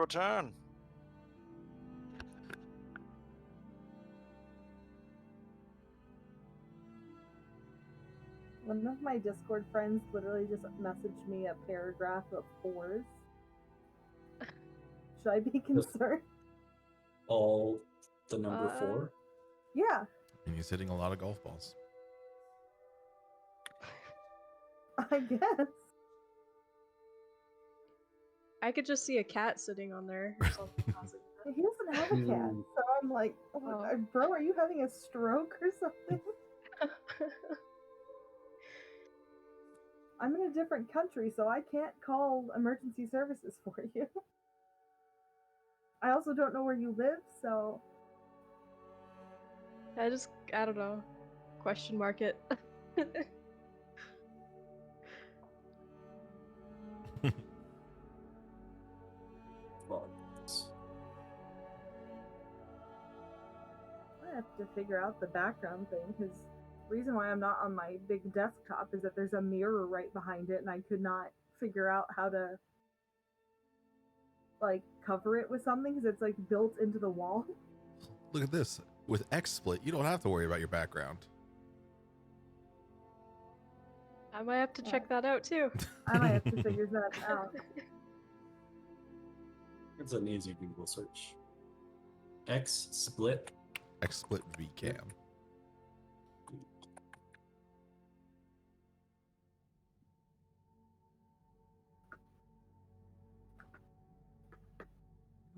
turn. One of my Discord friends literally just messaged me a paragraph of 4s. Should I be concerned? All the number 4? Yeah. And he's hitting a lot of golf balls. I guess. I could just see a cat sitting on there or something. He doesn't have a cat, so I'm like, bro, are you having a stroke or something? I'm in a different country, so I can't call emergency services for you. I also don't know where you live, so... I don't know. Question mark it. I have to figure out the background thing, because the reason why I'm not on my big desktop is that there's a mirror right behind it, and I could not figure out how to, like, cover it with something, because it's, like, built into the wall. Look at this. With XSplit, you don't have to worry about your background. I might have to check that out, too. I might have to figure that out. It's an easy Google search. XSplit. XSplit VCam.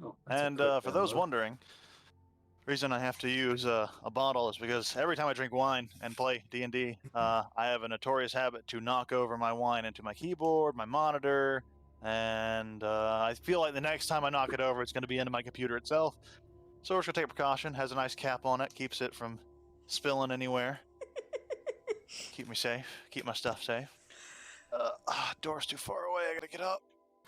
Oh, And for those wondering, the reason I have to use a bottle is because every time I drink wine and play D&D, I have a notorious habit to knock over my wine into my keyboard, my monitor, and I feel like the next time I knock it over, it's going to be into my computer itself. So we're just going to take precaution. Has a nice cap on it, keeps it from spilling anywhere. Keep me safe, keep my stuff safe. Door's too far away, I gotta get up.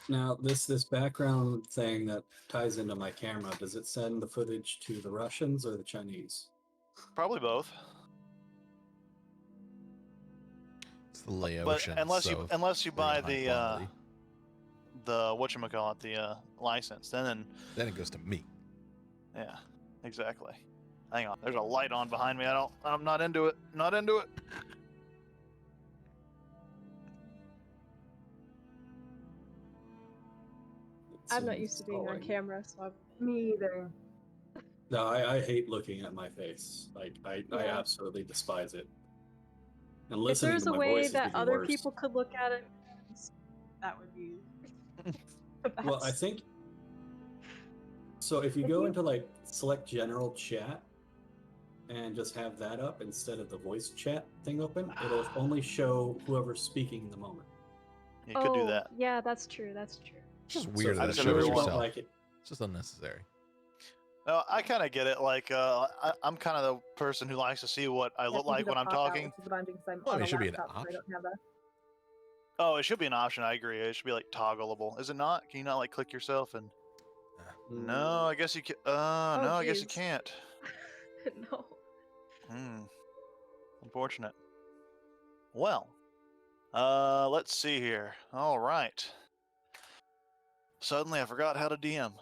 Now, this background thing that ties into my camera, does it send the footage to the Russians or the Chinese? Probably both. It's the Laotian. But unless you buy the whatchamacallit, the license, then it goes to me. Yeah, exactly. Hang on, there's a light on behind me. I'm not into it. Not into it. I'm not used to being on camera, so Me either. No, I hate looking at my face. Like, I absolutely despise it. And if listening there's to a my way voice that is even other worse. people could look at it, that would be the best. Well, I think... So if you go into, like, select general chat and just have that up instead of the voice chat thing open, it'll only show whoever's speaking in the moment. You could do that. Yeah, that's true. That's true. It's just weird that it just shows everyone yourself. like it. It's just unnecessary. No, I kind of get it. Like, I'm kind of the person who likes to see what I look like when I'm talking. It should be an option. Oh, it should be an option. I agree. It should be like toggleable. Is it not? Can you not like click yourself and? No, I guess you can. No, I guess you can't. No. Unfortunate. Well, let's see here. All right. Suddenly, I forgot how to DM.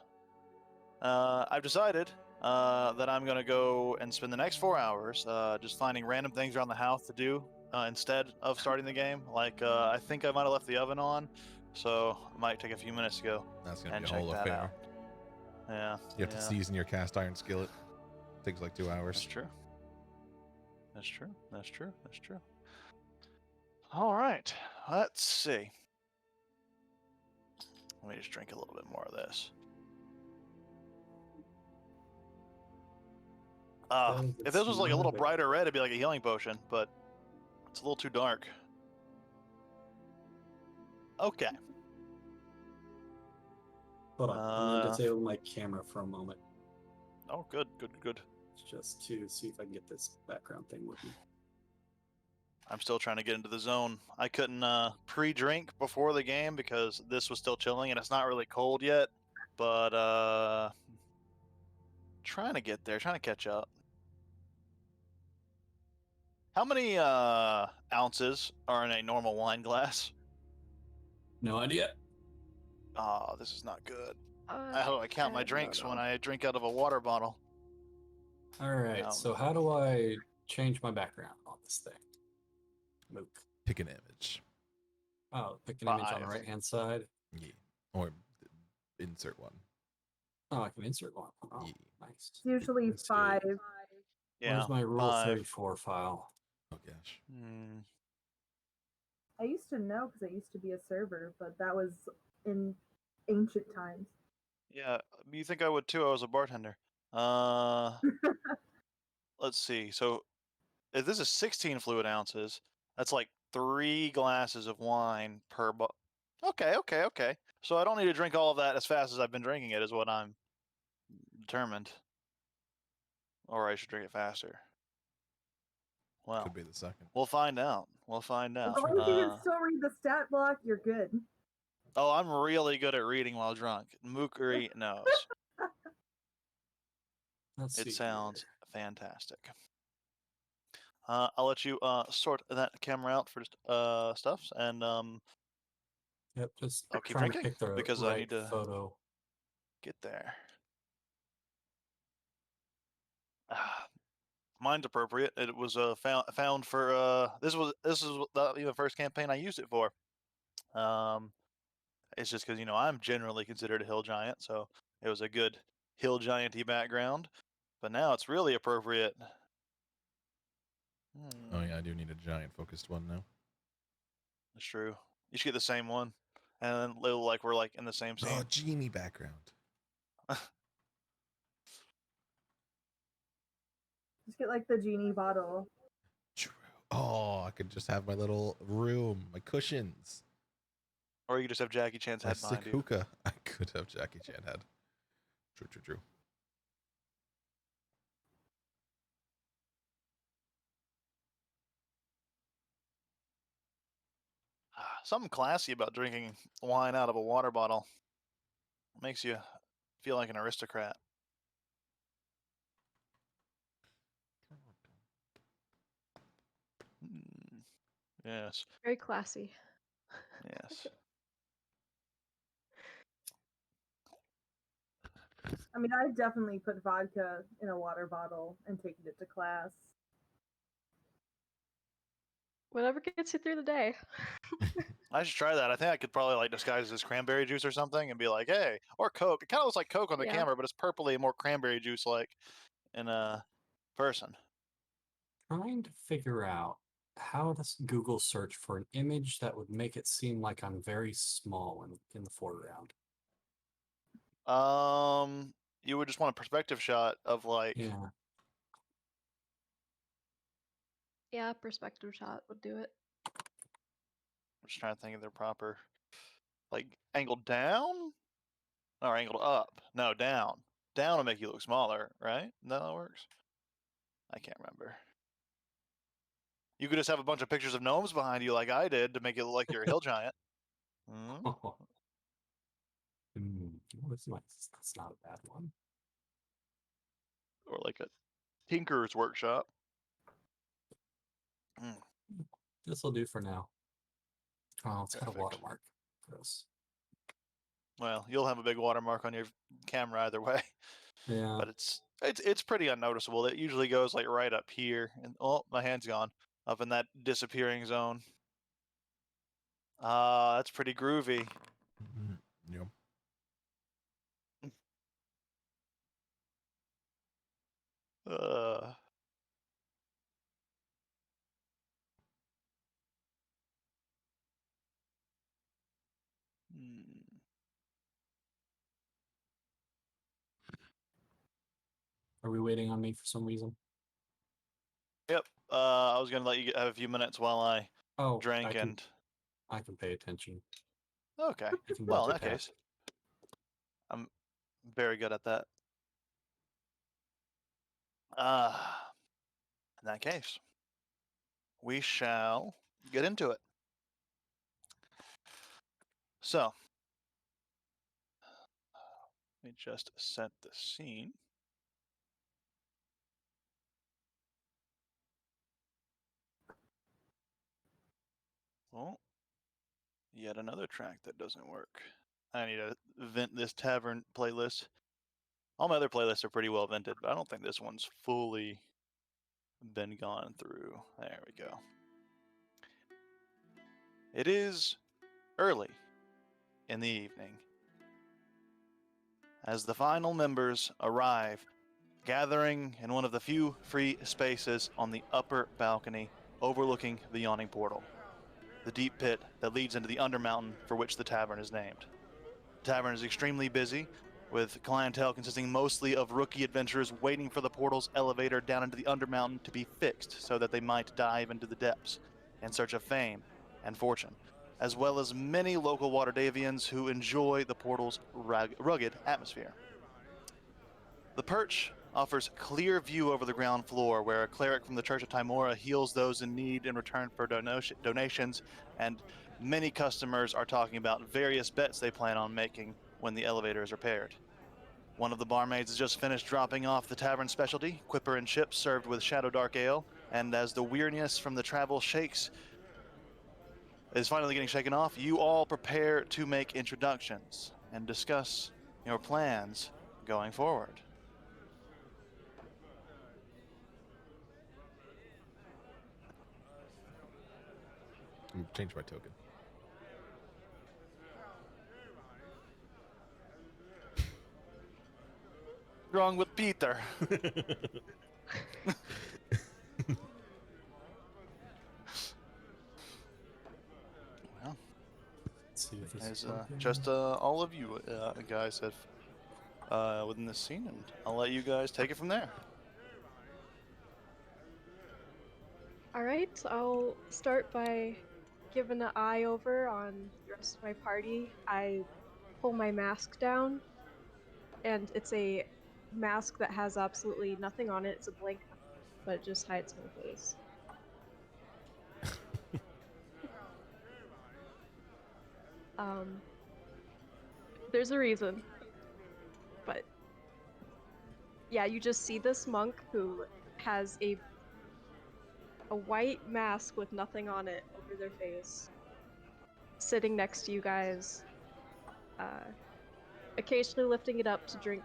I've decided that I'm going to go and spend the next 4 hours just finding random things around the house to do instead of starting the game. Like, I think I might have left the oven on, so it might take a few minutes to go. That's going to and be a whole check that affair. out. Yeah. You have to season your cast iron skillet. Takes like 2 hours. That's true. That's true. That's true. That's true. All right. Let's see. Let me just drink a little bit more of this. If this was like a little brighter red, it'd be like a healing potion, but it's a little too dark. Okay. Hold on, I'm going to disable my camera for a moment. Oh, good. Just to see if I can get this background thing working. I'm still trying to get into the zone. I couldn't pre-drink before the game because this was still chilling and it's not really cold yet, but trying to get there, trying to catch up. How many ounces are in a normal wine glass? No idea. Oh, this is not good. How do I count my drinks when I drink out of a water bottle? All right. Um, So how do I change my background on this thing? Mook. Pick an image. Oh, pick an image on the 5. right-hand side. Yeah. Or insert one. Oh, I can insert one. Oh, Yeah. nice. It's usually Let's see. 5. Yeah. Where's my Rule 5. 34 file? Oh gosh. I used to know because I used to be a server, but that was in ancient times. Yeah, you think I would too? I was a bartender. Let's see. So if this is 16 fluid ounces, that's like 3 glasses of wine per. Okay. So I don't need to drink all of that as fast as I've been drinking it, is what I'm determined. Or I should drink it faster. Well, Could be the second. we'll find out. We'll find As out. long as you can still read the stat block, you're good. Oh, I'm really good at reading while drunk. Mookery knows. Let's see It sounds here. fantastic. I'll let you sort that camera out for stuffs, and Yep, just I'll keep trying to drinking pick the because I right need to photo. get there. Mine's appropriate. It was found for this is the first campaign I used it for. It's just because I'm generally considered a hill giant, so it was a good hill gianty background. But now it's really appropriate. Oh yeah, I do need a giant focused one now. That's true. You should get the same one, and then little like we're like in the same scene. Oh, genie background. Just get like the genie bottle. True. Oh, I could just have my little room, my cushions, Or you could just have Jackie Chan's my head sick behind you. hookah. I could have Jackie Chan head. True. Something classy about drinking wine out of a water bottle. Makes you feel like an aristocrat. Yes. Very classy. Yes. I mean, I definitely put vodka in a water bottle and taken it to class. Whatever gets you through the day. I should try that. I think I could probably like disguise it as cranberry juice or something and be like, hey, or Coke. It kind of looks like Coke on the Yeah. camera, but it's purpley, more cranberry juice like in a person. Trying to figure out how to Google search for an image that would make it seem like I'm very small in the foreground. You would just want a perspective shot of like. Yeah. Yeah, perspective shot would do it. I'm just trying to think of their proper, like angled down or angled up. No, down. Down will make you look smaller, right? No, that works. I can't remember. You could just have a bunch of pictures of gnomes behind you, like I did, to make it look like you're a hill giant. That's not a bad one. Or like a tinker's workshop. This will do for now. Oh, it's got a Perfect. watermark. Gross. Well, you'll have a big watermark on your camera either way. Yeah. But it's pretty unnoticeable. It usually goes like right up here, and oh, my hand's gone up in that disappearing zone. That's pretty groovy. Yep. Uh, Are we waiting on me for some reason? Yep. I was gonna let you have a few minutes while I drank and. I can pay attention. Okay. You can Well, in that multitask. case, I'm very good at that. In that case, we shall get into it. So, let me just set the scene. Well, yet another track that doesn't work. I need to vent this tavern playlist. All my other playlists are pretty well vented, but I don't think this one's fully been gone through. There we go. It is early in the evening as the final members arrive, gathering in one of the few free spaces on the upper balcony overlooking the yawning portal, the deep pit that leads into the Undermountain for which the tavern is named. The tavern is extremely busy, with clientele consisting mostly of rookie adventurers waiting for the portal's elevator down into the Undermountain to be fixed so that they might dive into the depths in search of fame and fortune, as well as many local Waterdavians who enjoy the portal's rugged atmosphere. The perch offers clear view over the ground floor, where a cleric from the Church of Timora heals those in need in return for donations, and many customers are talking about various bets they plan on making when the elevator is repaired. One of the barmaids has just finished dropping off the tavern specialty, Quipper and chips served with Shadow Dark Ale, and as the weariness from the travel is finally getting shaken off, you all prepare to make introductions and discuss your plans going forward. Change my token. Wrong with Peter? Well, Let's see if this as is working. just all of you guys have within this scene, and I'll let you guys take it from there. Alright, I'll start by giving an eye over on the rest of my party. I pull my mask down, and it's a mask that has absolutely nothing on it. It's a blank, but it just hides my face. There's a reason, but yeah, you just see this monk who has a white mask with nothing on it over their face, sitting next to you guys, occasionally lifting it up to drink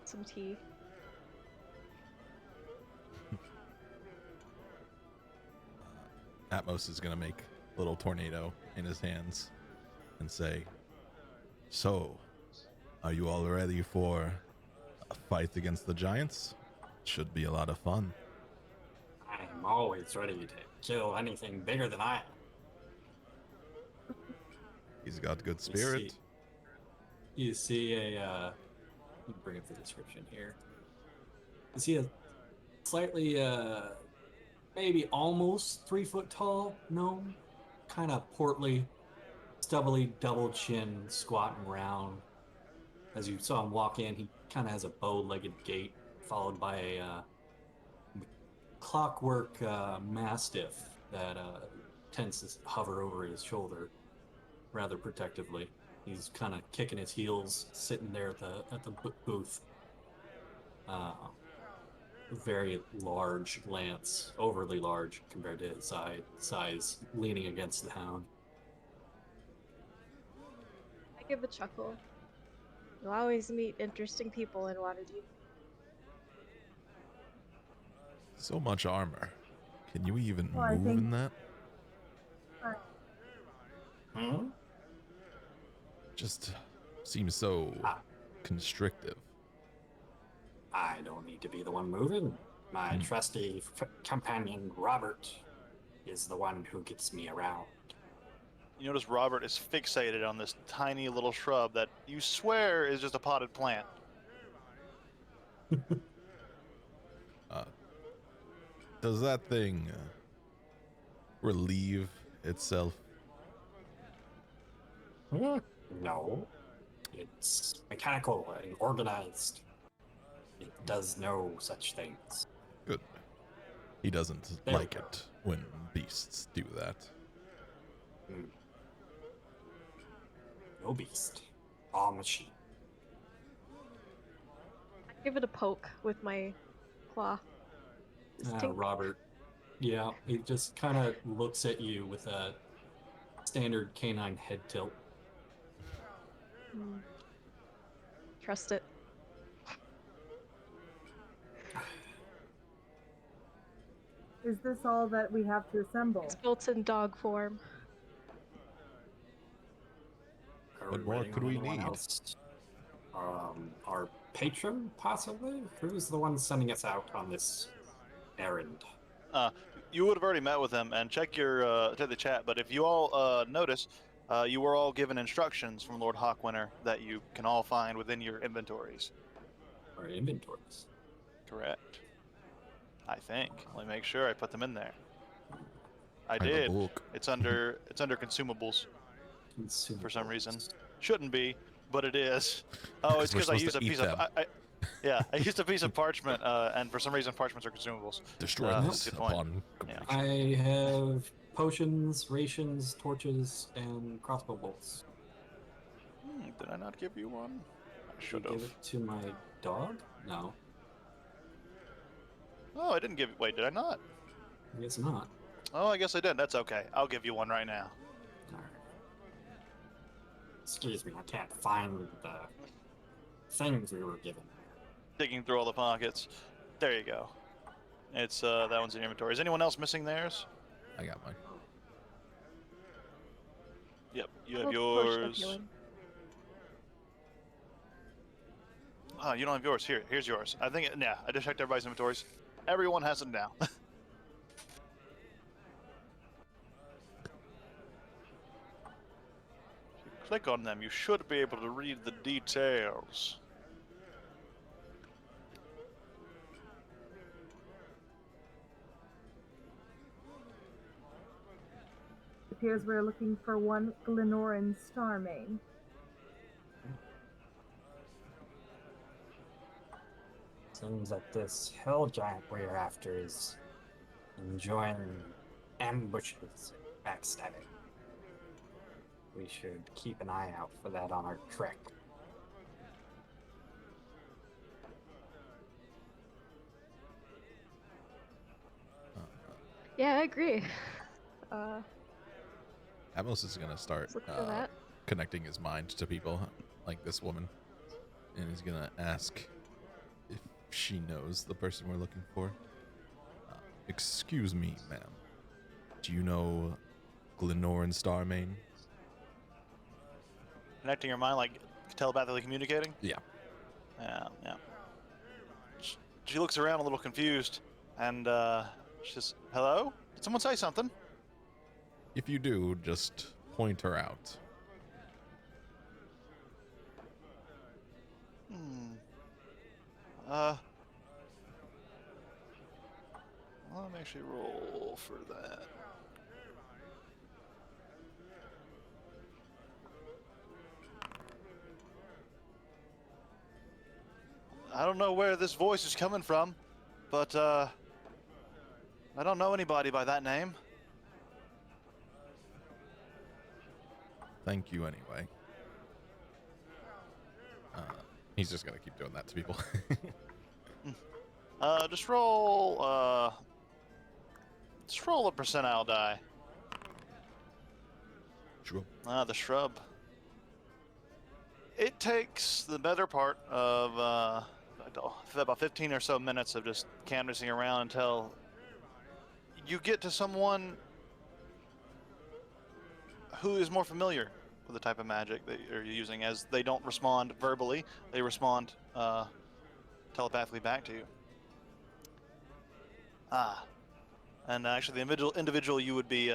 some tea. Atmos is gonna make a little tornado in his hands and say, "So, are you all ready for a fight against the giants? Should be a lot of fun." I'm always ready to kill anything bigger than I am. He's got good spirit. You see a, let me bring up the description here. You see a slightly, maybe almost 3 foot tall gnome, kind of portly, stubbly double chin, squatting around. As you saw him walk in, he kind of has a bow-legged gait, followed by a clockwork mastiff that tends to hover over his shoulder rather protectively. He's kind of kicking his heels, sitting there at the booth. Very large lance, overly large compared to his size, leaning against the hound. I give a chuckle. You'll always meet interesting people in Waterdeep. So much armor. Can you even Well, I move think- in that? Hmm? Just seems so constrictive. I don't need to be the one moving. My trusty companion, Robert, is the one who gets me around. You notice Robert is fixated on this tiny little shrub that you swear is just a potted plant. Does that thing relieve itself? No. It's mechanical and organized. It does no such things. Good. He doesn't There like we go. it when beasts do that. No beast. All machine. I give it a poke with my claw. Just tink. Robert, yeah, he just kind of looks at you with a standard canine head tilt. Trust it. Is this all that we have to assemble? It's built in dog form. Are What we more waiting could on we anyone need? else? Our patron, possibly? Who's the one sending us out on this errand? You would have already met with him, and check the chat. But if you all notice, you were all given instructions from Lord Hawkwinter that you can all find within your inventories. Our inventories. Correct. I think. Let me make sure I put them in there. I have a did. book. It's under consumables for some reason. Consumables. Shouldn't be, but it is. Oh, it's We're because I supposed used to a eat piece them. of. Yeah, I used a piece of parchment, and for some reason, parchments are consumables. Destroy That's this a good point. upon Yeah. completion. I have potions, rations, torches, and crossbow bolts. Did I not give you one? I Did you should give have. it to my dog? No, Oh, I didn't give. Wait, did I not? I guess not. Oh, I guess I did. That's okay. I'll give you one right now. Alright. Excuse me, I can't find the things we were given. Digging through all the pockets. There you go. It's that one's in your inventory. Is anyone else missing theirs? I got mine. Yep, you have Potion of yours. healing. Oh, you don't have yours. Here's yours. I think. Yeah, I just checked everybody's inventories. Everyone has them now. Click on them. You should be able to read the details. It appears we're looking for one Glenoran Starmane. Seems that this hell giant we're after is enjoying ambushes and backstabbing. We should keep an eye out for that on our trek. Yeah, I agree. Atmos is gonna start Look for that. connecting his mind to people like this woman, and he's gonna ask if she knows the person we're looking for. Excuse me, ma'am. Do you know Glenoran Starmane? Connecting your mind, like telepathically communicating. Yeah. Yeah. She looks around a little confused, and she says, "Hello? Did someone say something?" If you do, just point her out. Let me actually roll for that. I don't know where this voice is coming from, but I don't know anybody by that name. Thank you anyway. He's just gonna keep doing that to people. Just roll a percentile die. Sure. The shrub. It takes the better part of about 15 or so minutes of just canvassing around until you get to someone who is more familiar with the type of magic that you're using, as they don't respond verbally, they respond telepathically back to you. And actually the individual you would be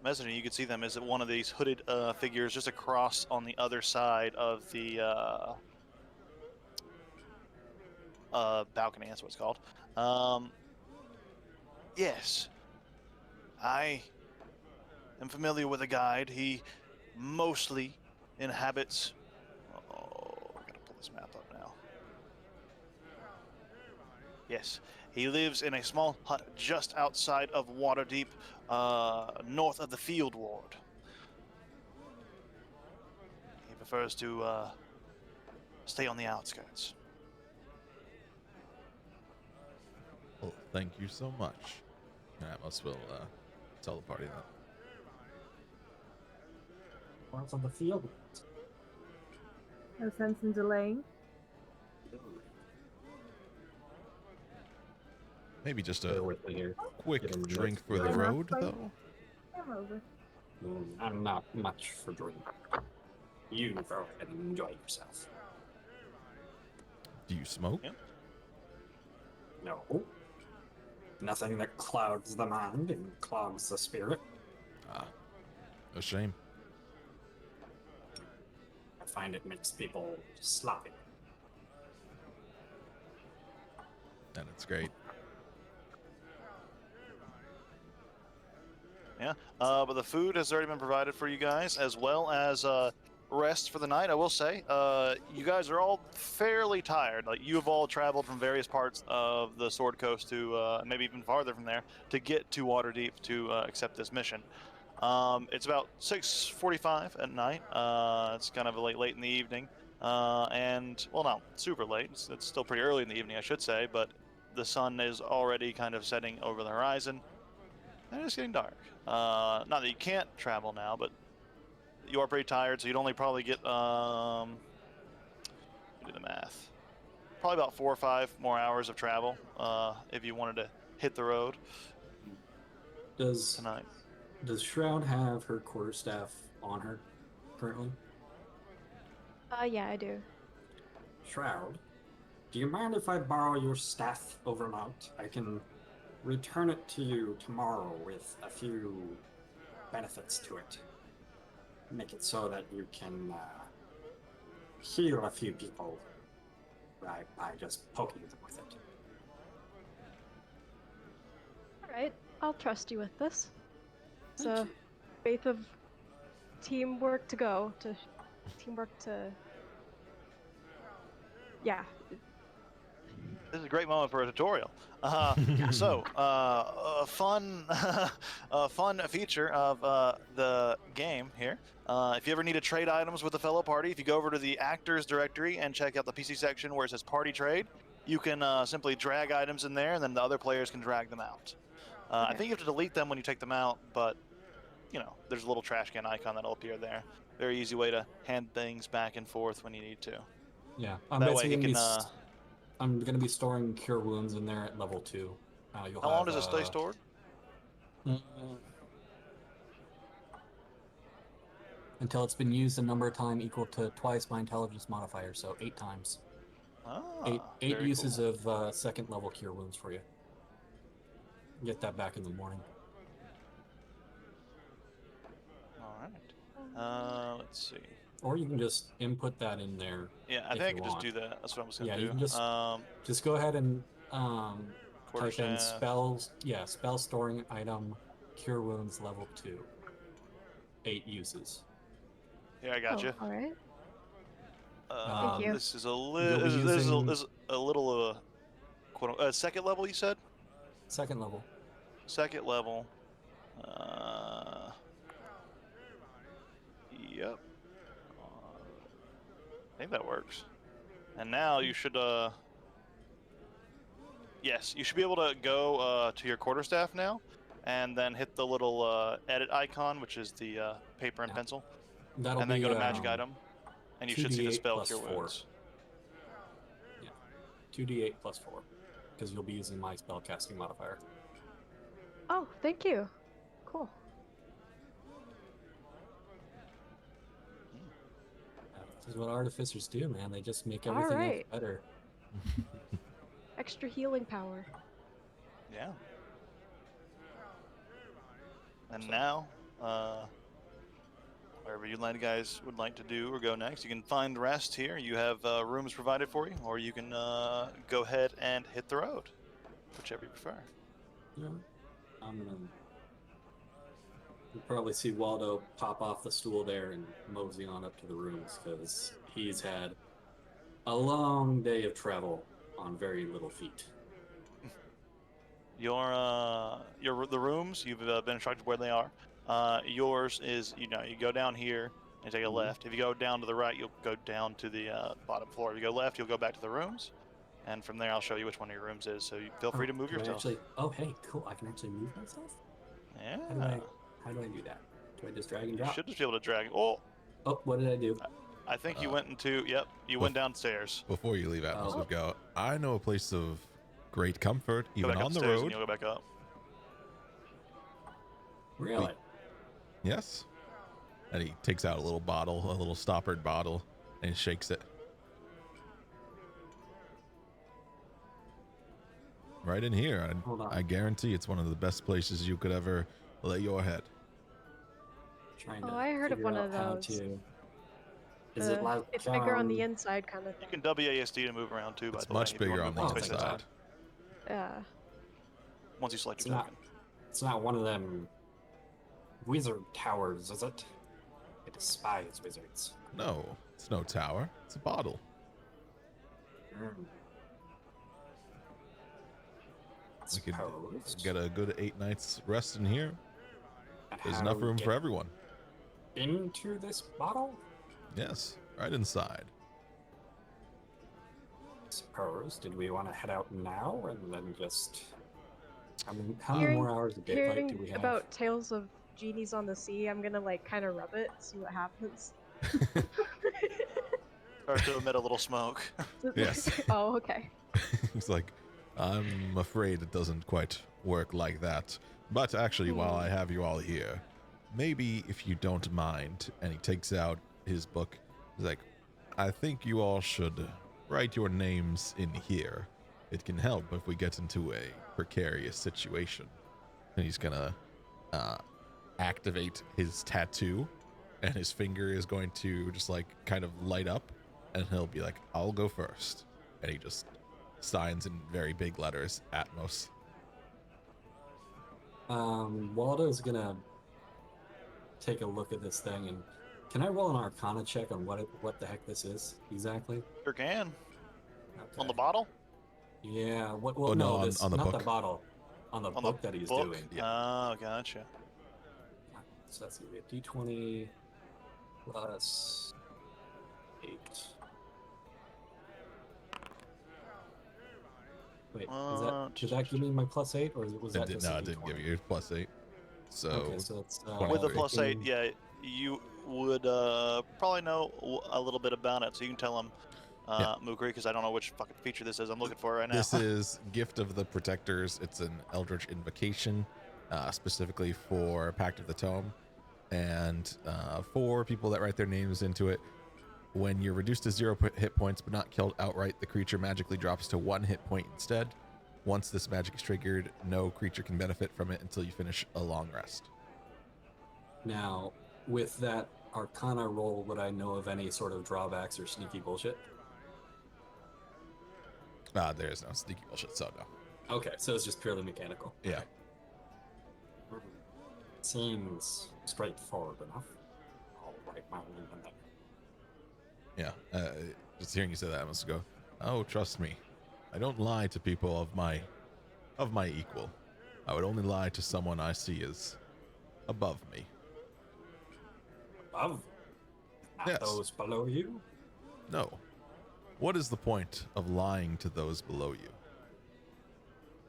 messaging, you could see them as one of these hooded figures just across on the other side of the balcony. That's what it's called. Yes, I am familiar with a guide. He mostly inhabits. Oh, I gotta pull this map up now. Yes, he lives in a small hut just outside of Waterdeep, north of the Field Ward. He prefers to stay on the outskirts. Well, thank you so much. Atmos will tell the party that. Parts of the field. No sense in delaying. Maybe just Bear a with me here. quick Getting drink notes for the together. road, Enough, though. Camera over. I'm not much for drink. You go ahead and enjoy yourself. Do you smoke? Yep. No. Nothing that clouds the mind and clogs the spirit. Ah, a shame. I find it makes people sloppy. And it's great. Yeah, but the food has already been provided for you guys, as well as rest for the night. I will say, you guys are all fairly tired. Like, you have all traveled from various parts of the Sword Coast to maybe even farther from there to get to Waterdeep to accept this mission. It's about 6:45 at night. It's kind of late in the evening, and well, not super late. It's still pretty early in the evening, I should say, but the sun is already kind of setting over the horizon, and it's getting dark. Not that you can't travel now, but you are pretty tired, so you'd only probably get do the math. Probably about 4 or 5 more hours of travel if you wanted to hit the road Does tonight. Shroud have her quarterstaff on her currently? Yeah, I do. Shroud, do you mind if I borrow your staff overnight? I can return it to you tomorrow with a few benefits to it. Make it so that you can heal a few people by just poking them with it. Alright, I'll trust you with this. It's Thank a you. faith of teamwork to teamwork to. Yeah. This is a great moment for a tutorial. So, a fun, a fun feature of the game here. If you ever need to trade items with a fellow party, if you go over to the actors directory and check out the PC section where it says party trade, you can simply drag items in there, and then the other players can drag them out. I Okay. think you have to delete them when you take them out, but you know, there's a little trash can icon that'll appear there. Very easy way to hand things back and forth when you need to. Yeah, I'm That way basically he gonna can. be. I'm gonna be storing cure wounds in there at level 2. You'll How have. long does it stay stored? Until it's been used a number of times equal to twice my intelligence modifier, so 8 times. Eight Very uses cool. of second level cure wounds for you. Get that back in the morning. All right. Let's see. Or you can just input that in there. Yeah, I if think I you can just want. do that. That's what I'm just gonna Yeah, do. you can just go ahead and type in Quarterstaff. spells. Yeah, spell storing item, cure wounds level 2. 8 uses. Here, I got you. Alright. Thank you. This is a You'll little. be This using is a little second level. You said second level. second level. Yep. I think that works. And now you should yes, you should be able to go to your quarterstaff now, and then hit the little edit icon, which is the paper and Yeah. pencil, That'll and then be go to magic item, and you should see the 2d8 spell plus cure 4. wounds. 2d8 plus 4. Because you'll be using my spellcasting modifier. Oh, thank you. Cool. This is what artificers do, man. They just make everything else Alright. better. Extra healing power. Yeah. And now, wherever you guys would like to do or go next, you can find rest here. You have rooms provided for you, or you can go ahead and hit the road, whichever you prefer. Yeah. I'm gonna. You'll probably see Waldo pop off the stool there and mosey on up to the rooms because he's had a long day of travel on very little feet. The rooms you've been instructed where they are. Yours is you go down here and take a left. If you go down to the right, you'll go down to the bottom floor. If you go left, you'll go back to the rooms, and from there I'll show you which one of your rooms is. So feel free to move yourself. Hey, cool! I can actually move myself. Yeah. How do I do that? Do I just drag and You drop? should just be able to drag. Oh, Oh, what did I do? I think you went into. Yep, you went downstairs. Before you leave Atmos Oh. of Go, I know a place of great comfort, Go even back on the upstairs road. and you'll go back up. Really? Yes. And he takes out a little bottle, a little stoppered bottle, and shakes it. Right in here. Hold on. I guarantee it's one of the best places you could ever lay your head. Trying Oh, to I heard of figure one out of how those. to. Is it like It's bigger on the inside, kind of You thing. can WASD to move around too. By It's the way, much if you bigger wanna on move the one space at a inside. time. Yeah. Once you select It's your not. token. It's not one of them wizard towers, is it? I despise wizards. No, it's no tower. It's a bottle. Mm. We could Suppose. get a good 8 nights rest in here. And There's how enough do we room get for everyone. into this bottle? Yes, right inside. Suppose. Did we want to head out now and then just? I mean, how many Hearing- more hours of daylight do we Hearing have? about tales of genies on the sea, I'm gonna like kind of rub it, see what happens. Start to emit a little smoke. Yes. Oh, okay. He's like, I'm afraid it doesn't quite work like that. But actually, while I have you all here, maybe if you don't mind, and he takes out his book, he's like, I think you all should write your names in here. It can help if we get into a precarious situation. And he's gonna activate his tattoo, and his finger is going to just like kind of light up, and he'll be like, I'll go first. And he just signs in very big letters, Atmos. Waldo's gonna take a look at this thing, and can I roll an Arcana check on what the heck this is exactly? Sure can. Okay. On the bottle? Yeah. What? Well, Oh, no, no, on- this on the not book. the bottle. On the On book the that he's book? doing. Yeah. Oh, gotcha. So that's gonna be a D20 plus 8. Wait, did that give me my plus 8, or was that just a It didn't D20? give you plus 8. So, Okay, so it's With the 23. plus 8, yeah, you would probably know a little bit about it, so you can tell him, Yeah. Mukri, because I don't know which fucking feature this is. I'm looking for it right now. this is Gift of the Protectors. It's an Eldritch invocation, specifically for Pact of the Tome. And for people that write their names into it, when you're reduced to 0 hit points but not killed outright, the creature magically drops to 1 hit point instead. Once this magic is triggered, no creature can benefit from it until you finish a long rest. Now, with that Arcana roll, would I know of any sort of drawbacks or sneaky bullshit? There is no sneaky bullshit, so no. Okay, so it's just purely mechanical. Yeah. Okay. Seems straightforward enough. I'll write my name in there. Yeah, just hearing you say that, I must go, oh, trust me. I don't lie to people of my equal. I would only lie to someone I see as above me. Above? Not Yes. those below you? No. What is the point of lying to those below you?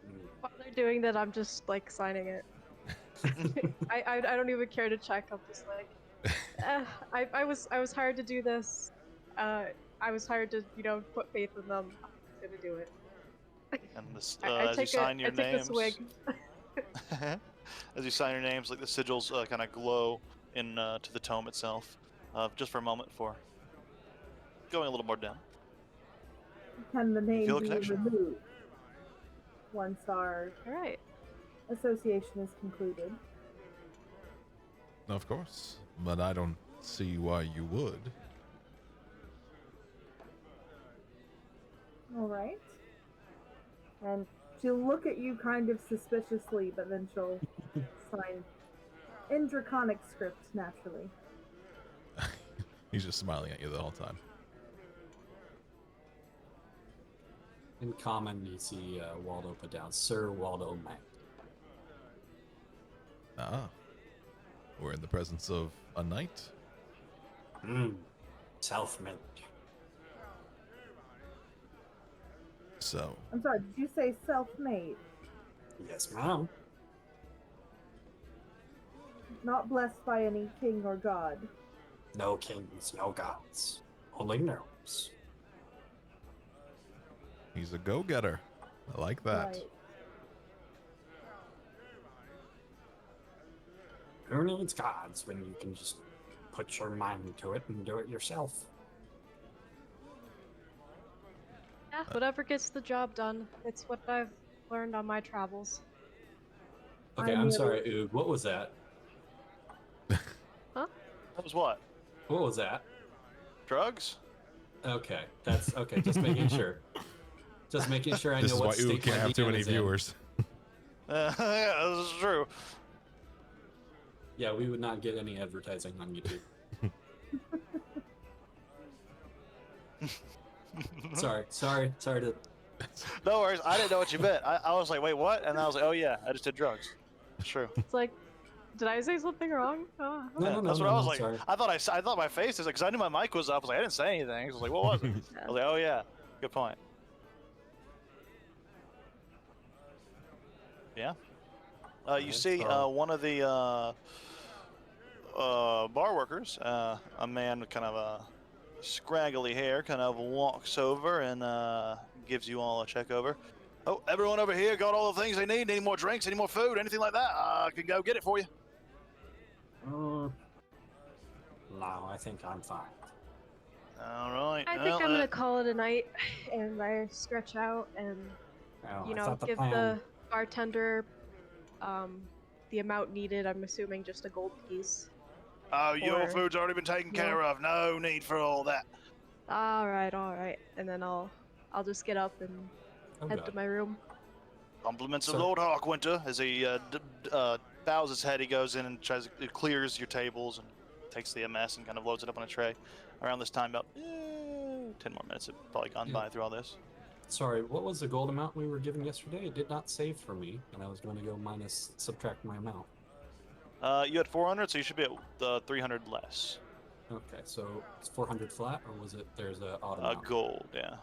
Hmm. While they're doing that, I'm just like signing it. I don't even care to check. I'm just like, I was hired to do this. I was hired to put faith in them. I'm gonna do it. And this, I as you sign your I take names, a swig. as you sign your names, like the sigils kind of glow in to the tome itself, just for a moment before going a little more down. Can the name feel a be connection. removed once our All right. association is concluded? Of course. But I don't see why you would. All right. And she'll look at you kind of suspiciously, but then she'll sign in draconic script naturally. He's just smiling at you the whole time. In common, you see Waldo put down Sir Waldo Mack. Ah. We're in the presence of a knight? Self-made. So, I'm sorry, did you say self-made? Yes, ma'am. Not blessed by any king or god? No kings, no gods, only gnomes. He's a go-getter. I like that. Right. Who needs gods when you can just put your mind to it and do it yourself? Yeah, whatever gets the job done. It's what I've learned on my travels. Okay, I I'm merely- sorry, Oog. What was that? That was what? What was that? Drugs? Okay, that's okay. Just making sure. Just making sure I This know is what why Ooh state can't my have too DM many is in. viewers. Yeah, this is true. Yeah, we would not get any advertising on YouTube. Sorry to. No worries. I didn't know what you meant. I was like, wait, what? And I was like, oh yeah, I just did drugs. It's true. It's like, did I say something wrong? Oh, No, Yeah, no, that's no, what I was no, like. sorry. I thought my face is like, because I knew my mic was up. I was like, I didn't say anything. I was like, what was it? I was like, oh yeah, good point. Yeah. You Alright, see, so- one of the bar workers, a man with kind of a scraggly hair, kind of walks over and gives you all a check over. Oh, everyone over here got all the things they need? Any more drinks? Any more food? Anything like that? I can go get it for you. No, I think I'm fine. All right. I think I'm gonna call it a night, and I stretch out and Well, you I know thought the give plan. the bartender the amount needed. I'm assuming just a gold piece. Oh, your or- food's already been taken Yeah. care of. No need for all that. All right, and then I'll just get up and Oh, head God. to my room. Compliments of Sir. Lord Hawkwinter. As he bows his head, he goes in and clears your tables and takes the MS and kind of loads it up on a tray. Around this time, about 10 more minutes have probably gone Yeah. by through all this. Sorry, what was the gold amount we were given yesterday? It did not save for me, and I was going to go subtract my amount. You had 400, so you should be at 300 less. Okay, so it's 400 flat, or was it? There's a odd amount. Gold, yeah.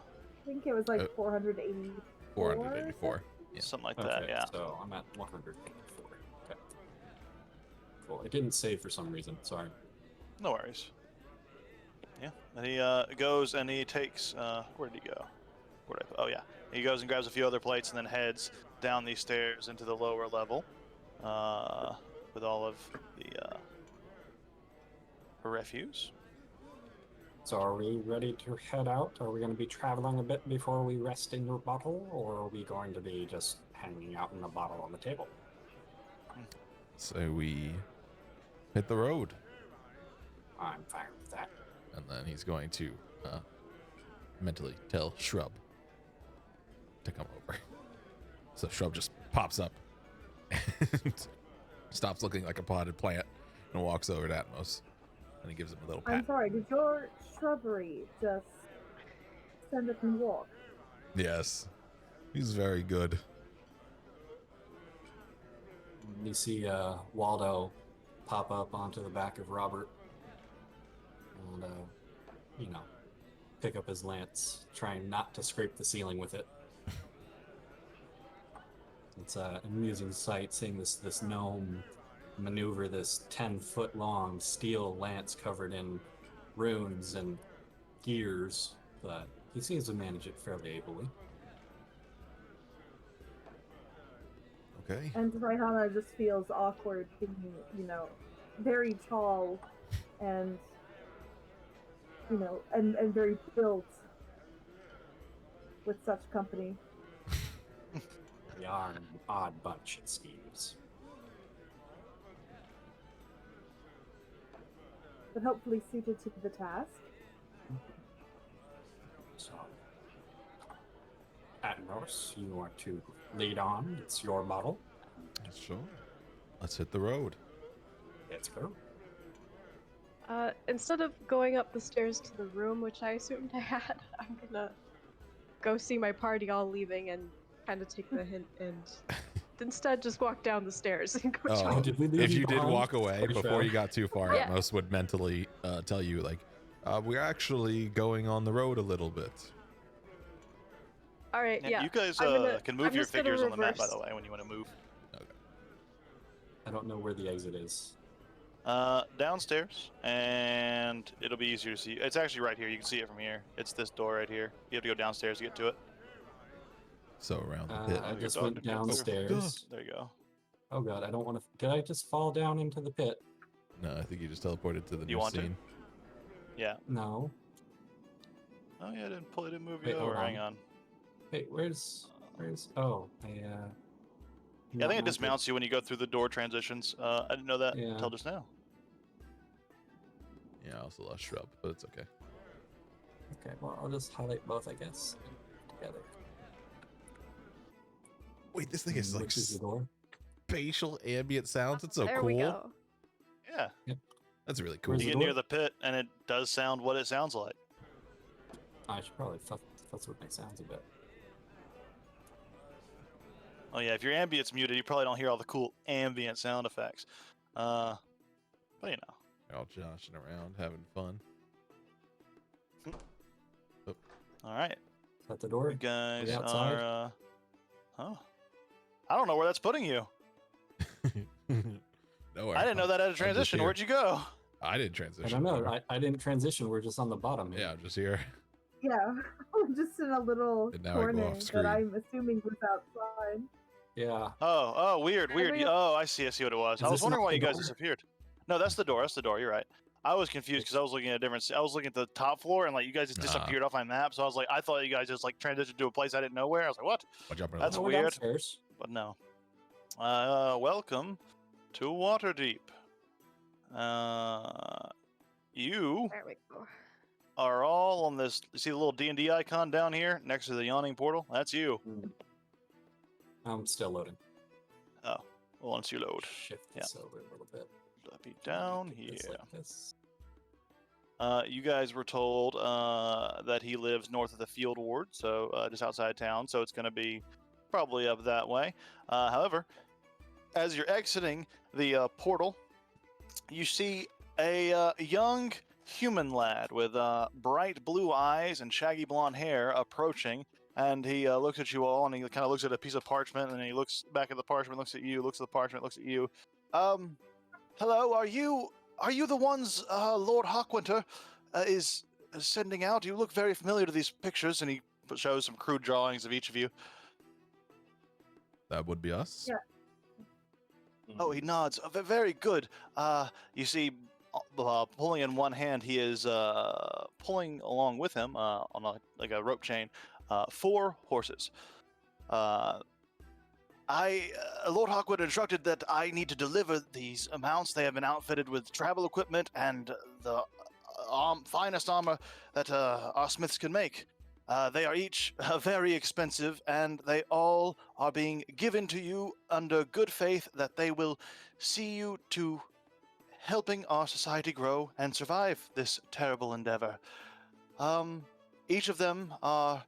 I think it was like 480. 484. Yeah. Something like Okay, that, yeah. so I'm at 184. Okay. Cool. It didn't save for some reason. Sorry. No worries. Yeah, and he goes and he takes, where did he go? Oh yeah, he goes and grabs a few other plates and then heads down these stairs into the lower level, with all of the refuse. So are we ready to head out? Are we going to be traveling a bit before we rest in your bottle, or are we going to be just hanging out in the bottle on the table? So we hit the road, I'm fine with that. and then he's going to mentally tell Shrub to come over. So Shrub just pops up and stops looking like a potted plant and walks over to Atmos, and he gives him a little I'm pat. sorry, did your shrubbery just send us and walk? Yes, he's very good. You see Waldo pop up onto the back of Robert and, pick up his lance, trying not to scrape the ceiling with it. It's an amusing sight seeing this gnome maneuver this 10-foot long steel lance covered in runes and gears, but he seems to manage it fairly ably. Okay. And Raihana just feels awkward being, very tall and, and very built with such company. We are an odd bunch, it seems. But hopefully suited to the task. So, Atmos, you want to lead on? It's your bottle. Sure. Let's hit the road. Let's go. Instead of going up the stairs to the room, which I assumed I had, I'm gonna go see my party all leaving and kind of take the hint and instead just walk down the stairs and go Oh, join. Did we leave if you you did behind? walk away Pretty before sure. you got too far, Yeah. Atmos would mentally tell you, like, we're actually going on the road a little bit. All right, yeah. You guys can I'm move your just gonna figures on the map, by reverse. the way, when you want to move. I don't know where the exit is. Downstairs, and it'll be easier to see. It's actually right here. You can see it from here. It's this door right here. You have to go downstairs to get to it. So around the pit. I your just dog went didn't get through. downstairs. There you go. Oh god, I don't want to. Did I just fall down into the pit? No, I think you just teleported to the You new want to? scene. Yeah. No. Oh yeah, it didn't move Wait, you hold over. Hang on. on. Wait, where's? Oh, Yeah, I think it dismounts you when you go through the door transitions. I didn't know that Yeah. until just now. Yeah, I also lost shrub, but it's okay. Okay, well, I'll just highlight both, I guess, together. Wait, this thing is like Which is the door? spatial ambient sounds. It's so there cool. we go. Yeah. That's really cool. Where's You the get door? near the pit, and it does sound what it sounds like. I should probably fuss with my sounds a bit. Oh yeah, if your ambient's muted, you probably don't hear all the cool ambient sound effects. But you know. They're all joshing around, having fun. All right, Is that the door? you guys the outside? are. Oh, I don't know where that's putting you. Nowhere. I didn't know that had a just transition. here. Where'd you go? I didn't transition. I don't know. nowhere. I didn't transition. We're just on the bottom. Here. Yeah, I'm just here. Yeah, we're just in a little And now I go corner off that screen. I'm assuming was outside. Yeah. Oh, weird. we- Oh, I see what it was. Is I was this wondering not why the you guys door? disappeared. No, that's the door. That's the door. You're right. I was confused because I was looking at a different. I was looking at the top floor, and like you guys just Nah. disappeared off my map. So I was like, I thought you guys just like transitioned to a place I didn't know where. I was like, what? Watch out, brother. That's No, we're weird. downstairs. But no. Welcome to Waterdeep. You There we go. are all on this. You see the little D&D icon down here next to the yawning portal? That's you. I'm still loading. Once you load. Shift this over a little bit. Be down Get here. this like this. You guys were told that he lives north of the Field Ward, so just outside town. So it's going to be probably up that way. However, as you're exiting the portal, you see a young human lad with bright blue eyes and shaggy blonde hair approaching. And he looks at you all, and he kind of looks at a piece of parchment, and then he looks back at the parchment, looks at you, looks at the parchment, looks at you. Hello, are you the ones Lord Hawkwinter is sending out? You look very familiar to these pictures, and he shows some crude drawings of each of you. That would be us. Yeah. Oh, he nods. Very good. You see, pulling in one hand, he is pulling along with him on like a rope chain, 4 horses. Lord Hawkwood instructed that I need to deliver these mounts. They have been outfitted with travel equipment and the finest armor that our smiths can make. They are each very expensive, and they all are being given to you under good faith that they will see you to helping our society grow and survive this terrible endeavor. Each of them are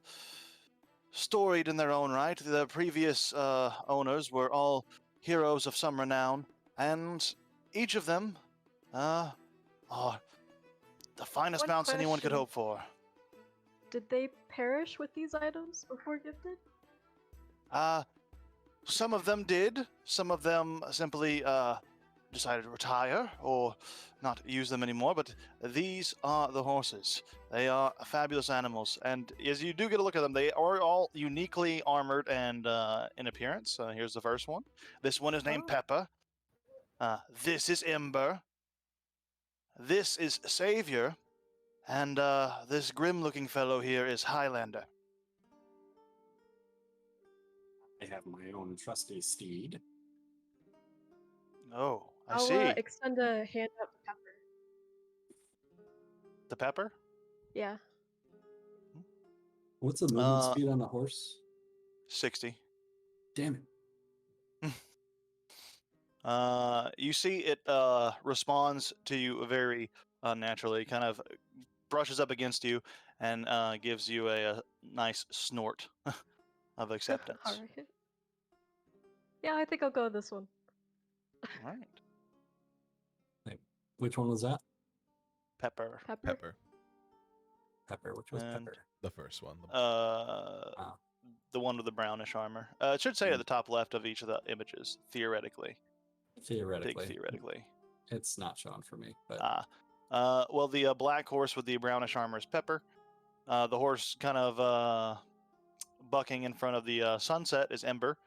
storied in their own right. The previous owners were all heroes of some renown, and each of them are the finest One mounts anyone could question. hope for. Did they perish with these items before gifted? Some of them did. Some of them simply decided to retire or not use them anymore. But these are the horses. They are fabulous animals, and as you do get a look at them, they are all uniquely armored and in appearance. Here's the first one. This one is named Oh. Pepper. This is Ember. This is Savior. And this grim-looking fellow here is Highlander. I have my own trusty steed. Oh, I I'll see. extend a hand up to Pepper. The Pepper? Yeah. What's the movement Uh, speed on a horse? 60. Damn it. You see it responds to you very naturally, kind of brushes up against you and gives you a nice snort of acceptance. All right. Yeah, I think I'll go with this one. All right. Which one was that? Pepper. Pepper. Pepper. Pepper. Which was And- Pepper? The first one. The one with the brownish armor. It should say at the top left of each of the images, theoretically. Theoretically. Theoretically. It's not showing for me, but Well, the black horse with the brownish armor is Pepper. The horse kind of bucking in front of the sunset is Ember.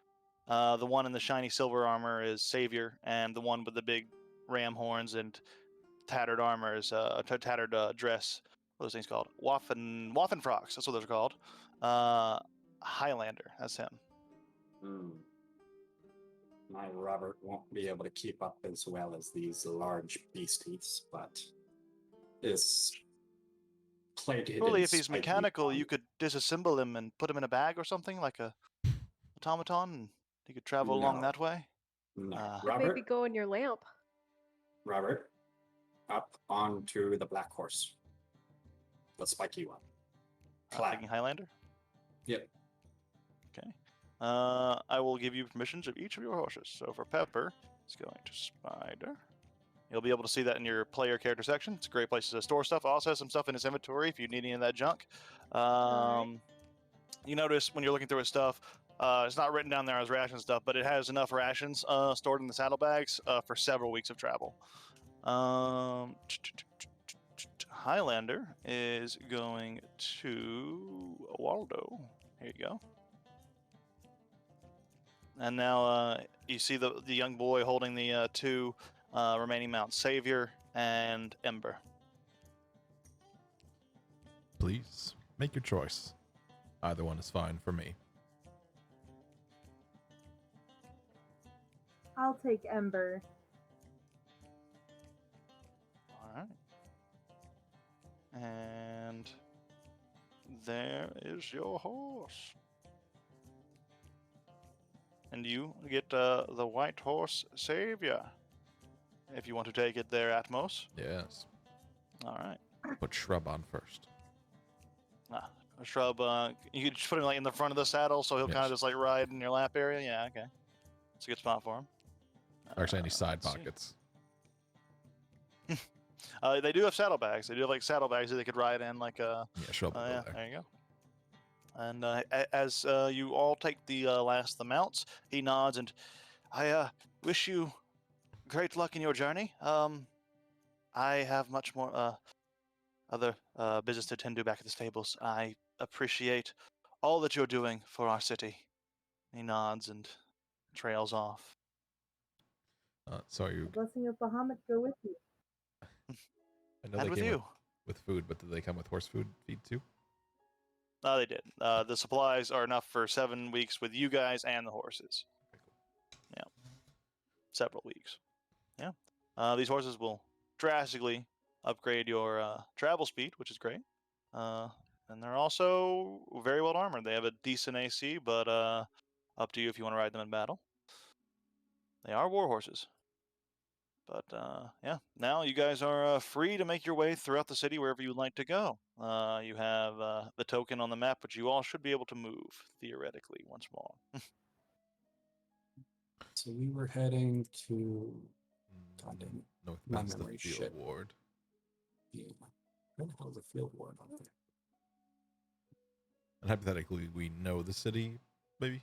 The one in the shiny silver armor is Savior, and the one with the big ram horns and tattered armor is tattered dress. What are those things called? Waffen frocks. That's what those are called. Highlander. That's him. My Robert won't be able to keep up as well as these large beasties, but is plated Surely, in if he's spiky mechanical, you armor. could disassemble him and put him in a bag or something, like a automaton, and he could travel along No. that way. No. Could maybe Robert, go in your lamp. Robert, up onto the black horse. The spiky one. Taking Highlander. yep. Okay. I will give you permissions of each of your horses. So for Pepper, it's going to Spider. You'll be able to see that in your player character section. It's a great place to store stuff. Also has some stuff in his inventory if you need any of that junk. Alright. You notice when you're looking through his stuff, it's not written down there as ration stuff, but it has enough rations stored in the saddlebags for several weeks of travel. Highlander is going to Waldo. Here you go. And now you see the young boy holding the two remaining mounts, Savior and Ember. Please make your choice. Either one is fine for me. I'll take Ember. All right. And there is your horse. And you get the white horse Savior, if you want to take it there, Atmos. Yes. All right. Put Shrub on first. A Shrub, you could just put him like in the front of the saddle, so he'll kind of Yes. just like ride in your lap area. Yeah, okay. It's a good spot for him. Actually, any side let's see. pockets. They do have saddlebags. They do have like saddlebags that they could ride in, like Yeah, Shrub will go yeah, there. there you go. And as you all take the last of the mounts, he nods and I wish you great luck in your journey. I have much more other business to tend to back at the stables. I appreciate all that you're doing for our city. He nods and trails off. Sorry, The blessing of Bahamut go with you. I know And they with came you. with food, but did they come with horse food feed too? They did. The supplies are enough for 7 weeks with you guys and the horses. Yeah. Several weeks. Yeah. These horses will drastically upgrade your travel speed, which is great. And they're also very well armored. They have a decent AC, but up to you if you want to ride them in battle. They are war horses. But yeah, now you guys are free to make your way throughout the city wherever you'd like to go. You have the token on the map, but you all should be able to move, theoretically, once more. So we were heading to God damn it. North My past the memory field shit. ward. Where the hell is a field ward up there? And hypothetically, we know the city, maybe?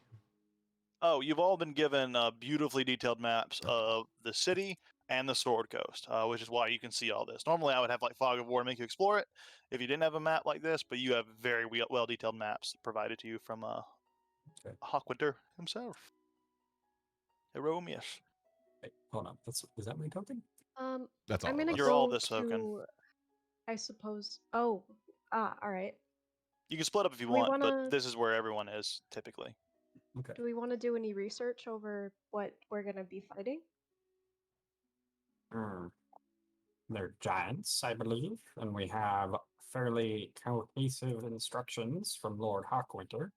Oh, you've all been given beautifully detailed maps of the city and the Sword Coast, which is why you can see all this. Normally, I would have like Fog of War to make you explore it if you didn't have a map like this, but you have very well detailed maps provided to you from Okay. Hawkwinter himself. Eromius. Hey, hold on. Is that my token? That's all I'm of gonna us. You're go all this to, token. I suppose. Oh, alright. You can split up if you Do we want, but wanna- this is where everyone is typically. Okay. Do we want to do any research over what we're gonna be fighting? They're giants, I believe, and we have fairly cohesive instructions from Lord Hawkwinter.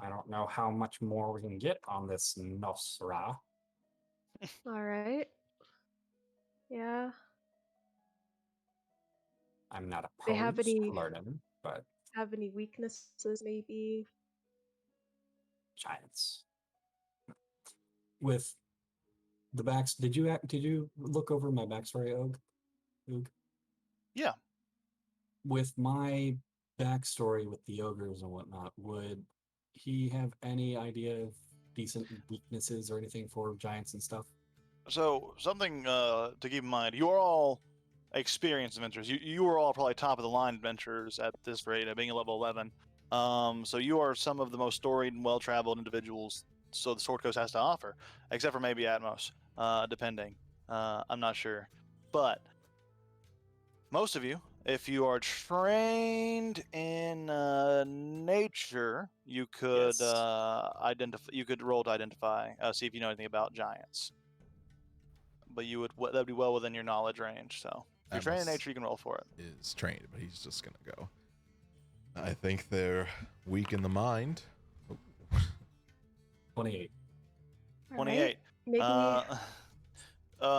I don't know how much more we can get on this Nosra. Alright. Yeah. I'm not opposed They have to any- learning, but Have any weaknesses, maybe? giants. With the backs, did you look over my backstory, Oog? Yeah. With my backstory with the ogres and whatnot, would he have any idea of decent weaknesses or anything for giants and stuff? So something to keep in mind: you are all experienced adventurers. You are all probably top of the line adventurers at this rate, being a level 11. So you are some of the most storied and well-traveled individuals. So the Sword Coast has to offer, except for maybe Atmos, depending. I'm not sure, but most of you, if you are trained in nature, you could Yes. identify. You could roll to identify, see if you know anything about giants. But you would that'd be well within your knowledge range. So if you're trained in Atmos nature, you can roll for it. is trained, but he's just gonna go. I think they're weak in the mind. 28. All 28. right. Maybe.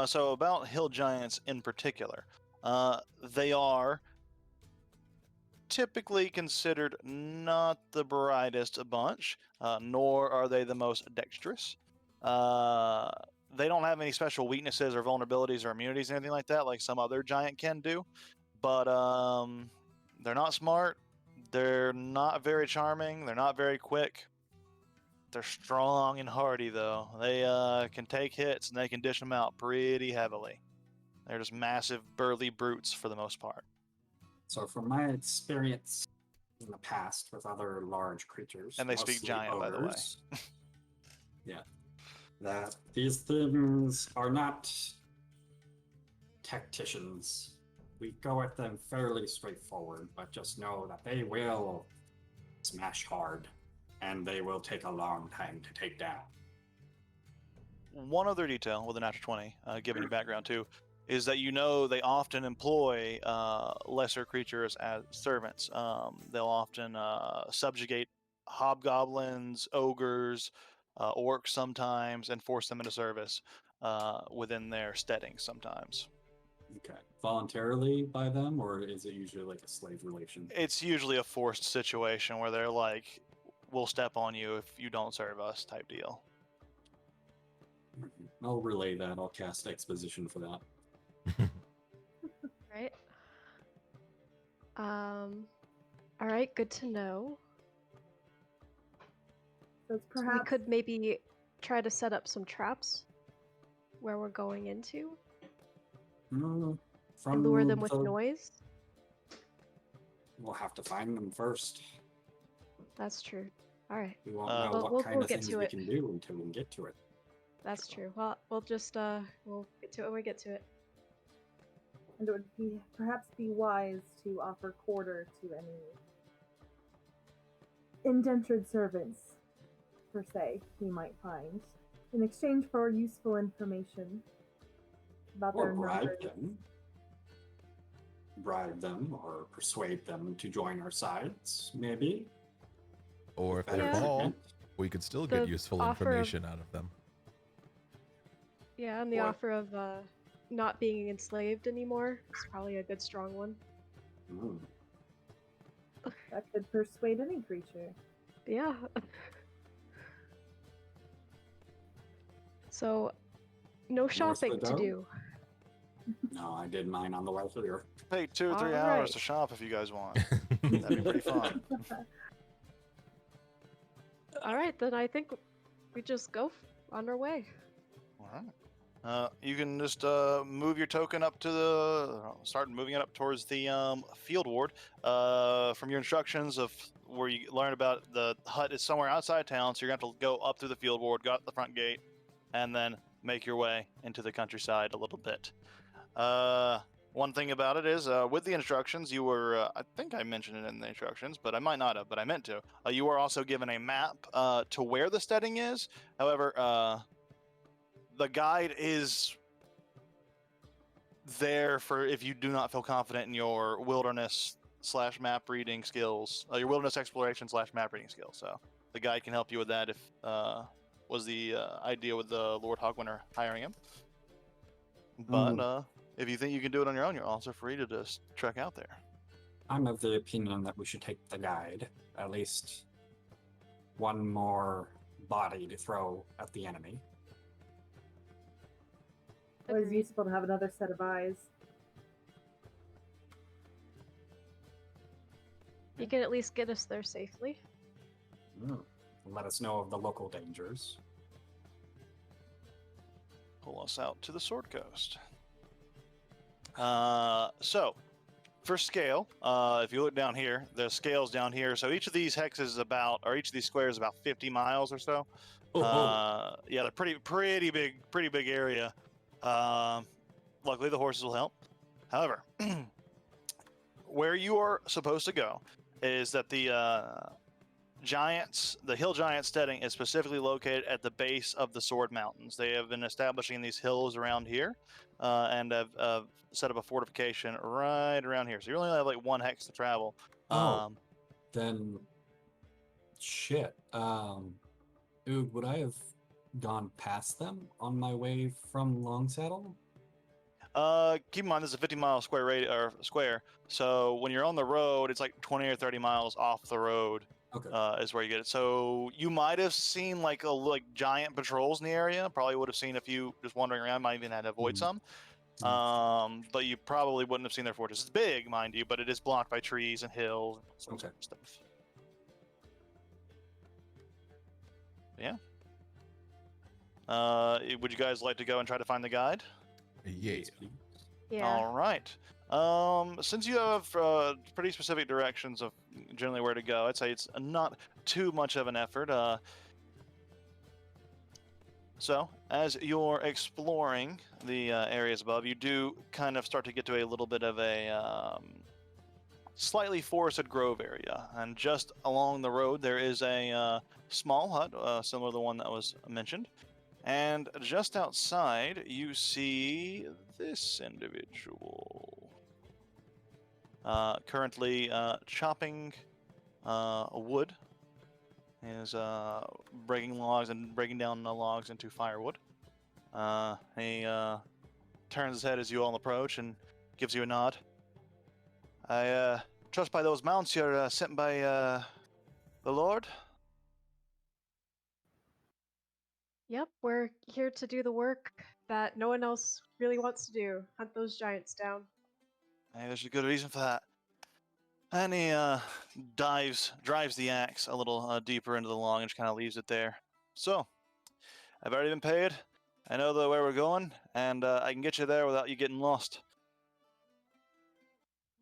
So about hill giants in particular, they are typically considered not the brightest bunch, nor are they the most dexterous. They don't have any special weaknesses or vulnerabilities or immunities or anything like that, like some other giant can do. But they're not smart. They're not very charming. They're not very quick. They're strong and hardy, though. They can take hits and they can dish them out pretty heavily. They're just massive, burly brutes for the most part. So, from my experience in the past with other large creatures, And they speak mostly giant, by the way. ogres, yeah, that these things are not tacticians. We go at them fairly straightforward, but just know that they will smash hard, and they will take a long time to take down. One other detail with a natural 20, given your background too, is that you know they often employ lesser creatures as servants. They'll often subjugate hobgoblins, ogres, orcs sometimes, and force them into service within their steadings sometimes. Okay. Voluntarily by them, or is it usually like a slave relation? It's usually a forced situation where they're like, we'll step on you if you don't serve us type deal. I'll relay that. I'll cast exposition for that. Right. All right. Good to know. So it's So we perhaps could maybe try to set up some traps where we're going into From and lure them with the- noise. We'll have to find them first. That's true. All right. We won't Well, know what we'll kind of get things to we it. can do until we get to it. That's true. Well, we'll just we'll get to it when we get to it. and it would be perhaps be wise to offer quarter to any indentured servants, per se, we might find, in exchange for useful information about Or their bribe numbers. them. Bribe them or persuade them to join our sides, maybe. Or if they Yeah. fall, treatment. we could still The get useful offer of- information out of them. Yeah, and the What? offer of not being enslaved anymore is probably a good strong one. Mm. That could persuade any creature. Yeah. So, no shopping to Doe? do. No, I did mine on the way here. Take 2 or 3 All hours right. to shop if you guys want. That'd be pretty fun. All right, then I think we just go on our way. All right. You can just move your token up to the. Start moving it up towards the field ward. From your instructions of where you learn about the hut is somewhere outside town, so you're gonna have to go up through the field ward, go out the front gate, and then make your way into the countryside a little bit. One thing about it is, with the instructions, you were, I think I mentioned it in the instructions, but I might not have, but I meant to. You were also given a map to where the steading is. However, the guide is there for if you do not feel confident in your wilderness / map reading skills, your wilderness exploration / map reading skills. So the guide can help you with that if was the idea with the Lord Hogwinter hiring him. But if you think you can do it on your own, you're also free to just trek out there. I'm of the opinion that we should take the guide, at least one more body to throw at the enemy. It was Agreed. useful to have another set of eyes. You can at least get us there safely. Let us know of the local dangers. pull us out to the Sword Coast. So, for scale, if you look down here, the scale's down here. So each of these hexes is about, or each of these squares is about 50 miles or so. Yeah, they're pretty big area. Luckily, the horses will help. However, where you are supposed to go is that the hill giant steading is specifically located at the base of the Sword Mountains. They have been establishing these hills around here, and have set up a fortification right around here. So you only have like one hex to travel. Then shit. Would I have gone past them on my way from Long Saddle? Keep in mind this is a 50-mile square. So when you're on the road, it's like 20 or 30 miles off the road. Okay. Is where you get it. So you might have seen like giant patrols in the area. Probably would have seen a few just wandering around. Might even had to avoid some. But you probably wouldn't have seen their fortress. It's big, mind you, but it is blocked by trees and hills and all sorts of stuff. Yeah. Would you guys like to go and try to find the guide? Yeah. Yeah. All right. Since you have pretty specific directions of generally where to go, I'd say it's not too much of an effort. So, as you're exploring the areas above, you do kind of start to get to a little bit of a slightly forested grove area. And just along the road, there is a small hut, similar to the one that was mentioned. And just outside, you see this individual. Currently chopping wood. He is breaking down the logs into firewood. He turns his head as you all approach and gives you a nod. I trust by those mounts you're sent by the Lord? Yep, we're here to do the work that no one else really wants to do. Hunt those giants down. Hey, there's a good reason for that. And he drives the axe a little deeper into the log and just kind of leaves it there. So, I've already been paid. I know where we're going, and I can get you there without you getting lost.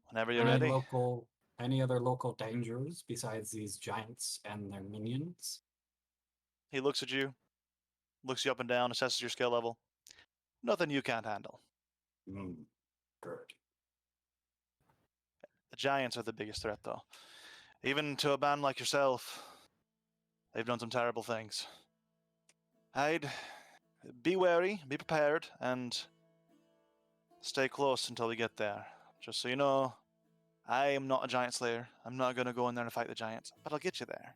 Whenever you're ready. Any other local dangers besides these giants and their minions? He looks at you, looks you up and down, assesses your skill level. Nothing you can't handle. Good. The giants are the biggest threat, though. Even to a band like yourself, they've done some terrible things. I'd be wary, be prepared, and stay close until we get there. Just so you know, I am not a giant slayer. I'm not going to go in there and fight the giants, but I'll get you there.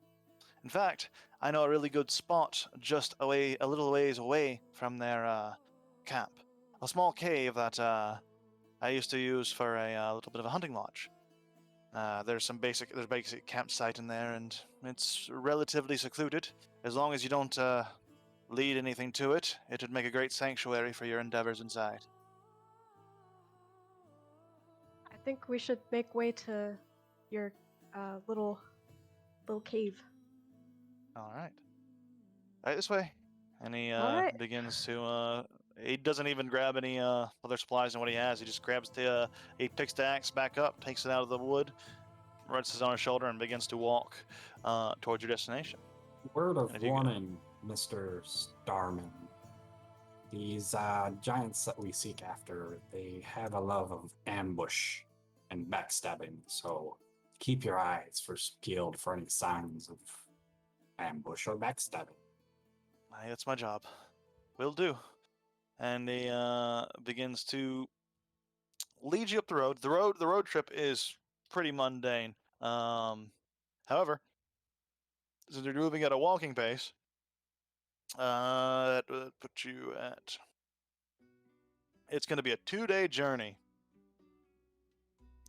In fact, I know a really good spot just a little ways away from their camp. A small cave that I used to use for a little bit of a hunting lodge. There's basic campsite in there, and it's relatively secluded. As long as you don't lead anything to it, it would make a great sanctuary for your endeavors inside. I think we should make way to your little cave. All right. Right this way. And he Alright. begins to. He doesn't even grab any other supplies than what he has. He just grabs he picks the axe back up, takes it out of the wood, rests it on his shoulder, and begins to walk towards your destination. Word of warning, Mr. Starman. These giants that we seek after, they have a love of ambush and backstabbing, so keep your eyes peeled for any signs of ambush or backstabbing. Hey, that's my job. Will do. And he begins to lead you up the road. The road trip is pretty mundane. However, since you're moving at a walking pace, that would put you at. It's going to be a 2-day journey,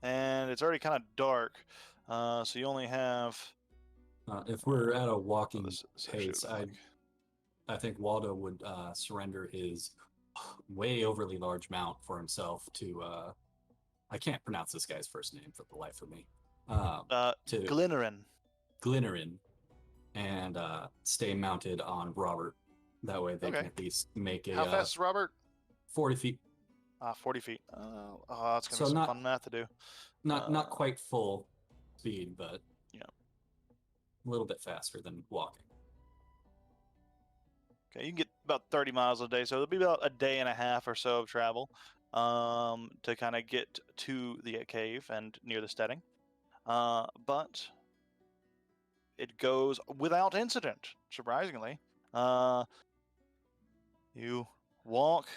and it's already kind of dark, so you only have. If we're at a walking pace, I think Waldo would surrender his way overly large mount for himself to. I can't pronounce this guy's first name for the life of me. To Glynerin. Glynerin, and stay mounted on Robert That way they Okay. can at least make How a fast is Robert? 40 feet. 40 feet. Oh, that's gonna So be some not- fun math to do. Not quite full speed, but Yeah. a little bit faster than walking. Okay, you can get about 30 miles a day, so it'll be about a day and a half or so of travel to kind of get to the cave and near the steading. But it goes without incident, surprisingly. You walk,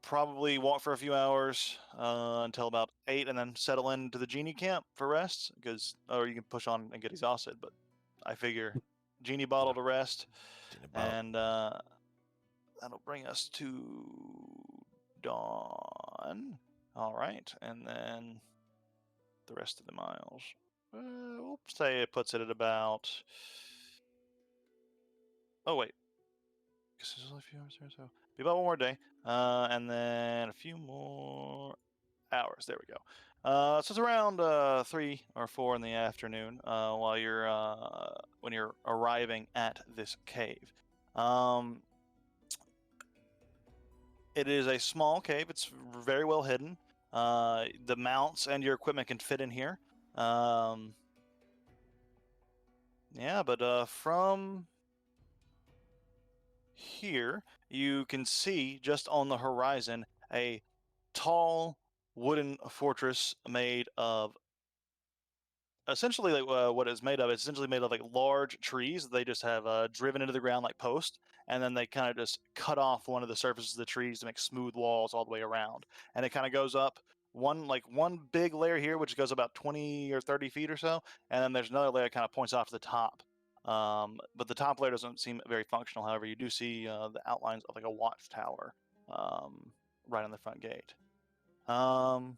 probably walk for a few hours until about 8, and then settle into the genie camp for rest, or you can push on and get exhausted, but I figure genie bottle to rest, Genie bottle. and that'll bring us to dawn. All right, and then the rest of the miles. We'll say it puts it at about. Oh wait, because there's only a few hours there, so be about one more day, and then a few more hours. There we go. So it's around 3 or 4 in the afternoon while you're when you're arriving at this cave. It is a small cave. It's very well hidden. The mounts and your equipment can fit in here. Yeah, but from here, you can see just on the horizon a tall wooden fortress made of essentially like what it's made of. It's essentially made of like large trees. They just have driven into the ground like posts, and then they kind of just cut off one of the surfaces of the trees to make smooth walls all the way around. And it kind of goes up one big layer here, which goes about 20 or 30 feet or so, and then there's another layer that kind of points off to the top. But the top layer doesn't seem very functional. However, you do see the outlines of like a watchtower right on the front gate. Other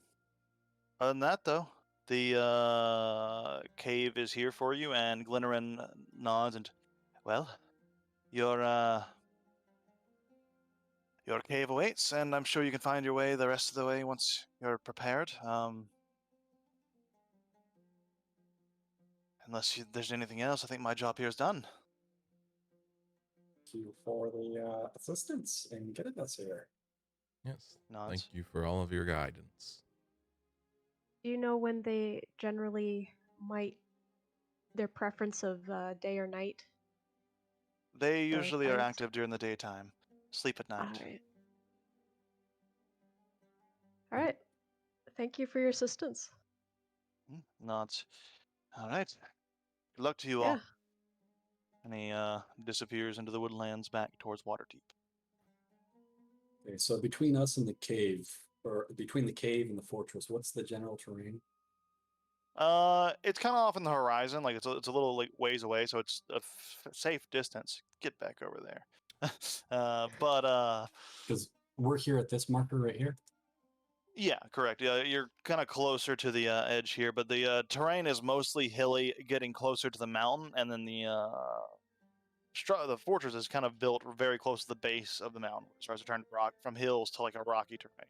than that, though, the cave is here for you, and Glynerin nods and, well, your cave awaits, and I'm sure you can find your way the rest of the way once you're prepared. Unless there's anything else, I think my job here is done. Thank you for the assistance in getting us here. Yes. Nods. Thank you for all of your guidance. Do you know when they generally might, their preference of day or night? They usually are giants? active during the daytime, sleep at night. Alright. Alright. Thank you for your assistance. Nods. All right. Good luck to you Yeah. all. And he disappears into the woodlands back towards Waterdeep. Okay, so between us and the cave, or between the cave and the fortress, what's the general terrain? It's kind of off in the horizon, like it's a little like ways away, so it's a safe distance. Get back over there. But Because we're here at this marker right here. yeah, correct. Yeah, you're kind of closer to the edge here, but the terrain is mostly hilly, getting closer to the mountain, and then the fortress is kind of built very close to the base of the mountain, so as to turn rock from hills to like a rocky terrain.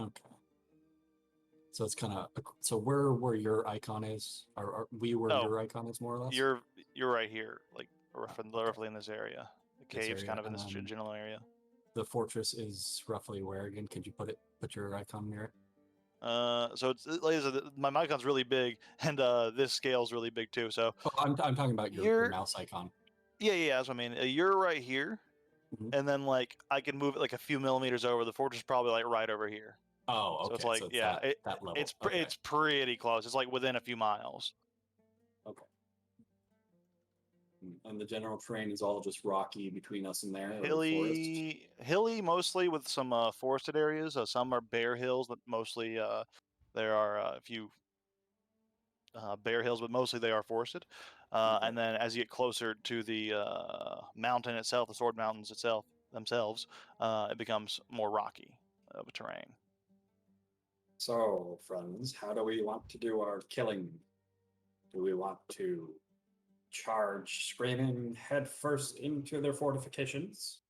Okay. So it's kind of so where your icon is, or we where Oh, your icon is more or less. You're right here, like roughly in this area. The This cave's area, kind of in this and then general area. The fortress is roughly where again? Could you put your icon near it? So it's like I said, my icon's really big, and this scale's really big too. So Oh, I'm talking about your you're mouse icon. yeah, that's what I mean. You're right here, Mhm. and then like I can move it like a few millimeters over. The fortress is probably like right over here. Oh, okay. So it's like so it's yeah, that level. it's Okay. it's pretty close. It's like within a few miles. Okay. And the general terrain is all just rocky between us and there, or forest? Hilly mostly with some forested areas. Some are bare hills, but mostly there are a few bare hills, but mostly they are forested. Okay. And then as you get closer to the mountain itself, the Sword Mountains themselves, it becomes more rocky of a terrain. So, friends, how do we want to do our killing? Do we want to charge screaming headfirst into their fortifications,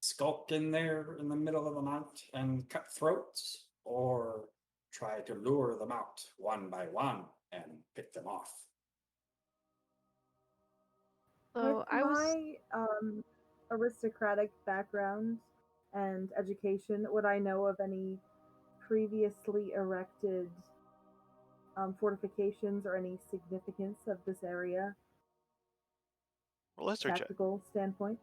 skulk in there in the middle of the night and cut throats, or try to lure them out one by one and pick them off? So With I was my aristocratic background and education, would I know of any previously erected fortifications or any significance of this area? Roll a history check. Tactical standpoint.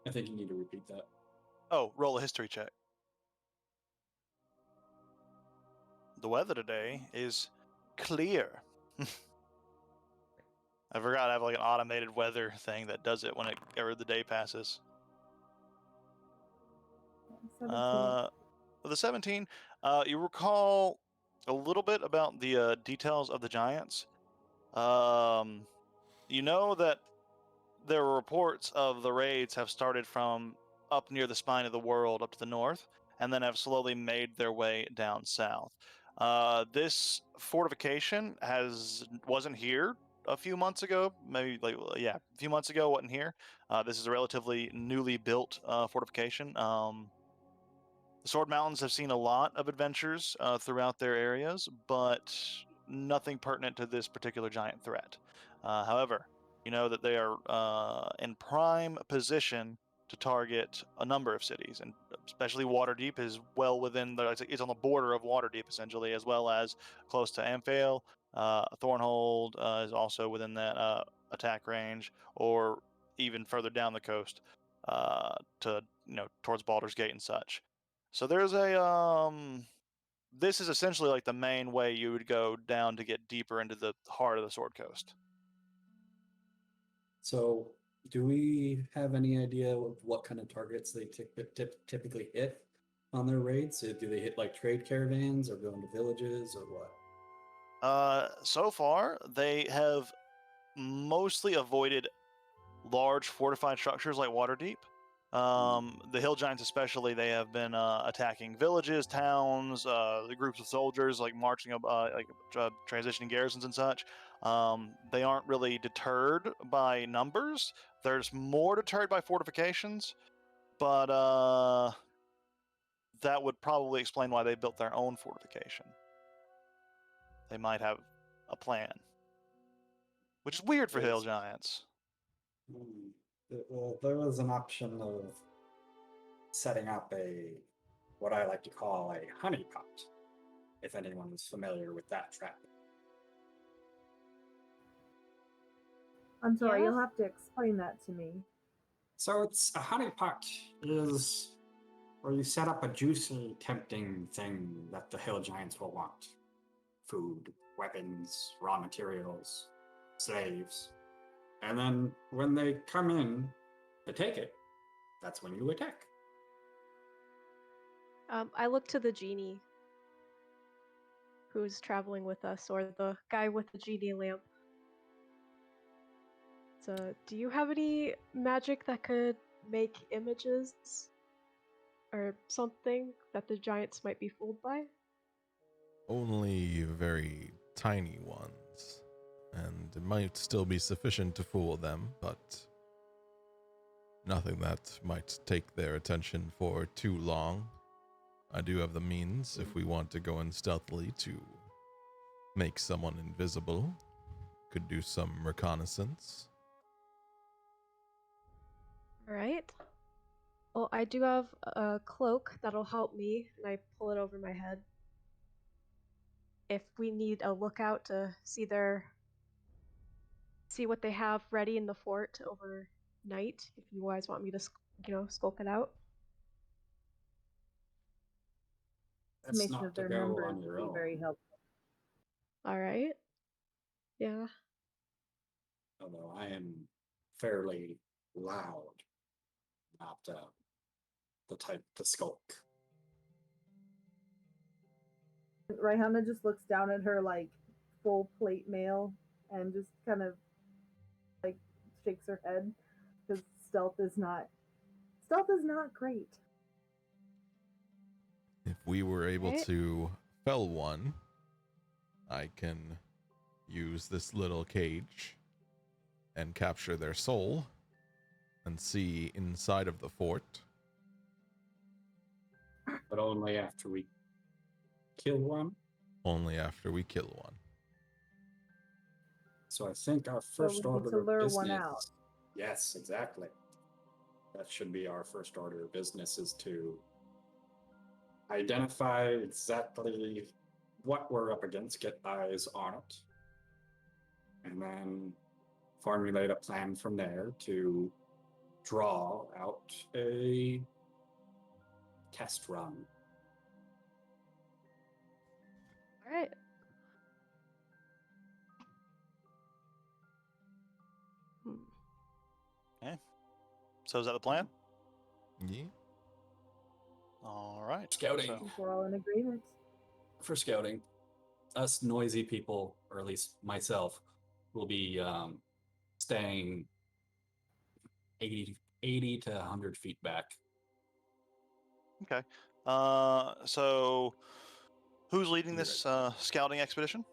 I think you need to repeat that. Oh, roll a history check. The weather today is clear. I forgot I have like an automated weather thing that does it whenever the day passes. 17. The 17, you recall a little bit about the details of the giants. You know that there were reports of the raids have started from up near the spine of the world up to the north, and then have slowly made their way down south. This fortification wasn't here a few months ago, maybe a few months ago, wasn't here. This is a relatively newly built fortification. The Sword Mountains have seen a lot of adventures throughout their areas, but nothing pertinent to this particular giant threat. However, you know that they are in prime position to target a number of cities, and especially Waterdeep is well within it's on the border of Waterdeep essentially, as well as close to Amphail. Thornhold is also within that attack range, or even further down the coast to towards Baldur's Gate and such. So there's this is essentially like the main way you would go down to get deeper into the heart of the Sword Coast. So, do we have any idea of what kind of targets they typically hit on their raids? Do they hit like trade caravans or go into villages or what? So far they have mostly avoided large fortified structures like Waterdeep. The Hill Giants especially, they have been attacking villages, towns, the groups of soldiers, like marching up, transitioning garrisons and such. They aren't really deterred by numbers. They're just more deterred by fortifications, but that would probably explain why they built their own fortification. They might have a plan, which is weird for Hill Giants. Well, there was an option of setting up what I like to call a honeypot, if anyone is familiar with that trap. I'm sorry, Yeah. you'll have to explain that to me. So it's a honeypot is where you set up a juicy, tempting thing that the hill giants will want. Food, weapons, raw materials, slaves. And then when they come in to take it, that's when you attack. I look to the genie who's traveling with us, or the guy with the genie lamp. So, do you have any magic that could make images or something that the giants might be fooled by? Only very tiny ones, and it might still be sufficient to fool them, but nothing that might take their attention for too long. I do have the means, if we want to go in stealthily, to make someone invisible. Could do some reconnaissance. Alright. Well, I do have a cloak that'll help me, and I pull it over my head. If we need a lookout to see what they have ready in the fort overnight, if you guys want me to, skulk it out. That's Information not of to their go numbers on your would be own. very helpful. Alright. Yeah. Although I am fairly loud, not the type to skulk. Raihana just looks down at her like full plate mail and just kind of like shakes her head because stealth is not great. If we were able Right. to fell one, I can use this little cage and capture their soul and see inside of the fort. But only after we kill one. only after we kill one. So I think our So first we need to order of lure business. one out. Yes, exactly. That should be our first order of business, is to identify exactly what we're up against, get eyes on it, and then formulate a plan from there to draw out a test run. All right. Hmm. So is that the plan? Yeah. All right. Scouting. So, I think we're all in agreement. For scouting, us noisy people, or at least myself, will be staying 80 to 100 feet back. okay. So who's leading this scouting expedition?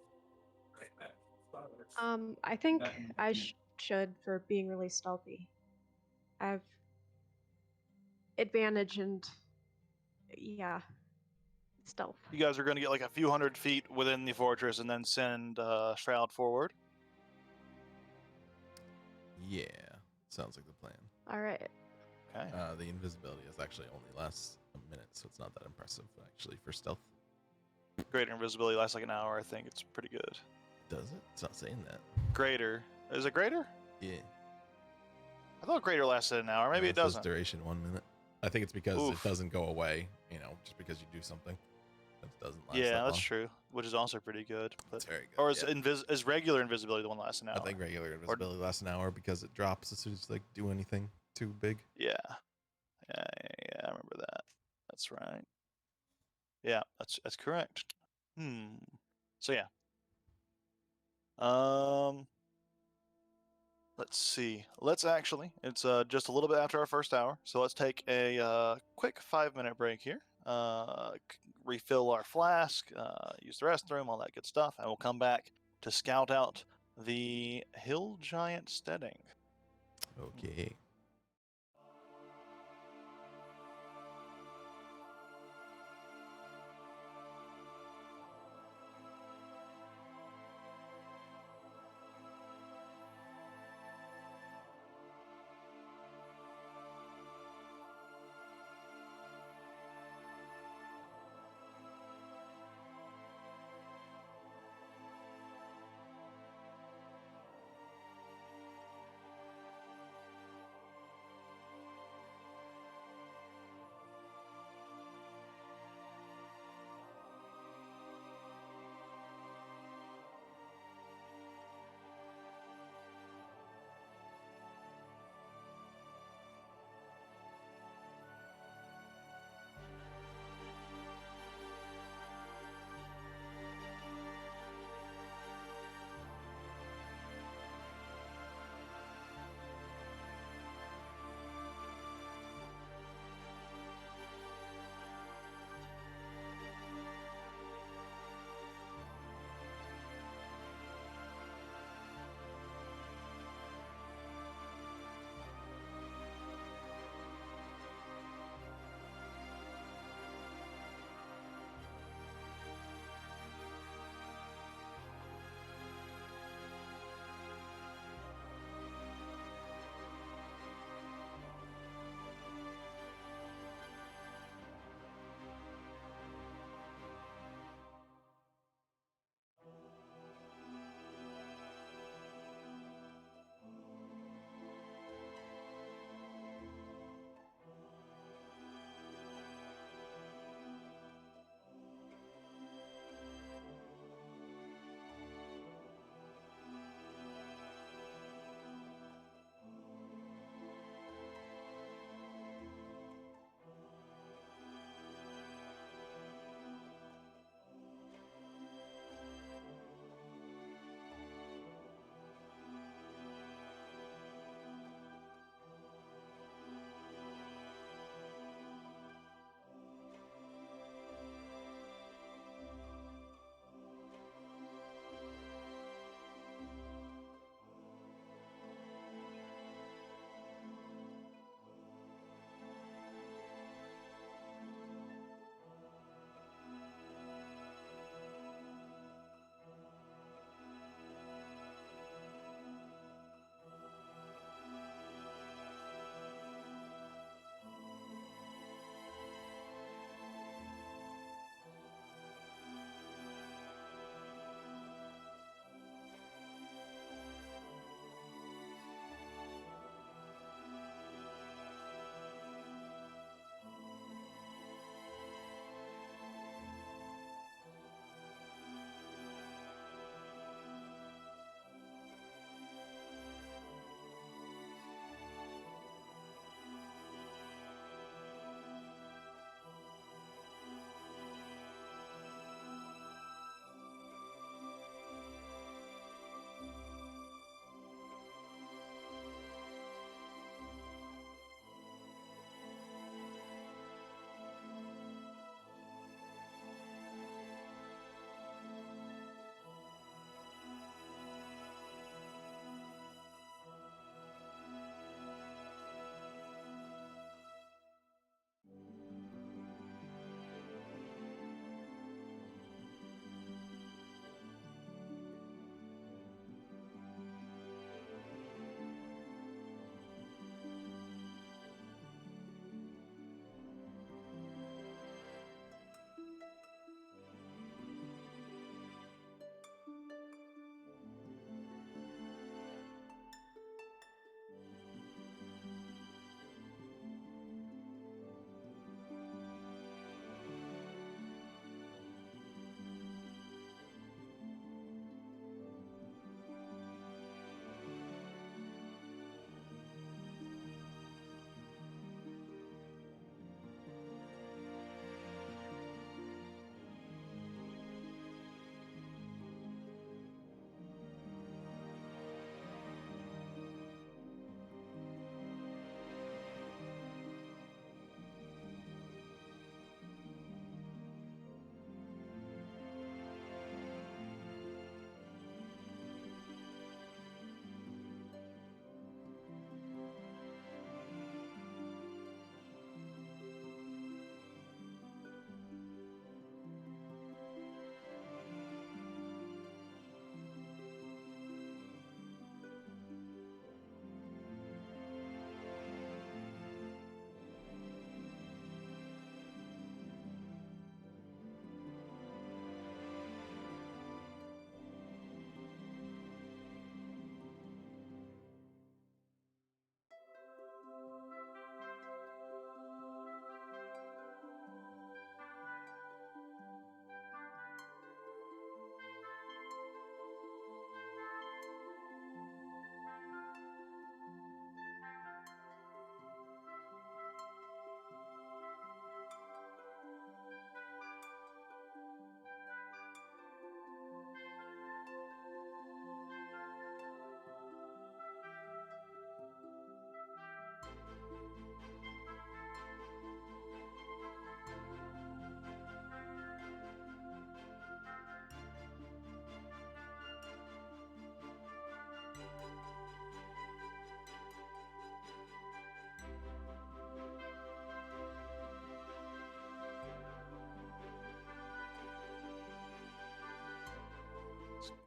I think I should for being really stealthy. I have advantage and yeah, stealth. You guys are going to get like a few hundred feet within the fortress and then send Shroud forward. Yeah. Sounds like the plan. All right. Okay. The invisibility is actually only lasts a minute, so it's not that impressive actually for stealth. Greater invisibility lasts like an hour. I think it's pretty good. Does it? It's not saying that. Greater. Is it greater? Yeah. I thought greater lasted an hour. Maybe it says doesn't. Duration 1 minute. I think it's because Oof. it doesn't go away. Just because you do something. It doesn't last. Yeah, that that's long. true. Which is also pretty good. But It's very good. or is yeah. is regular invisibility the one that lasts an hour? I think regular invisibility lasts an hour because it drops as soon as you do anything too big. Yeah. Yeah, I remember that. That's right. Yeah, that's correct. So yeah. Let's see. Let's actually. It's just a little bit after our first hour, so let's take a quick 5-minute break here. Refill our flask, use the restroom, all that good stuff, and we'll come back to scout out the hill giant steading. Okay.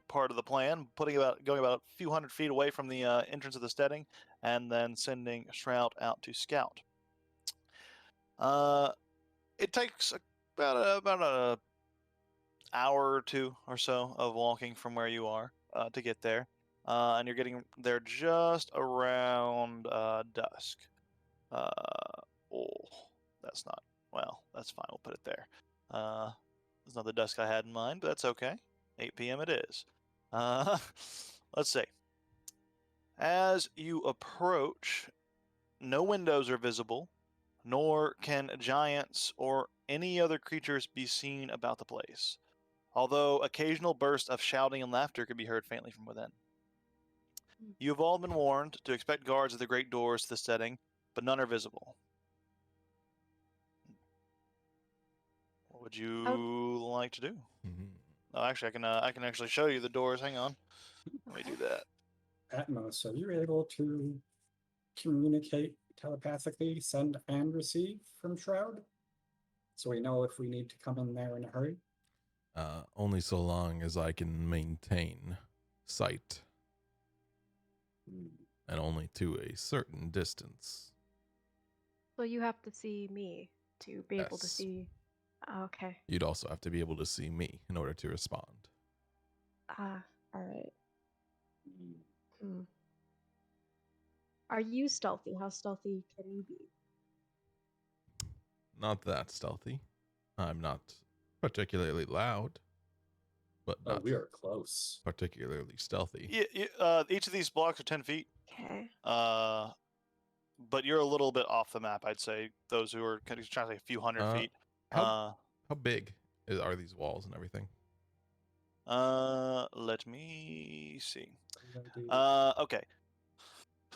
part of the plan, going about a few hundred feet away from the entrance of the steading, and then sending Shroud out to scout. It takes about a hour or two or so of walking from where you are to get there, and you're getting there just around dusk. Oh, that's not well. That's fine. We'll put it there. It's not the dusk I had in mind, but that's okay. 8 p.m. it is. Let's see. As you approach, no windows are visible, nor can giants or any other creatures be seen about the place, although occasional bursts of shouting and laughter can be heard faintly from within. You have all been warned to expect guards at the great doors to the setting, but none are visible. What would you like to do? Oh, actually, I can actually show you the doors. Hang on. Let me do that. Atmos, are you able to communicate telepathically, send and receive from Shroud? So we know if we need to come in there in a hurry? Only so long as I can maintain sight, and only to a certain distance. So you have to see me to be able to Yes. see. Okay. You'd also have to be able to see me in order to respond. All right. Hmm. Are you stealthy? How stealthy can you be? Not that stealthy. I'm not particularly loud, but Oh, not we are close. particularly stealthy. Each of these blocks are 10 feet. Okay. But you're a little bit off the map, I'd say. Those who are kind of trying to say a few hundred feet. How big are these walls and everything? Let me see. Okay.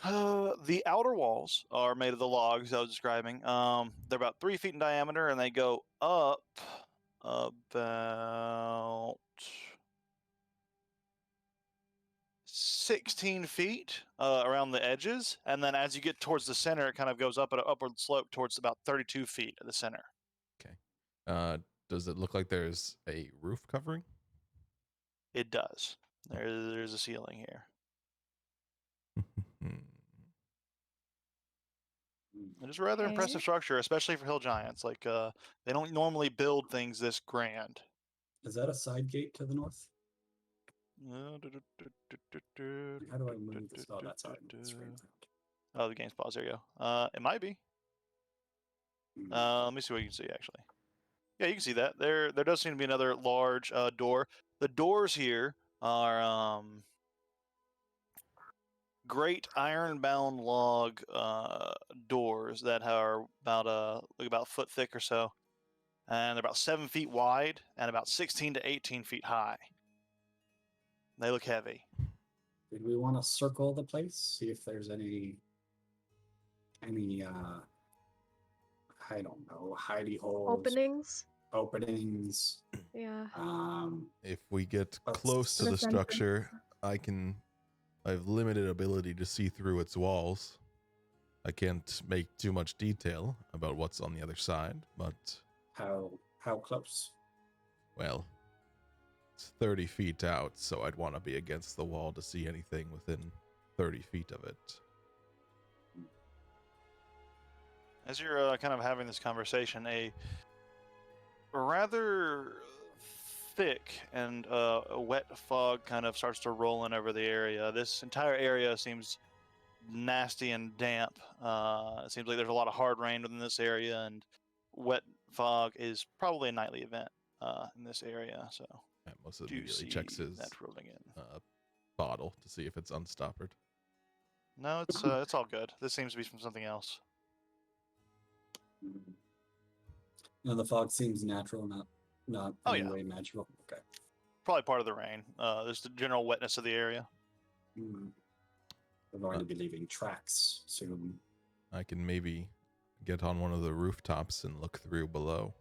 The outer walls are made of the logs I was describing. They're about 3 feet in diameter, and they go up about 16 feet around the edges, and then as you get towards the center, it kind of goes up at an upward slope towards about 32 feet at the center. Okay. Does it look like there's a roof covering? It does. There's a ceiling here. It is a rather impressive structure, especially for hill giants. Like, they don't normally build things this grand. Is that a side gate to the north? How do I move this? Oh, that's how I move the screen around. Oh, the game's paused. There you go. It might be. Let me see what you can see, actually. Yeah, you can see that. There does seem to be another large door. The doors here are great iron-bound log doors that are about a foot thick or so, and they're about 7 feet wide and about 16 to 18 feet high. They look heavy. Did we want to circle the place, see if there's any I don't know, hidey holes, Openings. Yeah. If we get Let's- close to The the center. structure, I've limited ability to see through its walls. I can't make too much detail about what's on the other side, but how close? well, it's 30 feet out, so I'd want to be against the wall to see anything within 30 feet of it. As you're kind of having this conversation, a rather thick and a wet fog kind of starts to roll in over the area. This entire area seems nasty and damp. It seems like there's a lot of hard rain within this area, and wet fog is probably a nightly event in this area. So Atmos do you immediately see checks his that rolling in? bottle to see if it's unstoppered. No, it's all good. This seems to be from something else. No, the fog seems natural, not Oh, in any yeah. way magical. Okay. Probably part of the rain. There's the general wetness of the area. We're going to be leaving tracks soon. I can maybe get on one of the rooftops and look through below.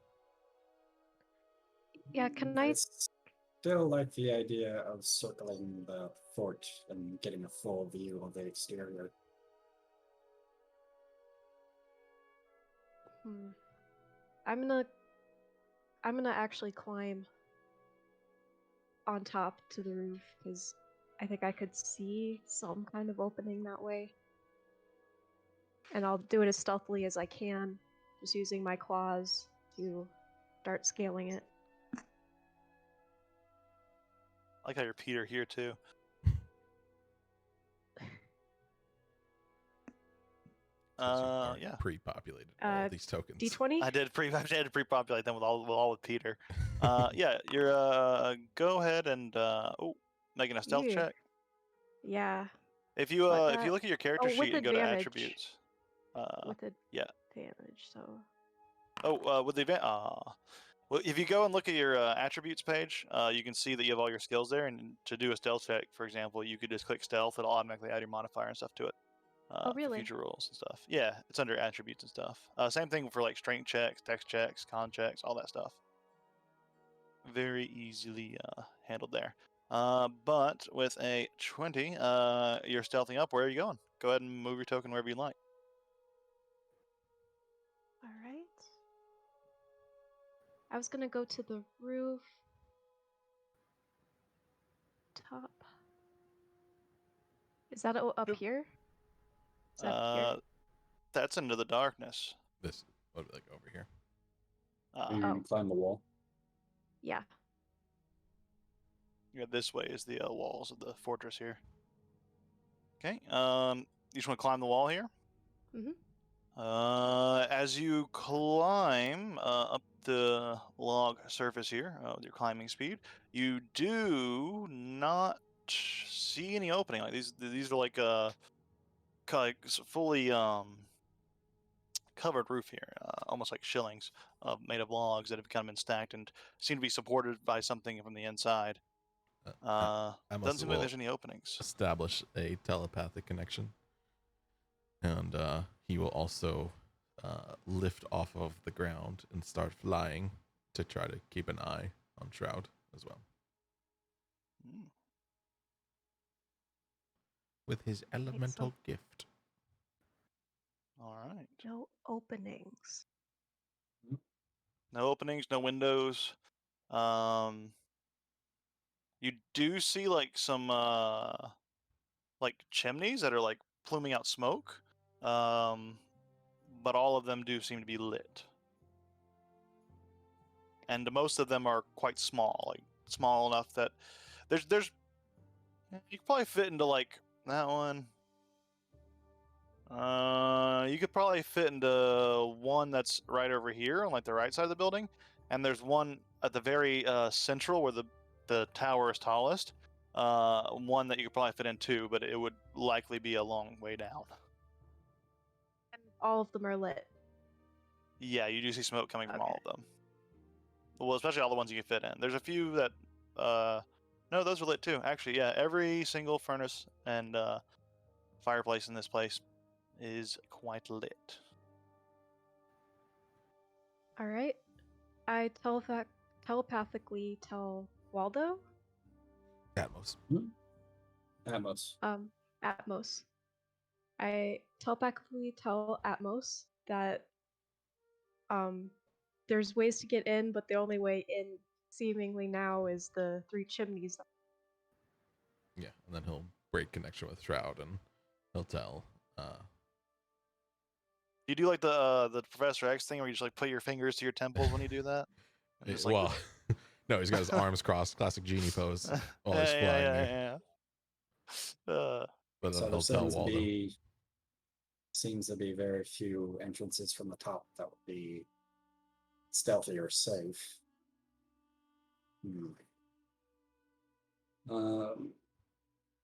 Yeah, can I? Still like the idea of circling the fort and getting a full view of the exterior. I'm gonna actually climb on top to the roof because I think I could see some kind of opening that way. And I'll do it as stealthily as I can, just using my claws to start scaling it. I like how you're Peter here too. Yeah. Pre-populated all of these tokens. D20? I had to pre-populate them with Peter. Yeah, you're go ahead and making a stealth Yeah. check. Yeah, If you But if you look at your character with sheet and go to advantage. attributes. with yeah. advantage, so... With the event. Well, if you go and look at your attributes page, you can see that you have all your skills there. And to do a stealth check, for example, you could just click stealth. It'll automatically add your modifier and stuff to it. Oh, really? For future rolls and stuff. Yeah, it's under attributes and stuff. Same thing for like strength checks, dex checks, con checks, all that stuff. Very easily handled there. But with a 20, you're stealthing up. Where are you going? Go ahead and move your token wherever you like. Alright. I was gonna go to the roof. Top. Is that up Yep. here? Is that up here? That's into the darkness. This, what, like over here? Are you going to climb the wall? Yeah. Yeah, this way is the walls of the fortress here. Okay. You just want to climb the wall here? Mm-hmm. As you climb up the log surface here with your climbing speed, you do not see any opening. Like these are like fully covered roof here, almost like shillings made of logs that have kind of been stacked and seem to be supported by something from the inside. Doesn't seem like there's any openings. Establish a telepathic connection, and he will also lift off of the ground and start flying to try to keep an eye on Shroud as well. With his elemental gift. All right. No openings. No openings, no windows. You do see like some like chimneys that are like pluming out smoke. But all of them do seem to be lit. And most of them are quite small, like small enough that there's you could probably fit into like that one. You could probably fit into one that's right over here on like the right side of the building, and there's one at the very central where the tower is tallest. One that you could probably fit in too, but it would likely be a long way down. And all of them are lit. Yeah, you do see smoke coming from all of them. Well, especially all the ones you can fit in. There's a few that no, those are lit too. Actually, yeah, every single furnace and fireplace in this place is quite lit. All right. I telepathically tell Waldo. Atmos. Atmos. Atmos. I telepathically tell Atmos that there's ways to get in, but the only way in seemingly now is the 3 chimneys. Yeah, and then he'll break connection with Shroud and he'll tell. You do like the Professor X thing where you just like put your fingers to your temples when you do that? Just, like, well, no, he's got his arms crossed, classic genie pose while he's flying there. But So he'll there tell Waldo. Seems to be very few entrances from the top that would be stealthy or safe. I'm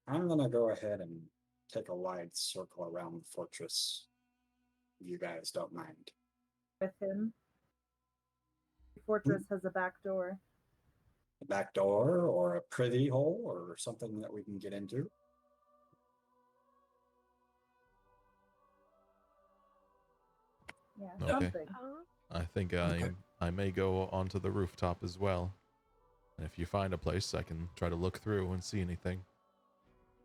gonna go ahead and take a wide circle around the fortress. If you guys don't mind. With him. The fortress has a back door. A back door or a privy hole or something that we can get into. Yeah, Okay. something. I think I may go onto the rooftop as well. And if you find a place, I can try to look through and see anything.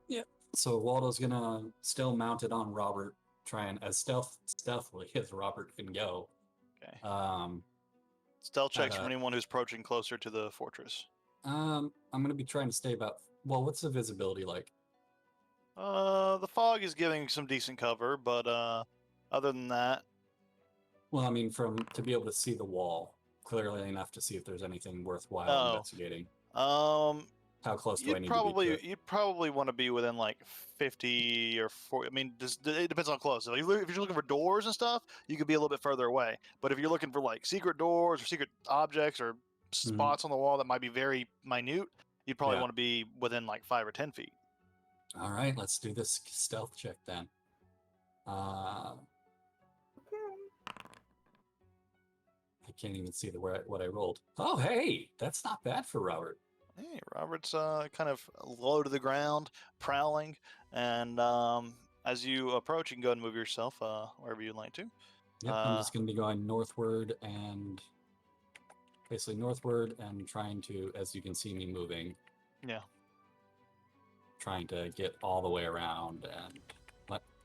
Yep. So Waldo's gonna still mount it on Robert, trying as stealthily as Robert can go. Okay. Stealth checks from uh, anyone who's approaching closer to the fortress. I'm gonna be trying to stay about. Well, what's the visibility like? The fog is giving some decent cover, but other than that, Well, I mean, to be able to see the wall clearly enough to see if there's anything worthwhile Oh. investigating. um, How close do I need to be to it? you'd probably want to be within like 50 or 40. I mean, it depends on close. If you're looking for doors and stuff, you could be a little bit further away. But if you're looking for like secret doors or secret objects or spots on the wall that might be very minute, you'd probably Yeah. want to be within like 5 or 10 feet. All right, let's do this stealth check then. Okay. I can't even see what I rolled. Oh, hey, that's not bad for Robert. Hey, Robert's kind of low to the ground, prowling, and as you approach, you can go ahead and move yourself wherever you'd like to. Yep, I'm just going to be going northward and basically northward and trying to, as you can see me moving. Yeah. Trying to get all the way around and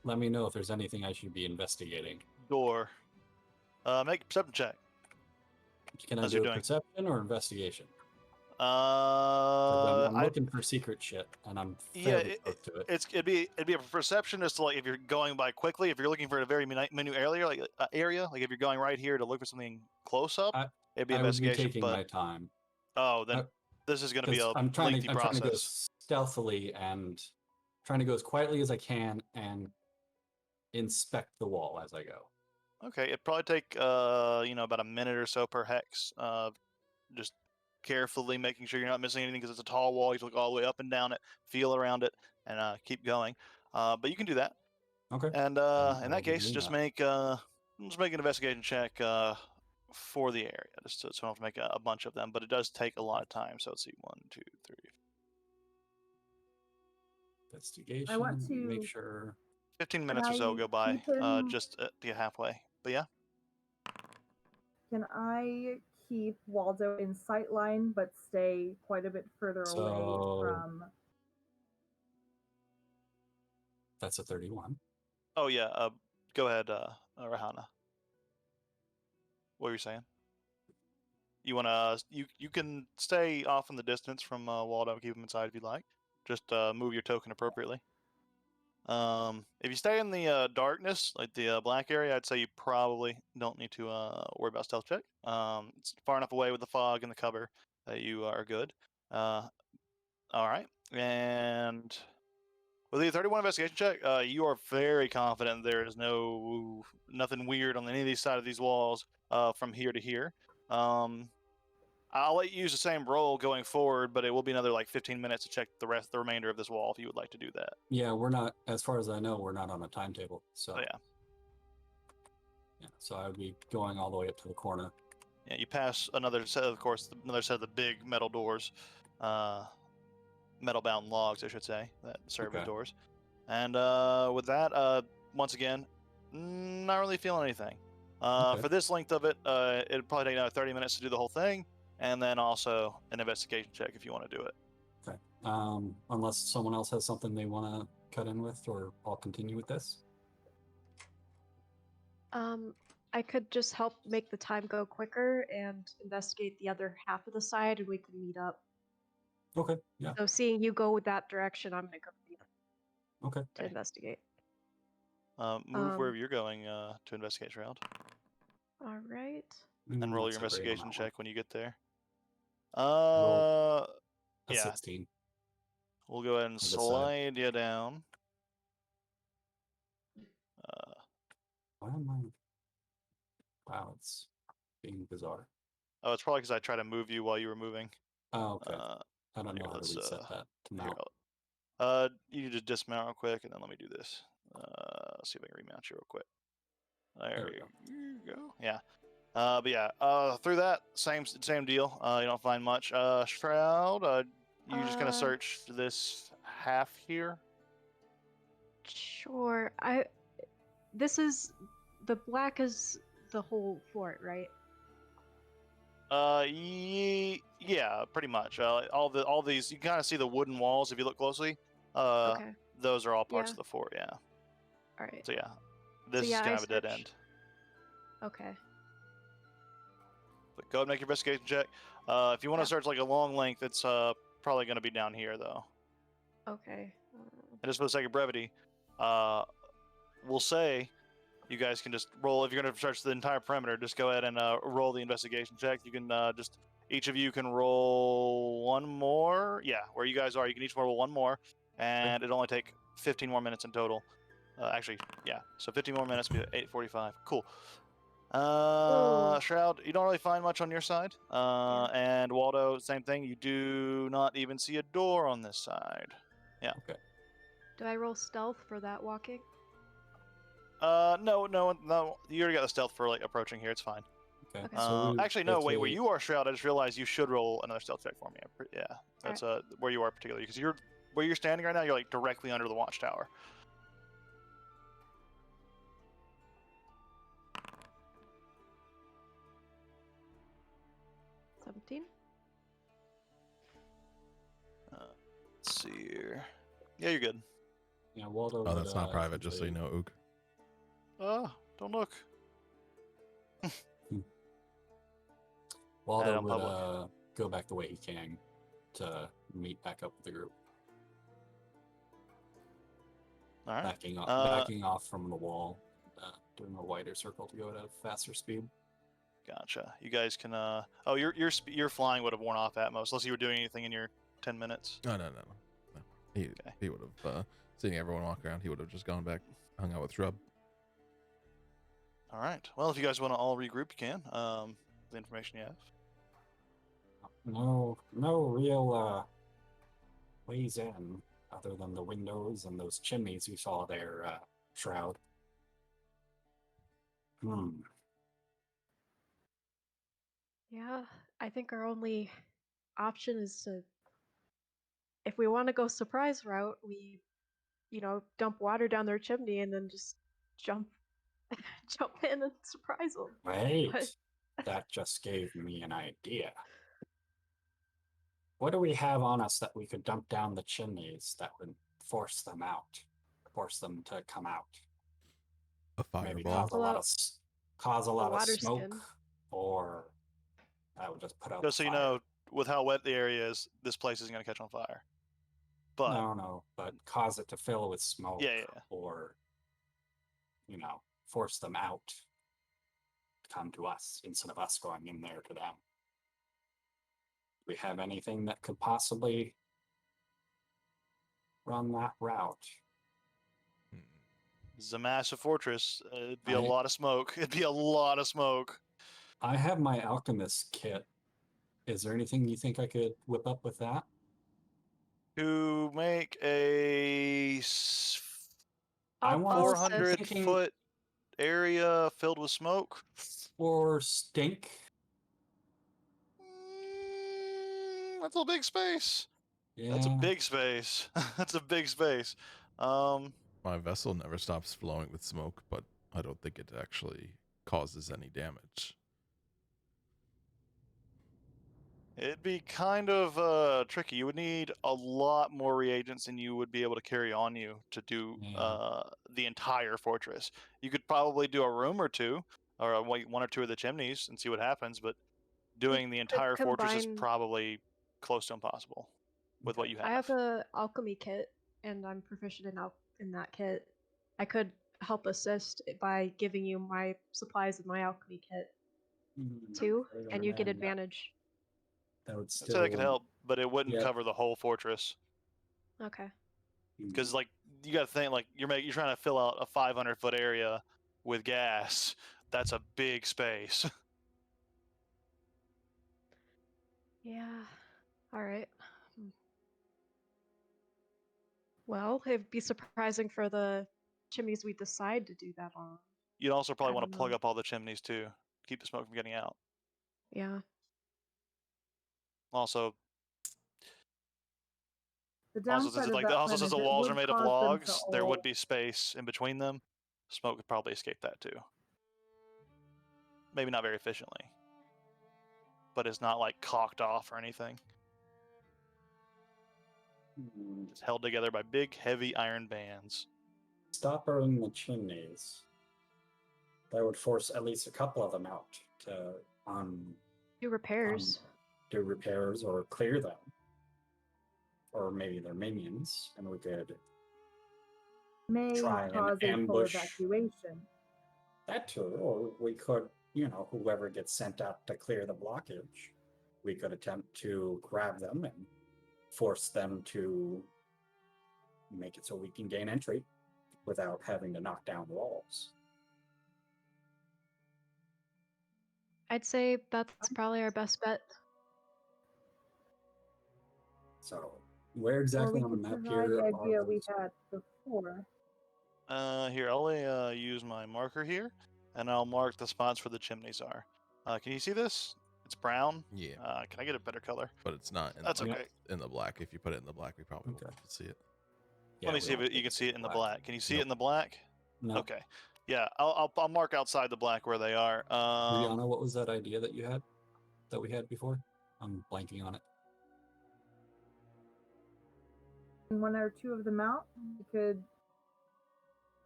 let me know if there's anything I should be investigating. Door. Make a perception check. Can I As do you're a doing. perception or investigation? 'Cause I'm I'm looking for secret shit, and I'm Yeah, fairly close to it. it'd be a perception as to like if you're going by quickly. If you're looking for a very minute area, like if you're going right here to look for something close up, it'd be I would be investigation. taking But my time. then this is going to be 'Cause a I'm trying lengthy to go process. stealthily and trying to go as quietly as I can and inspect the wall as I go. Okay, it'd probably take about a minute or so per hex. Just carefully making sure you're not missing anything because it's a tall wall. You have to look all the way up and down it, feel around it, and keep going. But you can do that. Okay. And I in will that be case, doing just that. make an investigation check for the area. Just so I don't have to make a bunch of them, but it does take a lot of time. So let's see, 1, 2, 3. Investigation. I want to make sure. 15 minutes or so I go by keep him- just to get halfway. But yeah. Can I keep Waldo in sight line but stay quite a bit further away So- from? That's a 31. Oh yeah. Go ahead, Rahana. What were you saying? You wanna you can stay off in the distance from Waldo, keep him inside if you'd like. Just move your token appropriately. If you stay in the darkness, like the black area, I'd say you probably don't need to worry about stealth check. It's far enough away with the fog and the cover that you are good. All right, and with the 31 investigation check, you are very confident there is nothing weird on any of these side of these walls from here to here. I'll let you use the same roll going forward, but it will be another like 15 minutes to check the remainder of this wall if you would like to do that. Yeah, we're not, as far as I know, we're not on a timetable. So Oh, yeah. Yeah, so I would be going all the way up to the corner. Yeah, you pass another set of the big metal doors, metal-bound logs, I should say, that serve as Okay. doors. And with that, once again, not really feeling anything. Okay. For this length of it, it'd probably take another 30 minutes to do the whole thing, and then also an investigation check if you want to do it. Okay. Unless someone else has something they want to cut in with, or I'll continue with this. I could just help make the time go quicker and investigate the other half of the side, and we could meet up. Okay. Yeah. So seeing you go that direction, I'm gonna go Okay. to investigate. Move wherever you're going to investigate, Shroud. All right. And roll your Let's agree on investigation that check when you get there. Roll a Yeah. 16. We'll go ahead and Other side. slide you down. Why am I? Wow, it's being bizarre. Oh, it's probably because I tried to move you while you were moving. Oh, okay. I don't here, know how to let's, reset that to Here, mount. you can just dismount real quick, and then let me do this. See if I can remount you real quick. There you go. Yeah. But yeah, through that same deal. You don't find much. Shroud, you just gonna search this half here. Sure. This is the black is the whole fort, right? Yeah, pretty much. All these, you can kind of see the wooden walls if you look closely. Okay. Those are all parts Yeah. of the fort. Yeah. All right. So yeah, this is yeah, kind I of a dead search- end. Okay. But go ahead and make your investigation check. If you want to Yeah. search like a long length, it's probably going to be down here though. Okay. And just for the sake of brevity, we'll say you guys can just roll. If you're going to search the entire perimeter, just go ahead and roll the investigation check. You can just each of you can roll one more. Yeah, where you guys are, you can each roll one more, and it'll only take 15 more minutes in total. Actually, yeah. So 15 more minutes, be 8:45. Cool. Ooh. Shroud, you don't really find much on your side. And Waldo, same thing. You do not even see a door on this side. Yeah. Okay. Do I roll stealth for that walking? No. You already got the stealth for like approaching here. It's fine. Okay. Okay. So we Actually, no. Wait, where basically- you are, Shroud, I just realized you should roll another stealth check for me. Yeah, that's where you are particularly because you're where you're standing right now. You're like directly under the watchtower. 17? Let's see here. Yeah, you're good. Yeah, Waldo. Oh, would, that's not private, just so you essentially- know, Ook. Don't look. Waldo on would public. go back the way he can to meet back up with the group, All right. backing off from the wall, doing a wider circle to go at a faster speed. Gotcha. You guys can. Oh, your flying would have worn off at most, unless you were doing anything in your 10 minutes. No. He would have, seeing everyone walk around, he would have just gone back, hung out with Shrub. All right. Well, if you guys want to all regroup, you can. The information you have. No real ways in other than the windows and those chimneys you saw there, Shroud. Yeah, I think our only option is to, if we want to go surprise route, we, dump water down their chimney and then just jump in and surprise them. Wait, But- that just gave me an idea. What do we have on us that we could dump down the chimneys that would force them to come out? A Maybe fireball. cause a lot of water smoke, skin. or that would just put out. Just so you fire. know, with how wet the area is, this place isn't going to catch on fire. But No, but cause it to fill with smoke, Yeah. or force them out to come to us instead of us going in there to them. Do we have anything that could possibly run that route? it's a massive fortress. It'd be a I- lot of smoke. It'd be a lot of smoke. I have my alchemist kit. Is there anything you think I could whip up with that? To make a I I'll want 400 thinking- foot area filled with smoke. Or stink? That's a big space. Yeah. That's a big space. That's a big space. My vessel never stops flowing with smoke, but I don't think it actually causes any damage. It'd be kind of tricky. You would need a lot more reagents than you would be able to carry on you to do Yeah. the entire fortress. You could probably do a room or two, or one or two of the chimneys and see what happens, but doing the entire fortress is combine- probably close to impossible with what you have. I have a alchemy kit, and I'm proficient in that kit. I could help assist by giving you my supplies of my alchemy kit too, and you get advantage. That would I'd still. say that could help, but it wouldn't Yeah. cover the whole fortress. Okay. Because like you got to think like you're trying to fill out a 500-foot area with gas. That's a big space. Yeah. All right. Well, it'd be surprising for the chimneys we decide to do that on. You'd also probably I want to don't plug know. up all the chimneys too, keep the smoke from getting out. Yeah. Also, The since downside it's of like that also plan since is the it walls would are made of cause them to logs, there would all- be space in between them. Smoke could probably escape that too. Maybe not very efficiently, but it's not like caulked off or anything. It's held together by big, heavy iron bands. Stopping the chimneys. That would force at least a couple of them out to Do repairs. do repairs or clear them. Or maybe they're minions, and we could May try and cause a full ambush evacuation. that too, or we could, whoever gets sent out to clear the blockage, we could attempt to grab them and force them to make it so we can gain entry without having to knock down walls. I'd say that's probably our best bet. So, where Or exactly we on the could map try here the idea are we those? had before. Here, I'll use my marker here, and I'll mark the spots where the chimneys are. Can you see this? It's brown. Yeah, Can I get a better color? but it's not in, That's Yeah. okay. in the black. If you put it in the black, we probably Okay. won't be able to see it. Let me we see if don't you can see it in the black. Can you see it Nope. in the black? No. Okay. Yeah, I'll mark outside the black where they are. Rihanna, what was that idea that you had, that we had before? I'm blanking on it. One or two of them out. We could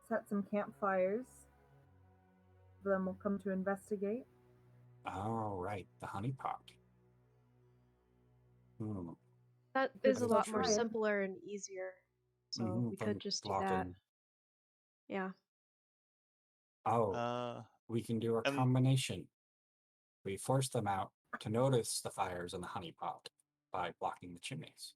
set some campfires. Then we'll come to investigate. Oh, right, the honeypot. That We is could a still lot more try it. simpler and easier. So we From could just do that. blocking. Yeah. Oh, we can do a and- combination. We force them out to notice the fires in the honeypot by blocking the chimneys.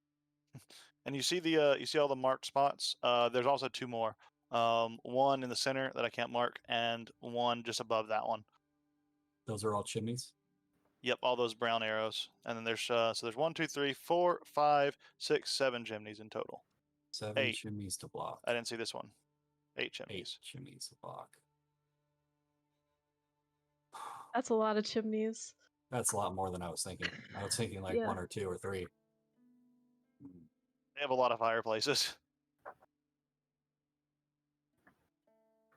And you see you see all the marked spots. There's also two more. One in the center that I can't mark, and one just above that one. Those are all chimneys? Yep, all those brown arrows. And then there's so there's 1, 2, 3, 4, 5, 6, 7 chimneys in total. 7 8. chimneys to block. I didn't see this one. 8 8 chimneys. chimneys to block. That's a lot of chimneys. That's a lot more than I was thinking. I was thinking like Yeah. 1 or 2 or 3. They have a lot of fireplaces.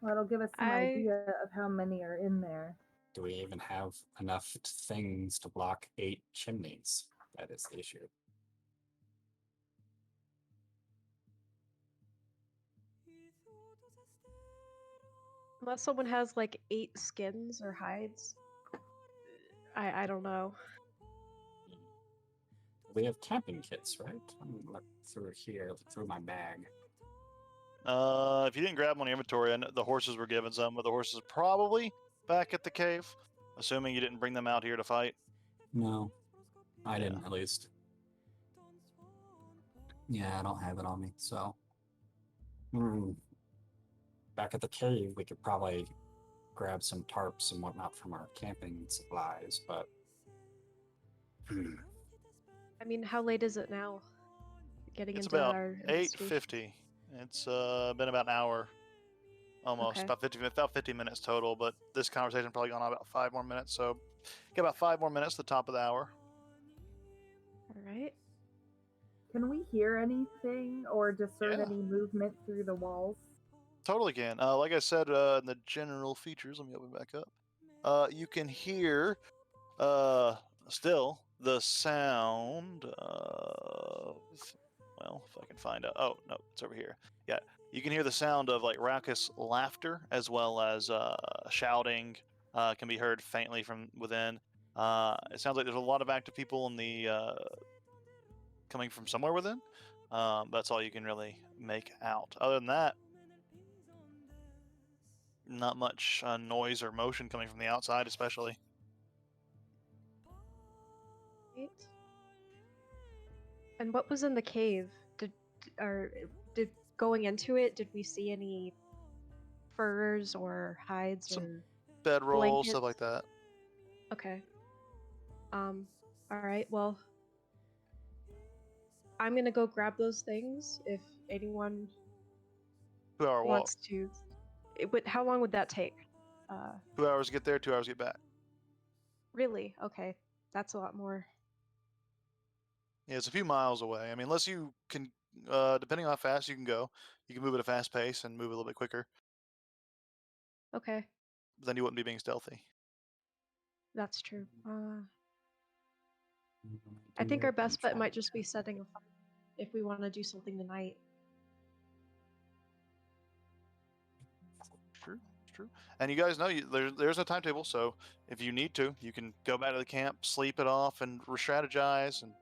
That'll give us some idea of how many are in there. Do we even have enough things to block 8 chimneys? That is the issue. Unless someone has like 8 skins or hides. I don't know. We have camping kits, right? I'm gonna look through here, look through my bag. If you didn't grab them on your inventory, I know the horses were given some, but the horses are probably back at the cave, assuming you didn't bring them out here to fight. No, I Yeah. didn't at least. Yeah, I don't have it on me, so. Back at the cave, we could probably grab some tarps and whatnot from our camping supplies, but. I mean, how late is it now? Getting It's into about our investigation? 8:50. It's been about an hour, almost Okay. about 50 minutes total. But this conversation probably gone on about 5 more minutes, so get about 5 more minutes to the top of the hour. All right. Can we hear anything or discern Yeah. any movement through the walls? Totally can. Like I said in the general features, let me open it back up. You can hear still the sound of, well, if I can find out. Oh no, it's over here. Yeah, you can hear the sound of like raucous laughter as well as shouting. Can be heard faintly from within. It sounds like there's a lot of active people in the coming from somewhere within. That's all you can really make out. Other than that, not much noise or motion coming from the outside, especially. Right. And what was in the cave? Did going into it, did we see any furs or hides Some or Bedroll, stuff like blankets? that. Okay. All right. Well, I'm gonna go grab those things if anyone 2-hour walk. wants to. How long would that take? 2 hours to get there, 2 hours to get back. Really? Okay. That's a lot more. Yeah, it's a few miles away. I mean, unless you can, depending on how fast you can go, you can move at a fast pace and move a little bit quicker. Okay. But then you wouldn't be being stealthy. That's true. I think our best bet might just be setting a fire if we want to do something tonight. True. True. And you guys know there's a timetable, so if you need to, you can go back to the camp, sleep it off, and re-strategize, and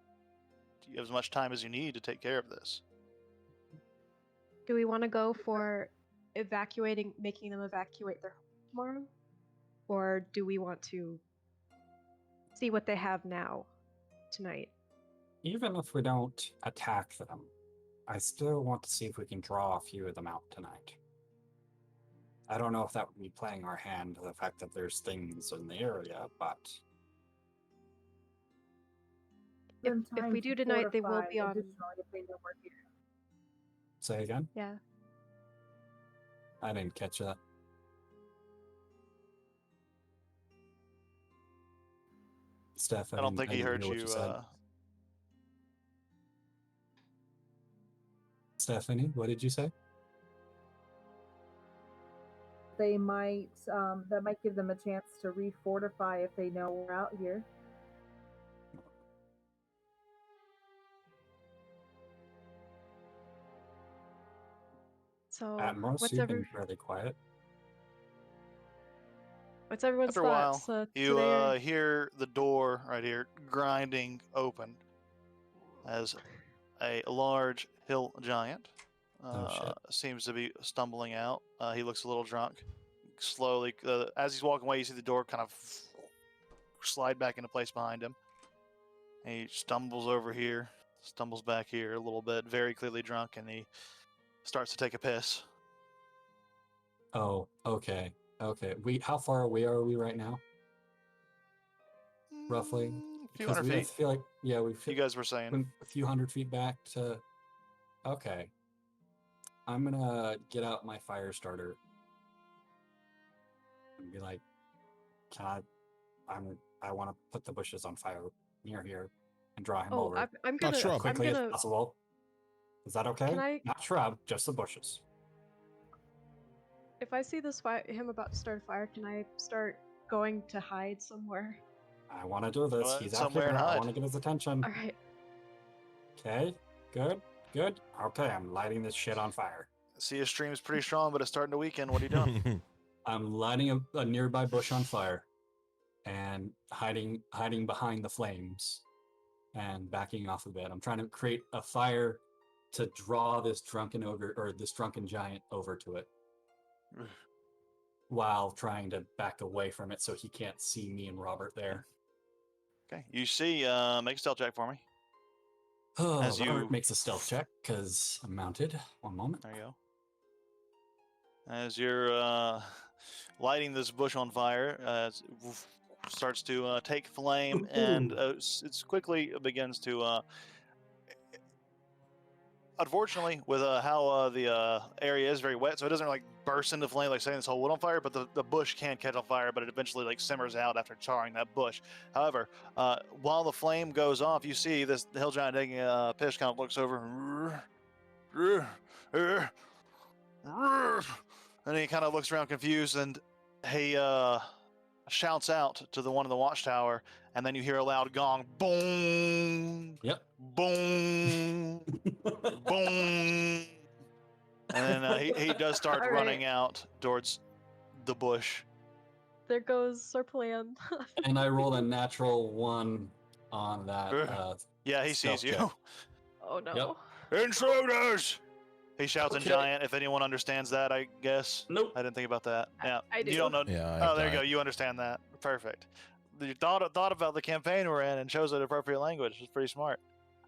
you have as much time as you need to take care of this. Do we want to go for making them evacuate their home tomorrow? Or do we want to see what they have now, tonight? Even if we don't attack them, I still want to see if we can draw a few of them out tonight. I don't know if that would be playing our hand, the fact that there's things in the area, but If Time we to do tonight, they will fortify be on. additionally if they know we're here. say again? Yeah. I didn't catch that. Steph, I don't think he didn't heard hear what you. said. Stephanie, what did you say? They might that might give them a chance to refortify if they know we're out here. So At most, what's you've been fairly quiet. everyone's After a while, thoughts you today? hear the door right here grinding open as a large hill giant shit. seems to be stumbling out. He looks a little drunk. Slowly, as he's walking away, you see the door kind of slide back into place behind him. He stumbles over here, stumbles back here a little bit, very clearly drunk, and he starts to take a piss. Oh, okay. Okay. How far away are we right now? Roughly? A few Because hundred we feet. feel like, yeah, we feel You guys were saying. went a few hundred feet back to. Okay. I'm gonna get out my fire starter and be like, I want to put the bushes on fire near here and draw him Oh, over I'm Not gonna. as shrub. quickly I'm as gonna. possible. Is that okay? Can I? Not shrub, just the bushes. If I see him about to start a fire, can I start going to hide somewhere? I want to do this. Well, He's out somewhere here. and I hide. want to get his attention. All right. Okay, good, good. Okay, I'm lighting this shit on fire. See, his stream's pretty strong, but it's starting to weaken. What are you doing? I'm lighting a nearby bush on fire and hiding behind the flames and backing off a bit. I'm trying to create a fire to draw this drunken ogre or this drunken giant over to it while trying to back away from it so he can't see me and Robert there. Okay, you see, make a stealth check for me. Oh, As Robert you- makes a stealth check because I'm mounted. One moment. There you go. As you're lighting this bush on fire, it starts to take flame, and it quickly begins to. Unfortunately, with how the area is very wet, so it doesn't like burst into flame like setting this whole wood on fire. But the bush can catch on fire, but it eventually like simmers out after charring that bush. However, while the flame goes off, you see the hill giant taking a piss, kind of looks over. And he kind of looks around confused, and he shouts out to the one in the watchtower, and then you hear a loud gong, boom, Yep. boom, boom, and then he does start All right. running out towards the bush. There goes our plan. And I rolled a natural 1 on that. Yeah, he sees stealth you. check. Oh no. Yep. Intruders! He shouts in Okay. giant. If anyone understands that, I guess. Nope. I didn't think about that. Yeah, I do. You don't know. Yeah. I Oh, have there you go. that. You understand that. Perfect. You thought about the campaign we're in and chose the appropriate language. It's pretty smart.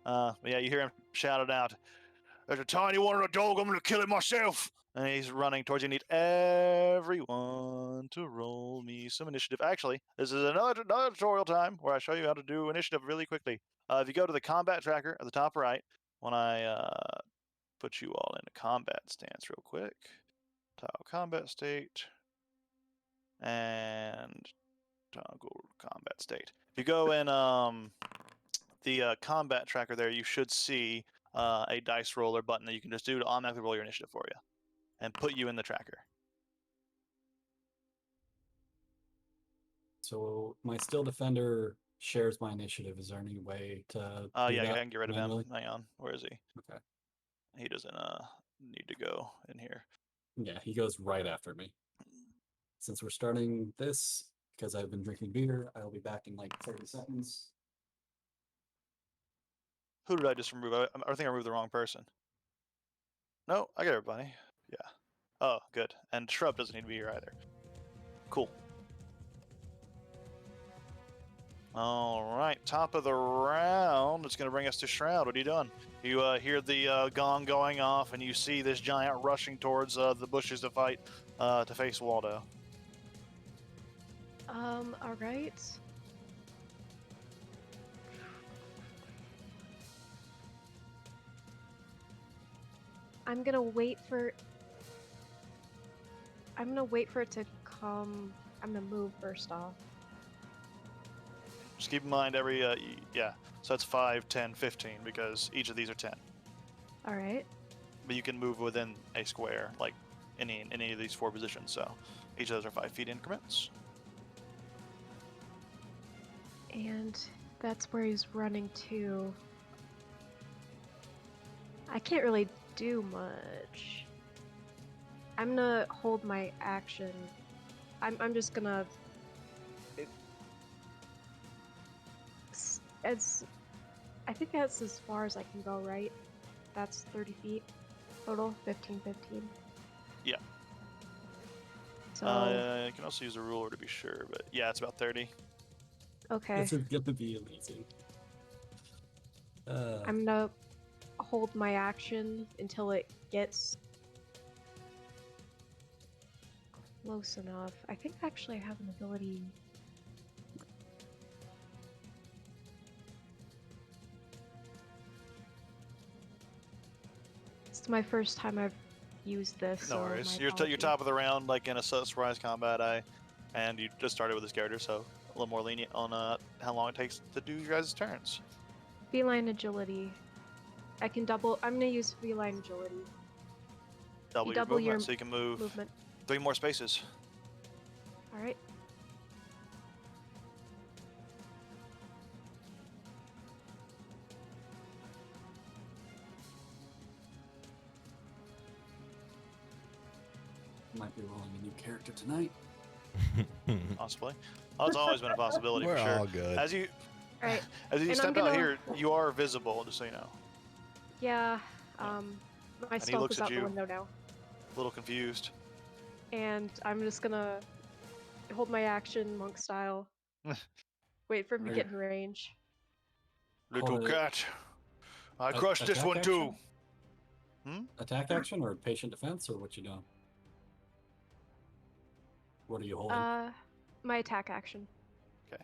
But yeah, you hear him shout it out. There's a tiny one in a dog. I'm gonna kill it myself. And he's running towards you. Need everyone to roll me some initiative. Actually, this is another tutorial time where I show you how to do initiative really quickly. If you go to the combat tracker at the top right, when I put you all in a combat stance real quick. Toggle combat state. And toggle combat state. If you go in the combat tracker there, you should see a dice roller button that you can just do to automatically roll your initiative for you and put you in the tracker. So my Steel Defender shares my initiative. Is there any way to do Yeah, that I can get rid of manually? him. Hang on. Where is he? Okay. He doesn't need to go in here. Yeah, he goes right after me. since we're starting this, because I've been drinking beer, I'll be back in like 30 seconds. Who did I just remove? I think I removed the wrong person. No, I got everybody. Yeah. Oh, good. And Shrub doesn't need to be here either. Cool. All right, top of the round. It's going to bring us to Shroud. What are you doing? You hear the gong going off, and you see this giant rushing towards the bushes to fight, to face Waldo. All right. I'm gonna wait for it to come. I'm gonna move first off. Just keep in mind every, yeah, so that's 5, 10, 15, because each of these are 10. All right. But you can move within a square, like any of these 4 positions, so each of those are 5 feet increments. And that's where he's running to. I can't really do much. I'm gonna hold my action. I'm just gonna. I think that's as far as I can go, right? That's 30 feet total, 15, 15. Yeah. So. You can also use a ruler to be sure, but yeah, it's about 30. Okay. This is gonna be amazing. I'm gonna hold my action until it gets close enough. I think actually I have an ability. It's my first time I've used this. No so worries. my You're apologies. top of the round, like in a surprise combat, and you just started with this character, so a little more lenient on how long it takes to do your guys' turns. Feline agility. I can double. I'm gonna use feline agility. Double your movement, so you can move movement. 3 more spaces. All right. Might be rolling a new character tonight. Possibly. Oh, it's always been a possibility We're for sure. all good. As you Right. as you And step I'm gonna- out here, you are visible, just so you know. Yeah. Yeah. My he stealth looks is at out the you. window now, A little confused. and I'm just gonna hold my action monk style. Wait for him to Right. get in range. Little Hold it. cat. I crushed this Attack one too. action? Hmm? Attack action or patient defense, or what you doing? What are you holding? My attack action. Okay.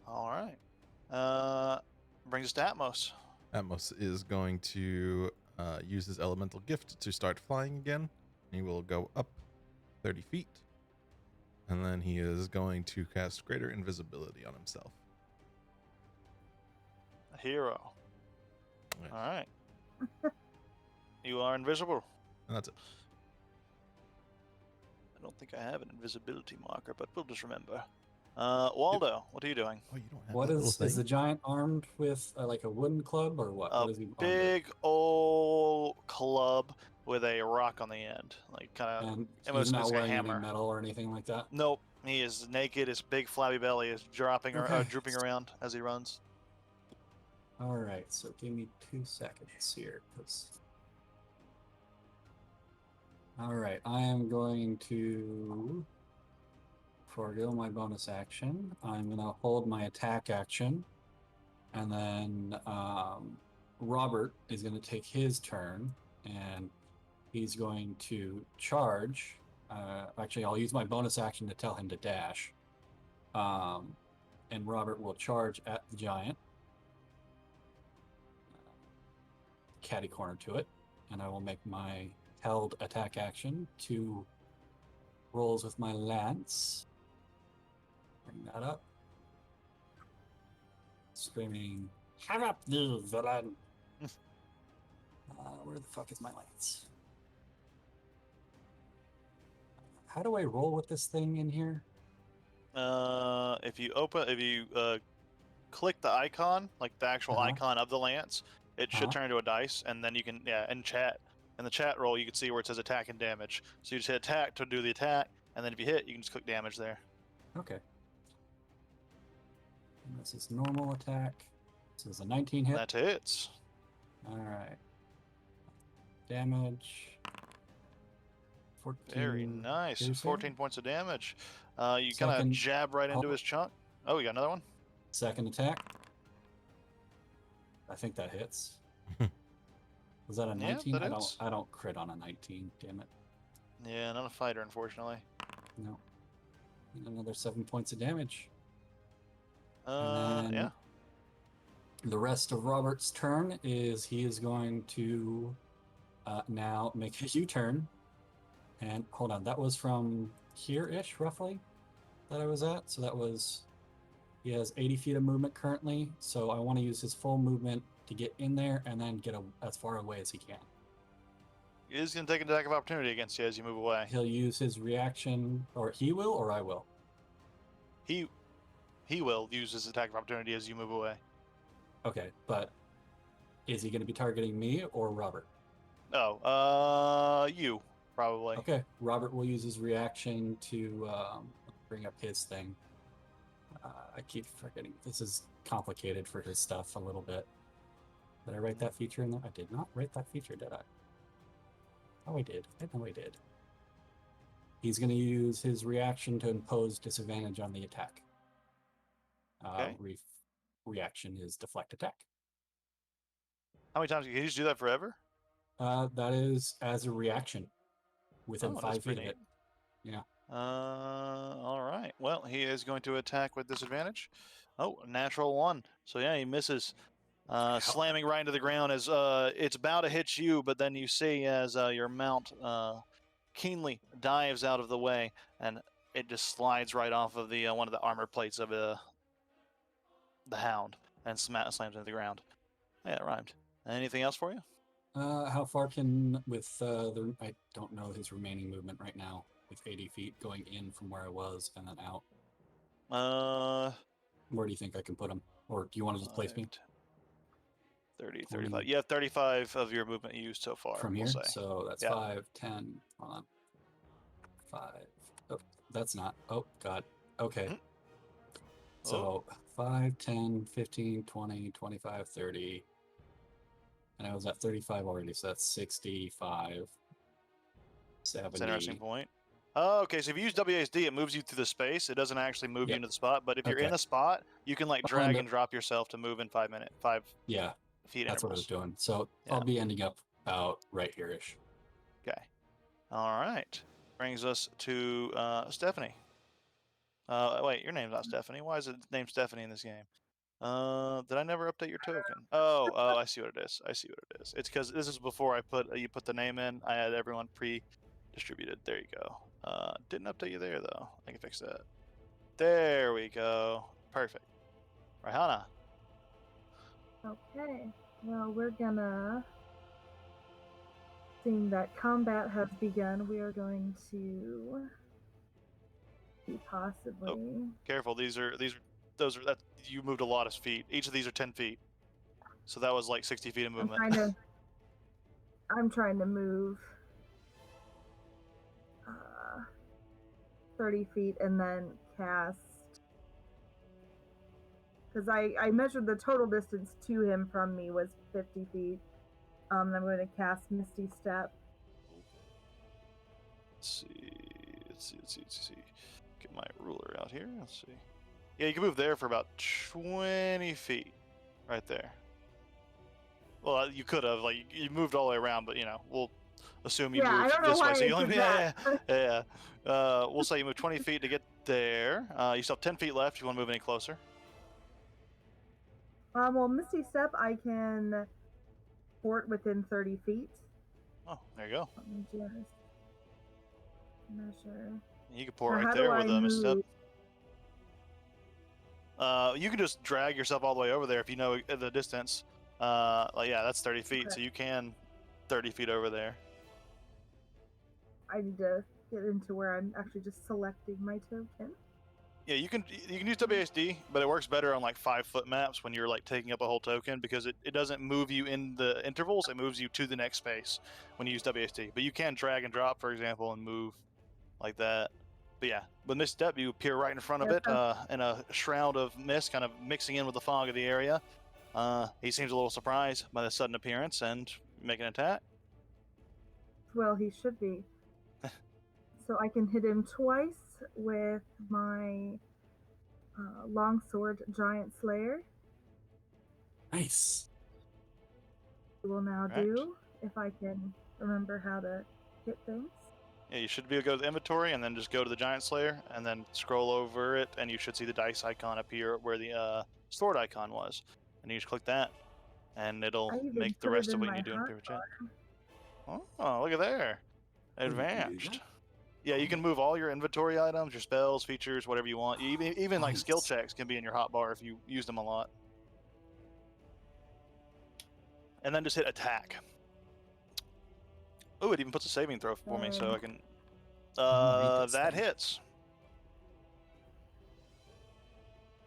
All right. Brings us to Atmos. Atmos is going to use his elemental gift to start flying again. He will go up 30 feet. And then he is going to cast greater invisibility on himself. A hero. Yes. All right. You are invisible. And that's it. I don't think I have an invisibility marker, but we'll just remember. Waldo, what are you doing? Oh, you don't have What that little is thing? the giant armed with like a wooden club or what? A What is he armed with? big old club with a rock on the end, like kind of. And almost he's not like a wearing any hammer. metal or anything like that. Nope, he is naked. His big flabby belly is drooping Okay. around as he runs. All right, so give me 2 seconds here, 'cause... All right, I am going to forego my bonus action. I'm gonna hold my attack action, and then Robert is gonna take his turn, and he's going to charge. Actually, I'll use my bonus action to tell him to dash. And Robert will charge at the giant. Catty corner to it, and I will make my held attack action 2 rolls with my lance. Bring that up. Screaming, "Have up, you villain!" Where the fuck is my lance? How do I roll with this thing in here? If you click the icon, like the actual icon of the lance, it should turn into a dice, and then you can in chat in the chat roll, you can see where it says attack and damage. So you just hit attack to do the attack, and then if you hit, you can just click damage there. Okay. And this is normal attack. This is a 19 hit. That hits. All right. Damage. 14. Very nice. piercing. 14 points of damage. You kind of Second- jab right into hold- his chunk. Oh, we got another one? Second attack. I think that hits. Was that a Yeah, 19? that I hits. don't crit on a 19. Damn it. Yeah, not a fighter, unfortunately. No. And another 7 points of damage. And then Yeah. the rest of Robert's turn is he is going to now make a U-turn. And hold on, that was from here-ish, roughly, that I was at. So that was, he has 80 feet of movement currently. So I want to use his full movement to get in there and then get as far away as he can. He is going to take an attack of opportunity against you as you move away. He'll use his reaction, or he will, or I will. He will use his attack of opportunity as you move away. Okay, but is he going to be targeting me or Robert? Oh, you, probably. Okay, Robert will use his reaction to bring up his thing. I keep forgetting. This is complicated for his stuff a little bit. Did I write that feature in there? I did not write that feature, did I? Oh, I did. I know I did. He's going to use his reaction to impose disadvantage on the attack. Okay. Reaction is deflect attack. How many times can you just do that forever? That is as a reaction within Oh, 5 that's feet of pretty it. Yeah. All right. Well, he is going to attack with disadvantage. Oh, natural 1. So yeah, he misses. Slamming right into the ground as it's about to hit you, but then you see as your mount keenly dives out of the way, and it just slides right off of the one of the armor plates of the hound and slams into the ground. Yeah, it rhymed. Anything else for you? How far can, with I don't know his remaining movement right now, with 80 feet going in from where I was and then out. Where do you think I can put him? Or do you want to just place me? 30, 20. 35. You have 35 of your movement used so far. From here? We'll say. So that's Yeah. 5, 10, hold on. 5. Oh, that's not. Oh, God. Okay. Mhm. So 5, 10, 15, 20, 25, 30. And I was at 35 already, so that's 65, 70. That's an interesting point. Oh, okay. So if you use WASD, it moves you through the space. It doesn't actually move you Yep. into the spot. But if you're in Okay. a spot, you can like I'll drag end and drop yourself to move in 5 Yeah, feet that's what I was intervals. doing. So Yeah. I'll be ending up about right here-ish. Okay. All right. Brings us to Stephanie. Wait, your name's not Stephanie. Why is it named Stephanie in this game? Did I never update your token? Oh, I see what it is. I see what it is. It's because this is before I put you put the name in. I had everyone pre-distributed. There you go. Didn't update you there though. I can fix that. There we go. Perfect. Raihana. Okay. Well, we're gonna. Seeing that combat has begun, we are going to possibly. Careful. Those are that you moved a lot of feet. Each of these are 10 feet. So that was like 60 feet of movement. I'm trying to move 30 feet and then cast. Because I measured the total distance to him from me was 50 feet. I'm going to cast Misty Step. Let's see. Get my ruler out here. Let's see. Yeah, you can move there for about 20 feet. Right there. Well, you could have. Like, you moved all the way around, but, we'll assume you moved this way. So you only, yeah. We'll say you moved 20 feet to get there. You still have 10 feet left if you want to move any closer. Well, Misty Step, I can port within 30 feet. Oh, there you go. Let me just measure. You can pour Now, right how there do with I a misstep. move? You can just drag yourself all the way over there if you know the distance. Yeah, that's 30 feet, so you can 30 feet over there. I need to get into where I'm actually just selecting my token. Yeah, you can use WASD, but it works better on like 5-foot maps when you're like taking up a whole token because it doesn't move you in the intervals, it moves you to the next space when you use WASD. But you can drag and drop, for example, and move like that. But yeah, with misstep, you appear right in front of it in a shroud of mist, kind of mixing in with the fog of the area. He seems a little surprised by the sudden appearance and make an attack. Well, he should be. So I can hit him twice with my longsword giant slayer. Nice. We will now Right. do, if I can remember how to hit things. Yeah, you should be able to go to the inventory and then just go to the Giant Slayer and then scroll over it, and you should see the dice icon appear where the sword icon was. And you just click that, and it'll I even make the put rest it of in what you my need to do in hot paper chat. bar. Oh, look at there. Oh, you can do Advanced. that? Yeah, you can move all your inventory items, your spells, features, whatever you want. Even like skill Nice. checks can be in your hotbar if you use them a lot. And then just hit attack. Oh, it even puts a saving throw for me, so I can. That hits.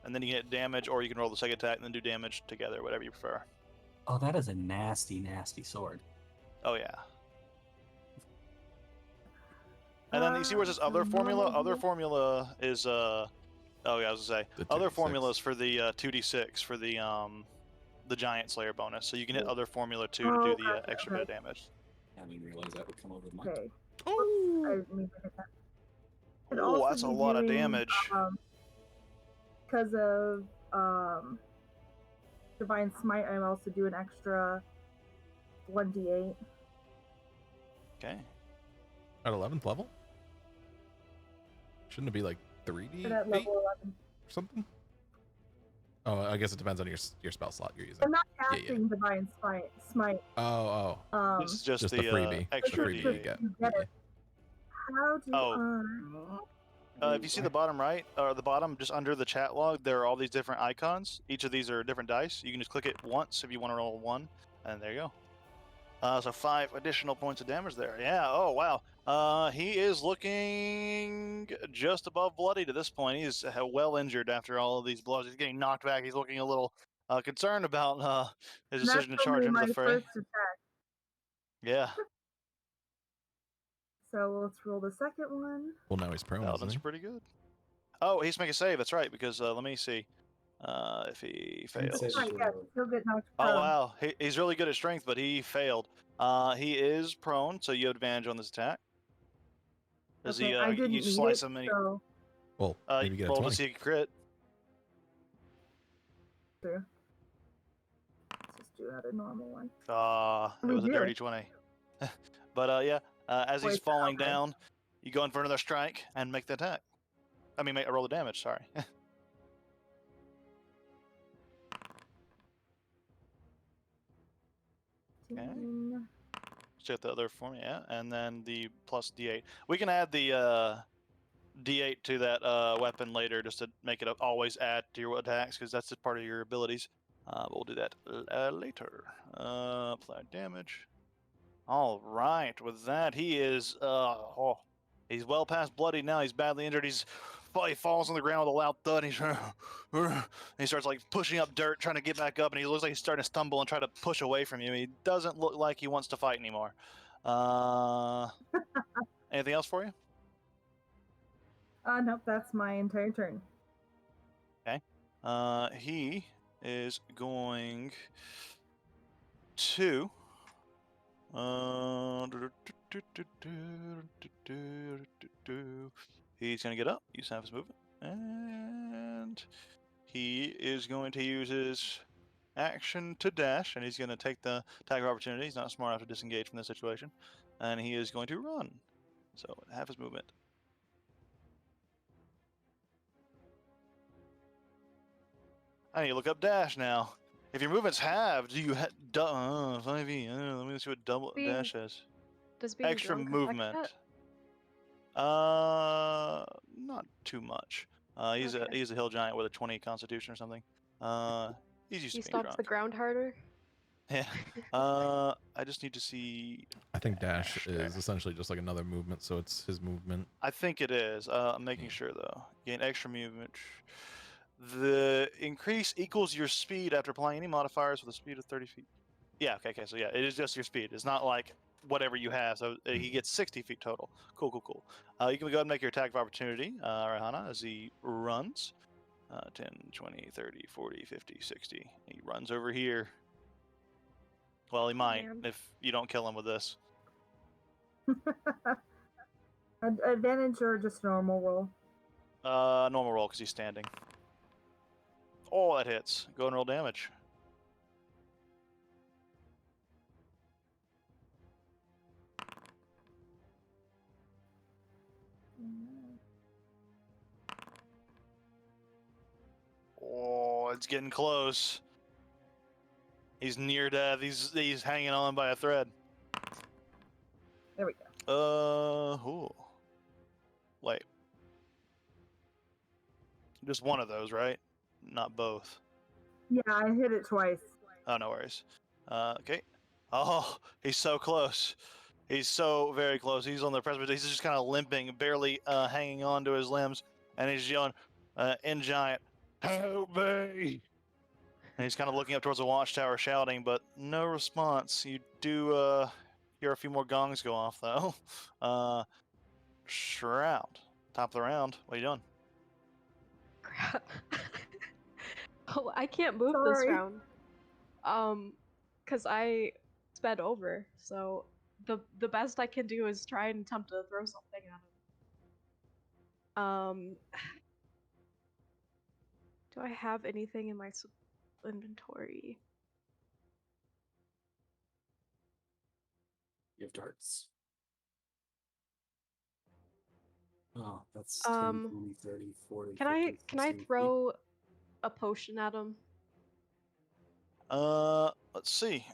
And then you get damage, or you can roll the second attack and then do damage together, whatever you prefer. Oh, that is a nasty, nasty sword. Oh yeah. And then you see where it says other formula? Other formula is oh yeah, I was gonna say The other 2d6. formulas for the 2d6 for the giant slayer bonus. So you can hit other formula 2 to Oh, do the gotcha, extra bit of damage. I didn't realize that would come over the mic. Okay. Ooh. I didn't mean to hit that. Could Oh, also that's a be lot of doing, damage. Because of Divine Smite, I'm also doing extra 1d8. Okay. At 11th level? Shouldn't it be like 3d8 And at or level 11. something? Oh, I guess it depends on your spell slot you're using. I'm not Yeah, yeah. casting Divine Smite. Oh. This is just Just the the freebie. extra The freebie D8. you get. You get Yeah. it. How do Oh. I... If you see the bottom right, or the bottom, just under the chat log, there are all these different icons. Each of these are different dice. You can just click it once if you want to roll 1, and there you go. So 5 additional points of damage there. Yeah, oh wow. He is looking just above bloody to this point. He's well injured after all of these blows. He's getting knocked back. He's looking a little concerned about his That's decision to charge only into my the fray. first attack. Yeah. So let's roll the second one. Well, now he's prone, Paladins isn't are pretty good. Oh, he's making a save. That's right, because let me see if he And fails. save Right, it yeah, for- he'll get knocked Oh prone. wow, he's really good at strength, but he failed. He is prone, so you have advantage on this attack. Does Okay, he? I didn't You need slice it, him and he so Well, maybe get a roll to 20. see a crit. true. Let's just do that a normal one. It was a did. dirty 20. But yeah, as he's Wait, falling okay. down, you go in for another strike and make the attack. I mean, roll the damage. Sorry. Okay. 15. Check the other form, yeah, and then the plus D8. We can add the D8 to that weapon later, just to make it always add to your attacks, because that's just part of your abilities. But we'll do that later. Apply damage. All right, with that, he is he's well past bloody now. He's badly injured. He falls on the ground with a loud thud. And he starts like pushing up dirt, trying to get back up, and he looks like he's starting to stumble and try to push away from you. He doesn't look like he wants to fight anymore. Anything else for you? Nope, that's my entire turn. Okay. He is going to. He's going to get up, use half his movement, and he is going to use his action to dash, and he's going to take the attack of opportunity. He's not smart enough to disengage from this situation, and he is going to run. So half his movement. I need to look up dash now. If your movement's halved, do you 5e? Let me see what double Being- dash is. Does being Extra drunk affect movement. that? Not too much. He's Okay. a hill giant with a 20 constitution or something. He's used He to being stomps drunk. the ground harder. Yeah. I just need to see. I think dash there. is essentially just like another movement, so it's his movement. I think it is. I'm making Yeah. sure though. Gain extra movement. The increase equals your speed after applying any modifiers with a speed of 30 feet. Yeah. Okay. So yeah, it is just your speed. It's not like whatever you have. So he gets 60 feet total. Cool. You can go ahead and make your attack of opportunity, Rahana, as he runs. 10, 20, 30, 40, 50, 60. He runs over here. Well, he might man. if you don't kill him with this. Advantage or just normal roll? Normal roll because he's standing. Oh, that hits. Go and roll damage. Oh, it's getting close. He's near death. He's hanging on by a thread. There we go. Ooh. Wait. Just one of those, right? Not both. Yeah, I hit it twice. Oh, no worries. Okay. Oh, he's so close. He's so very close. He's on the precipice. He's just kind of limping, barely hanging on to his limbs, and he's yelling in giant, "Help me!" And he's kind of looking up towards the watchtower, shouting, but no response. You do hear a few more gongs go off, though. Shroud. Top of the round. What are you doing? Crap. Oh, I can't move this Sorry. round. Cause I sped over. So the best I can do is try and attempt to throw something at him. Do I have anything in my inventory? You have darts. Oh, that's 10, 20, 30, 40, Can 50, I 60 feet. throw a potion at him? Let's see.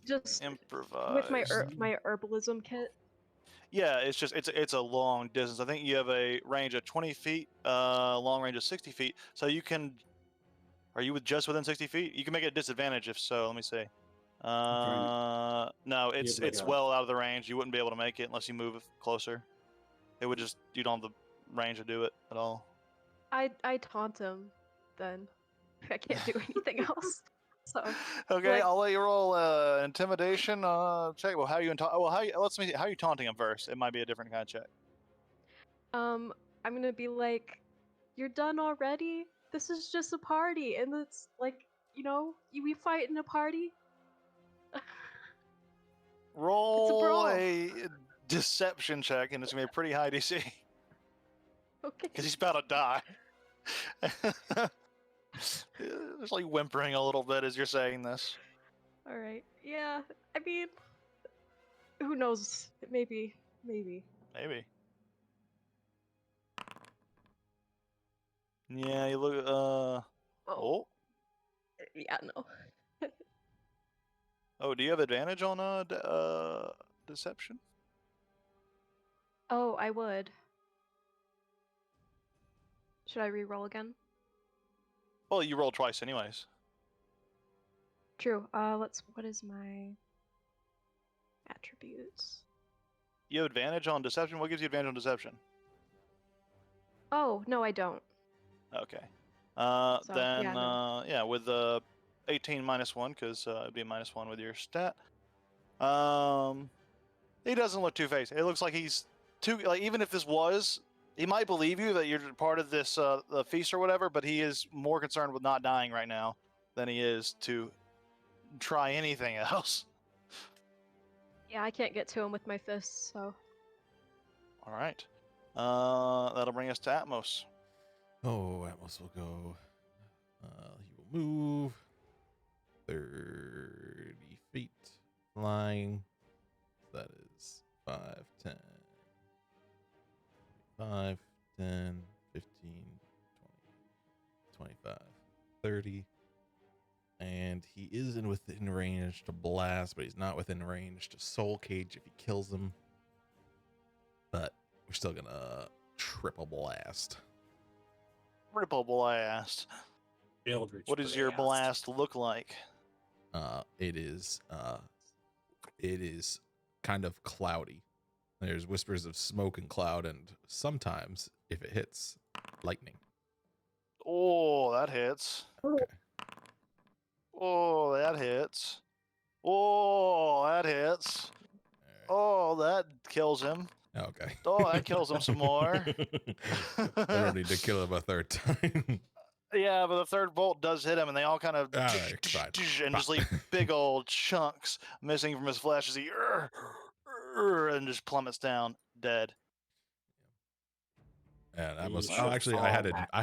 Just Improvise. with my herbalism kit. Yeah, it's a long distance. I think you have a range of 20 feet, long range of 60 feet. So you can. Are you just within 60 feet? You can make it a disadvantage if so. Let me see. No, it's have like a- well out of the range. You wouldn't be able to make it unless you move closer. It would just you don't have the range to do it at all. I taunt him, then I can't do anything else. So Okay, like- I'll let you roll intimidation check. Well, how are you let's see. How are you taunting him first? It might be a different kind of check. I'm gonna be like, "You're done already? This is just a party, and it's like, we fight in a party." Roll brawl. a deception check, and it's gonna be a pretty high DC Okay. because he's about to die. It's like whimpering a little bit as you're saying this. All right. Yeah. I mean, who knows? Maybe. Maybe. Yeah, you look. Oh. Yeah. No. Oh, do you have advantage on deception? Oh, I would. Should I re-roll again? Well, you rolled twice, anyways. True. What is my attributes? You have advantage on deception. What gives you advantage on deception? Oh, no, I don't. Okay. So, Then yeah, no. yeah, with 18 minus 1, because it'd be a minus 1 with your stat. He doesn't look two-faced. It looks like he's even if this was, he might believe you that you're part of this the feast or whatever, but he is more concerned with not dying right now than he is to try anything else. Yeah, I can't get to him with my fists, so. All right. That'll bring us to Atmos. Oh, Atmos will go. He will move 30 feet flying. That is 5, 10, 5, 10, 15, 20, 25, 30. And he is within range to blast, but he's not within range to soul cage if he kills him. But we're still gonna triple blast. Triple blast. Eldritch What does your blast look like? it is kind of cloudy. There's whispers of smoke and cloud, and sometimes, if it hits, lightning. Oh, that hits. Okay. Oh, that hits. Oh, that hits. Oh, that kills him. Okay. Oh, that kills him some more. I don't need to kill him a third time. Yeah, but the third bolt does hit him, and they all kind of All right, fine. and just leave big old chunks missing from his flesh as he and just plummets down dead. And I You must. should Oh, actually, fall back. I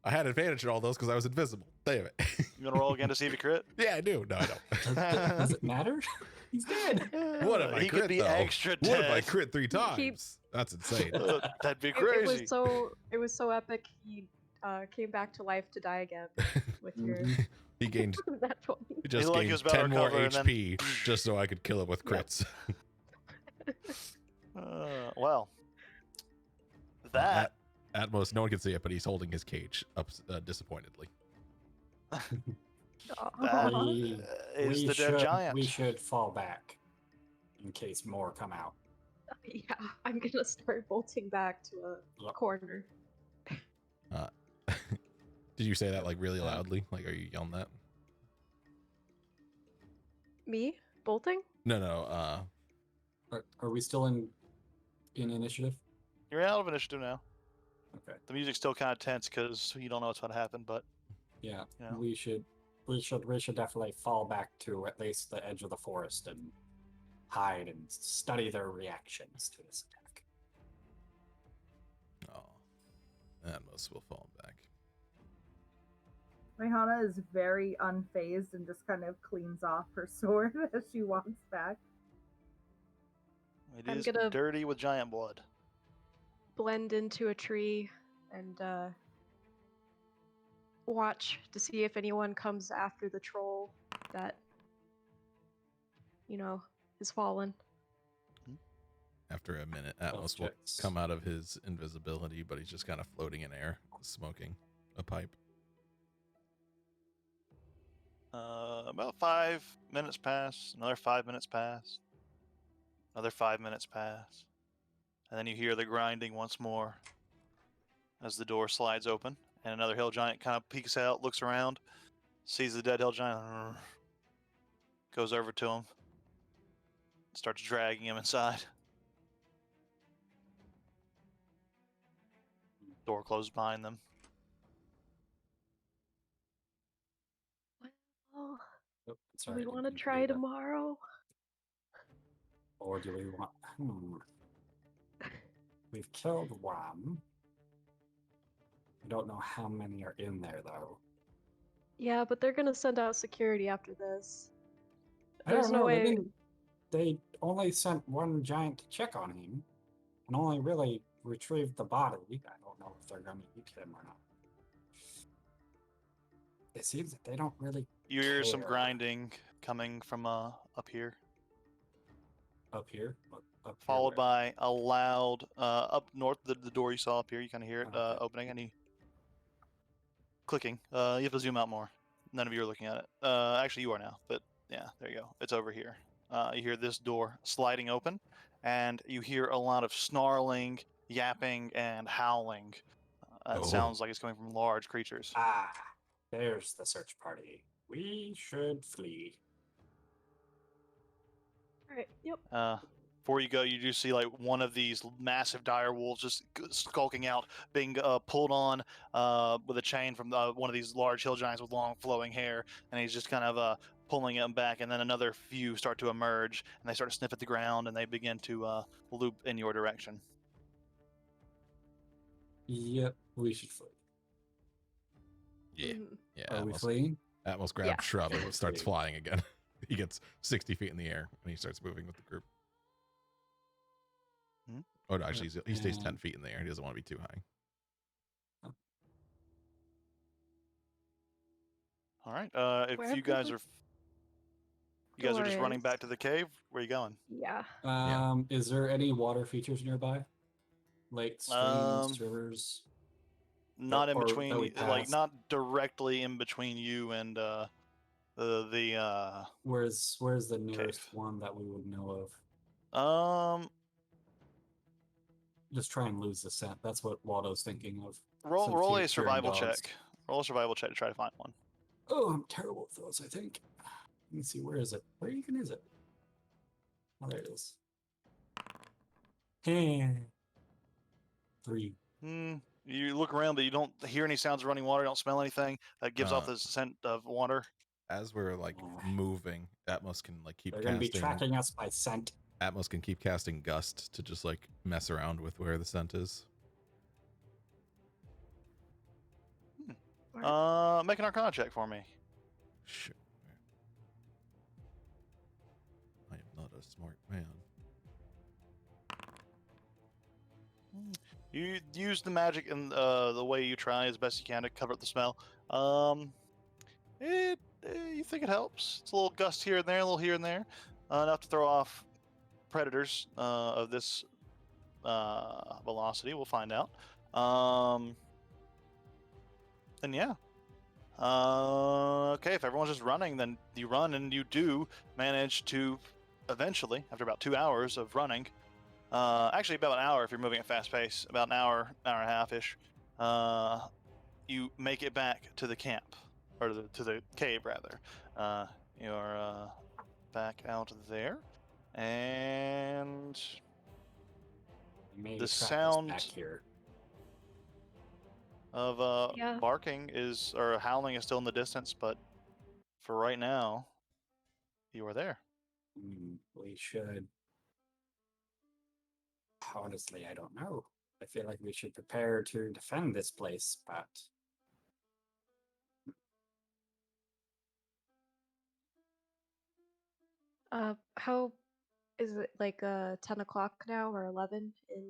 had advantage in all those because I was invisible. Damn it. You gonna roll again to see if you crit? Yeah, I do. No, I don't. Does it matter? He's dead. What if I he crit could be though? extra What if I dead. crit 3 times? That's insane. That'd be It crazy. was so epic. He came back to life to die again with your He gained. that 20. He just like he gained was about to 10 more recover and then- HP just so I could kill him with crits. Well, that At most, no one can see it, but he's holding his cage up disappointedly. that We- is we the dead should, giant. We should fall back in case more come out. Yeah, I'm gonna start bolting back to a Yep. corner. Did you say that like really loudly? Like, are you yelling that? Me bolting? No. Are we still in initiative? You're out of initiative now. Okay. The music's still kind of tense because you don't know what's going to happen, but Yeah. Yeah. We should definitely fall back to at least the edge of the forest and hide and study their reactions to this attack. Oh, Atmos will fall back. Rihanna is very unfazed and just kind of cleans off her sword as she walks back. it I'm is gonna- dirty with giant blood. Blend into a tree and watch to see if anyone comes after the troll that is fallen. After a minute, Health Atmos will checks. come out of his invisibility, but he's just kind of floating in air, smoking a pipe. About 5 minutes pass. Another 5 minutes pass. Another 5 minutes pass. And then you hear the grinding once more as the door slides open. And another hill giant kind of peeks out, looks around, sees the dead hill giant, goes over to him, starts dragging him inside. Door closed behind them. Oh, Oh, do sorry, we I didn't want to mean do try that. tomorrow? Or do we want? We've killed one. I don't know how many are in there though. Yeah, but they're gonna send out security after this. I There's don't no know. way. They only sent one giant to check on him, and only really retrieved the body. I don't know if they're gonna eat him or not. It seems that they don't really You hear some care. grinding coming from up here, up here. Up here followed where? by a loud up north. The door you saw up here, you kind of hear it Okay. opening and you clicking. You have to zoom out more. None of you are looking at it. Actually, you are now. But yeah, there you go. It's over here. You hear this door sliding open, and you hear a lot of snarling, yapping, and howling. It Oh. sounds like it's coming from large creatures. Ah, there's the search party. We should flee. Alright, yep. Before you go, you do see like one of these massive dire wolves just skulking out, being pulled on with a chain from one of these large hill giants with long flowing hair, and he's just kind of pulling him back. And then another few start to emerge, and they start to sniff at the ground, and they begin to loop in your direction. Yep, we should flee. Yeah. Mhm. Yeah. Are we Atmos, fleeing? Atmos grabs Yeah. shrub and starts Sweet. flying again. He gets 60 feet in the air and he starts moving with the group. Hmm? Oh no, actually he stays 10 And- feet in the air. He doesn't want to be too high. All right. If Where you guys the are, you guys are just door running is? back to the cave. Where are you going? Yeah. Is there any water features nearby? Lakes, streams, rivers? Not in or that between, we like passed. not directly in between you and Where's the nearest one that we would know of? Just try and lose the scent. That's what Waldo's thinking of. Some roll fear- a fearing survival dogs. check. Roll a survival check to try to find one. Oh, I'm terrible with those, I think. Let me see, where is it? Where even is it? Oh, there it is. 3. You look around, but you don't hear any sounds of running water. You don't smell anything that gives off the scent of water. As we're like moving, Atmos can like keep They're going to be casting. tracking us by scent. Atmos can keep casting Gust to just like mess around with where the scent is. Make an Arcana check for me. Sure. I am not a smart man. You use the magic in the way you try as best you can to cover up the smell. You think it helps? It's a little gust here and there, a little here and there, enough to throw off predators of this velocity. We'll find out. And yeah. Okay, if everyone's just running, then you run, and you do manage to eventually, after about 2 hours of running, actually about an hour if you're moving at fast pace, about an hour and a half-ish, you make it back to the camp, or to the cave rather. You're back out there, and Maybe the track us sound back here. of Yeah. barking or howling is still in the distance, but for right now, you are there. We should. Honestly, I don't know. I feel like we should prepare to defend this place, but How is it, like 10 o'clock now or 11 in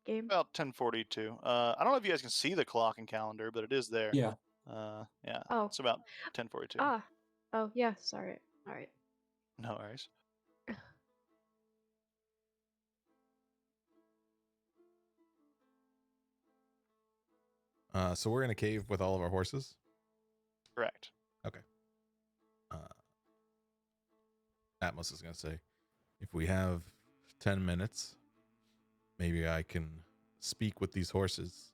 game? About 10:42. I don't know if you guys can see the clock and calendar, but it is there. yeah. Yeah. Oh. It's about 10:42. Oh yeah, sorry. All right. No worries. So we're in a cave with all of our horses. Correct. Okay. Atmos is gonna say, if we have 10 minutes, maybe I can speak with these horses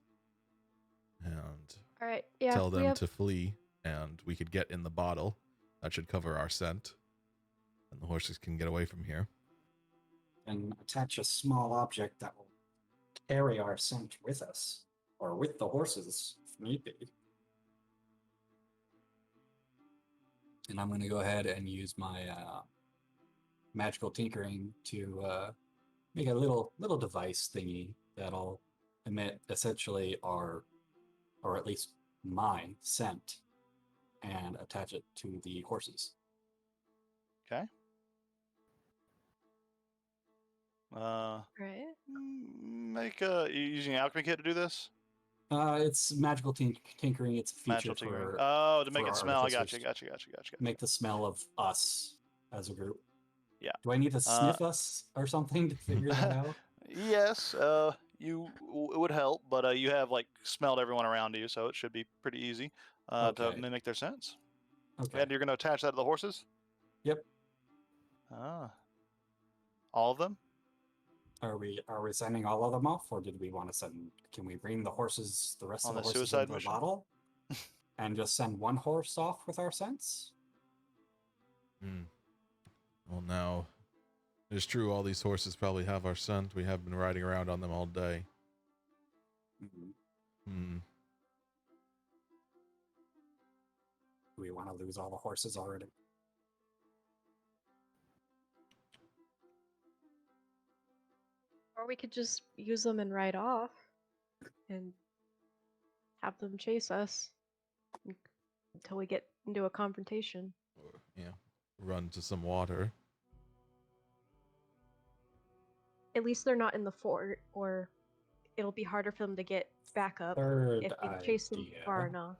and All right. Yeah. tell them to flee, and we could get in the bottle. That should cover our scent, and the horses can get away from here. And attach a small object that will carry our scent with us, or with the horses, if need be. And I'm going to go ahead and use my magical tinkering to make a little device thingy that'll emit essentially our, or at least my scent, and attach it to the horses. Okay. Right. You using an alchemy kit to do this? It's magical tinkering. It's a feature Magical tinkering. for Oh, to make for it smell. I got artificers. you. Make the smell of us as a group. Yeah. Do I need to sniff us or something to figure that out? Yes. It would help, but you have like smelled everyone around you, so it should be pretty easy to Okay. mimic their scents. Okay. And you're going to attach that to the horses? Yep. All of them? Are we sending all of them off, or did we want to send? Can we bring the horses, the rest On of the the horses, suicide into the mission? bottle, and just send one horse off with our scents? Well, now, it's true, all these horses probably have our scent. We have been riding around on them all day. Do we want to lose all the horses already? Or we could just use them and ride off, and have them chase us until we get into a confrontation. Or, run to some water. At least they're not in the fort, or it'll be harder for them to get back up Third if we chase them far idea. enough.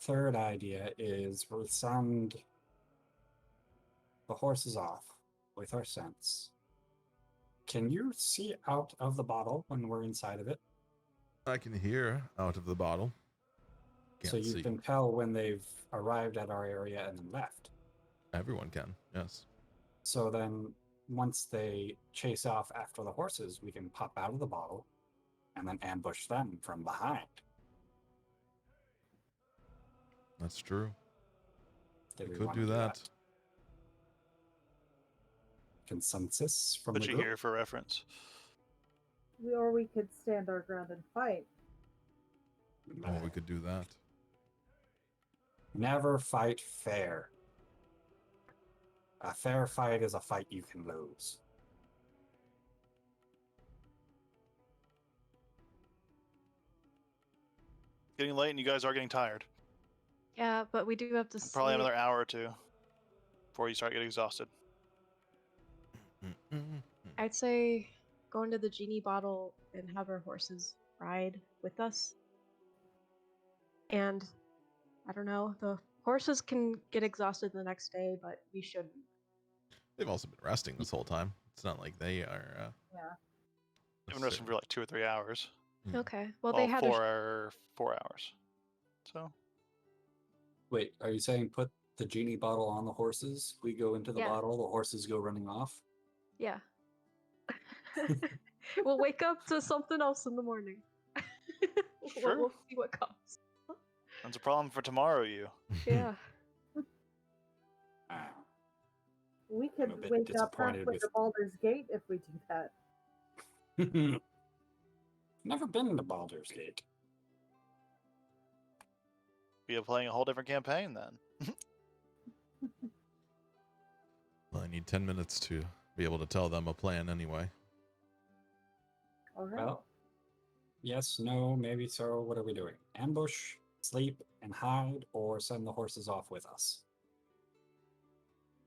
Third idea is we'll send the horses off with our scents. Can you see out of the bottle when we're inside of it? I can hear out of the bottle. So you see. can tell when they've arrived at our area and then left. Everyone can, yes. So then, once they chase off after the horses, we can pop out of the bottle and then ambush them from behind. That's true. Did We we could wanna do that. Consensus from Put the you group? here for reference. Or we could stand our ground and fight. Or we could do that. Never fight fair. A fair fight is a fight you can lose. Getting late and you guys are getting tired. Yeah, but we do have to sleep. Probably another hour or two before you start getting exhausted. I'd say go into the genie bottle and have our horses ride with us. And I don't know, the horses can get exhausted the next day, but we shouldn't. They've also been resting this whole time. It's not like they are. Yeah. I've been resting for like 2 or 3 hours. Okay. Well, they had 4 hours. So Wait, are you saying put the genie bottle on the horses? We go into the Yeah. bottle, the horses go running off? Yeah. We'll wake up to something else in the morning. Sure. We'll see what comes. that's a problem for tomorrow, you. Yeah. Ah, We I'm could a bit wake up disappointed halfway with- to Baldur's Gate if we do that. Never been to Baldur's Gate. Be playing a whole different campaign then. Well, I need 10 minutes to be able to tell them a plan anyway. All right. Well, yes, no, maybe so. What are we doing? Ambush, sleep, and hide, or send the horses off with us?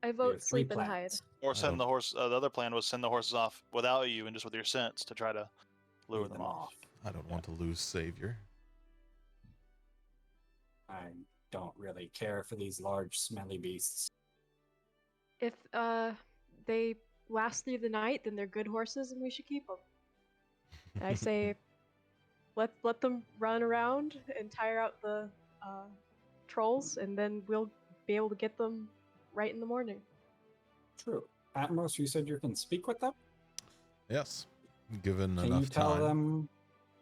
I We vote have three sleep and hide. plans. Or I send don't- the horse. The other plan was send the horses off without you and just with your sense to try to lure them off. I don't want to lose Savior. I don't really care for these large, smelly beasts. If they last through the night, then they're good horses and we should keep them. And I say let them run around and tire out the trolls, and then we'll be able to get them right in the morning. True. Atmos, you said you can speak with them? Yes, given Can enough you tell time. them?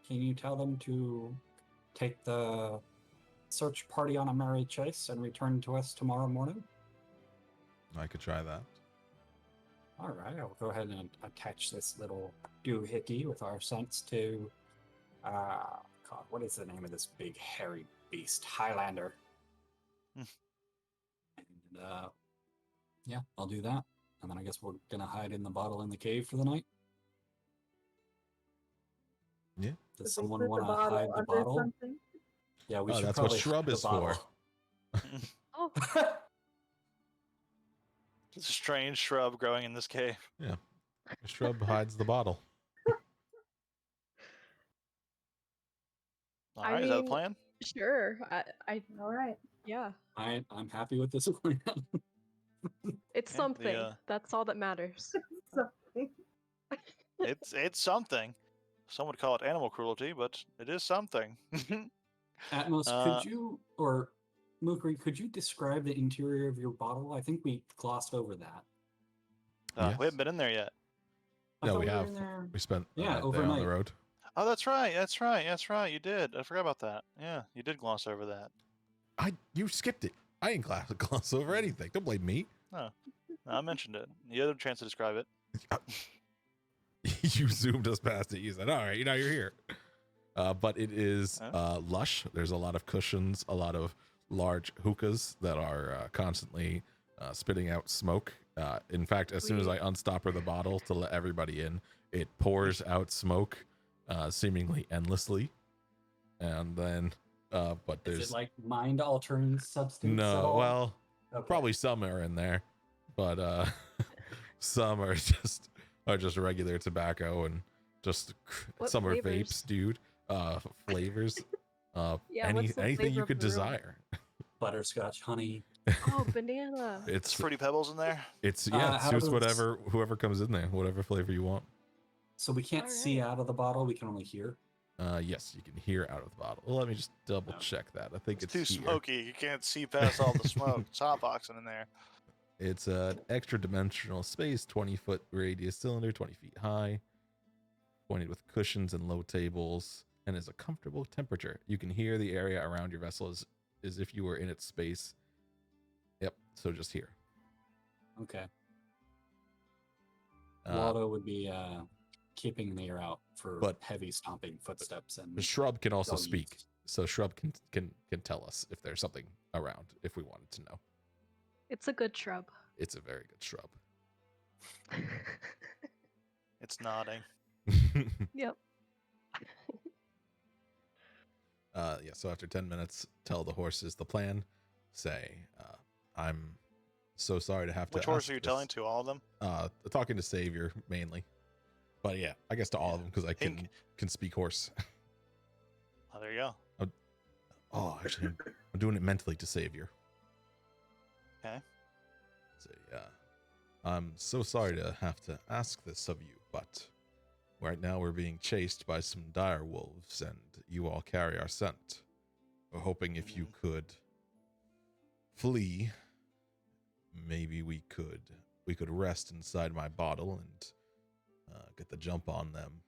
Can you tell them to take the search party on a merry chase and return to us tomorrow morning? I could try that. All right, I'll go ahead and attach this little doohickey with our sense to. God, what is the name of this big hairy beast? Highlander. Hmm. And yeah, I'll do that. And then I guess we're gonna hide in the bottle in the cave for the night. Yeah. Does Should we someone put the want to bottle hide the under bottle? something? Yeah, we Oh, should that's what probably shrub hide is the bottle. Oh, It's a strange shrub growing in this cave. The shrub hides the bottle. All I right, is that the mean- plan? sure. All right. Yeah. I'm happy with this plan. It's Yeah, something. That's all that matters. Something. It's something. Some would call it animal cruelty, but it is something. Atmos, Uh, could you, or Mukri, could you describe the interior of your bottle? I think we glossed over that. Yes. We haven't been in there yet. I Yeah, thought we were have. in there. We spent the Yeah, night there on overnight. the road. Oh, that's right. That's right. That's right. You did. I forgot about that. Yeah, you did gloss over that. You skipped it. I ain't gloss over anything. Don't blame me. No, I mentioned it. You had a chance to describe it. You zoomed us past it. You said, all right, now you're here. But it is lush. There's a lot of cushions, a lot of large hookahs that are constantly spitting out smoke. In fact, as soon as I unstopper the bottle to let everybody in, it pours out smoke seemingly endlessly. And then, but there's Is it like mind altering substance? at no, all? well, Okay. probably some are in there, but some are just regular tobacco and just What some are flavors? vapes, dude. Flavors. Yeah, what's the Anything flavor you of could the room? desire. Butterscotch, honey. Oh, banana. It's It's Fruity Pebbles in there. it's how it suits does- whoever comes in there, whatever flavor you want. So we can't see out of the bottle, we can only hear. Yes, you can hear out of the bottle. Well, let me just double check that. I think It's it's too here. smoky. You can't see past all the smoke. It's hotboxing in there. It's an extra dimensional space, 20-foot radius cylinder, 20 feet high, pointed with cushions and low tables, and is a comfortable temperature. You can hear the area around your vessel as if you were in its space. Yep, so just here. Okay. Uh, Waldo would be keeping the ear out for But- heavy stomping footsteps the and Shrub can also doggies. speak, so Shrub can tell us if there's something around, if we wanted to know. It's a good shrub. It's a very good shrub. It's nodding. Yep. Yeah, so after 10 minutes, tell the horses the plan. Say, I'm so sorry to have to Which horse ask are you this. telling to? All of them? Talking to Savior mainly. But yeah, I guess to all of them because I Pink. can speak horse. Oh, there you go. Oh, actually, I'm doing it mentally to Savior. Okay. So yeah, I'm so sorry to have to ask this of you, but right now we're being chased by some dire wolves, and you all carry our scent. We're hoping if you could flee, maybe we could rest inside my bottle and get the jump on them,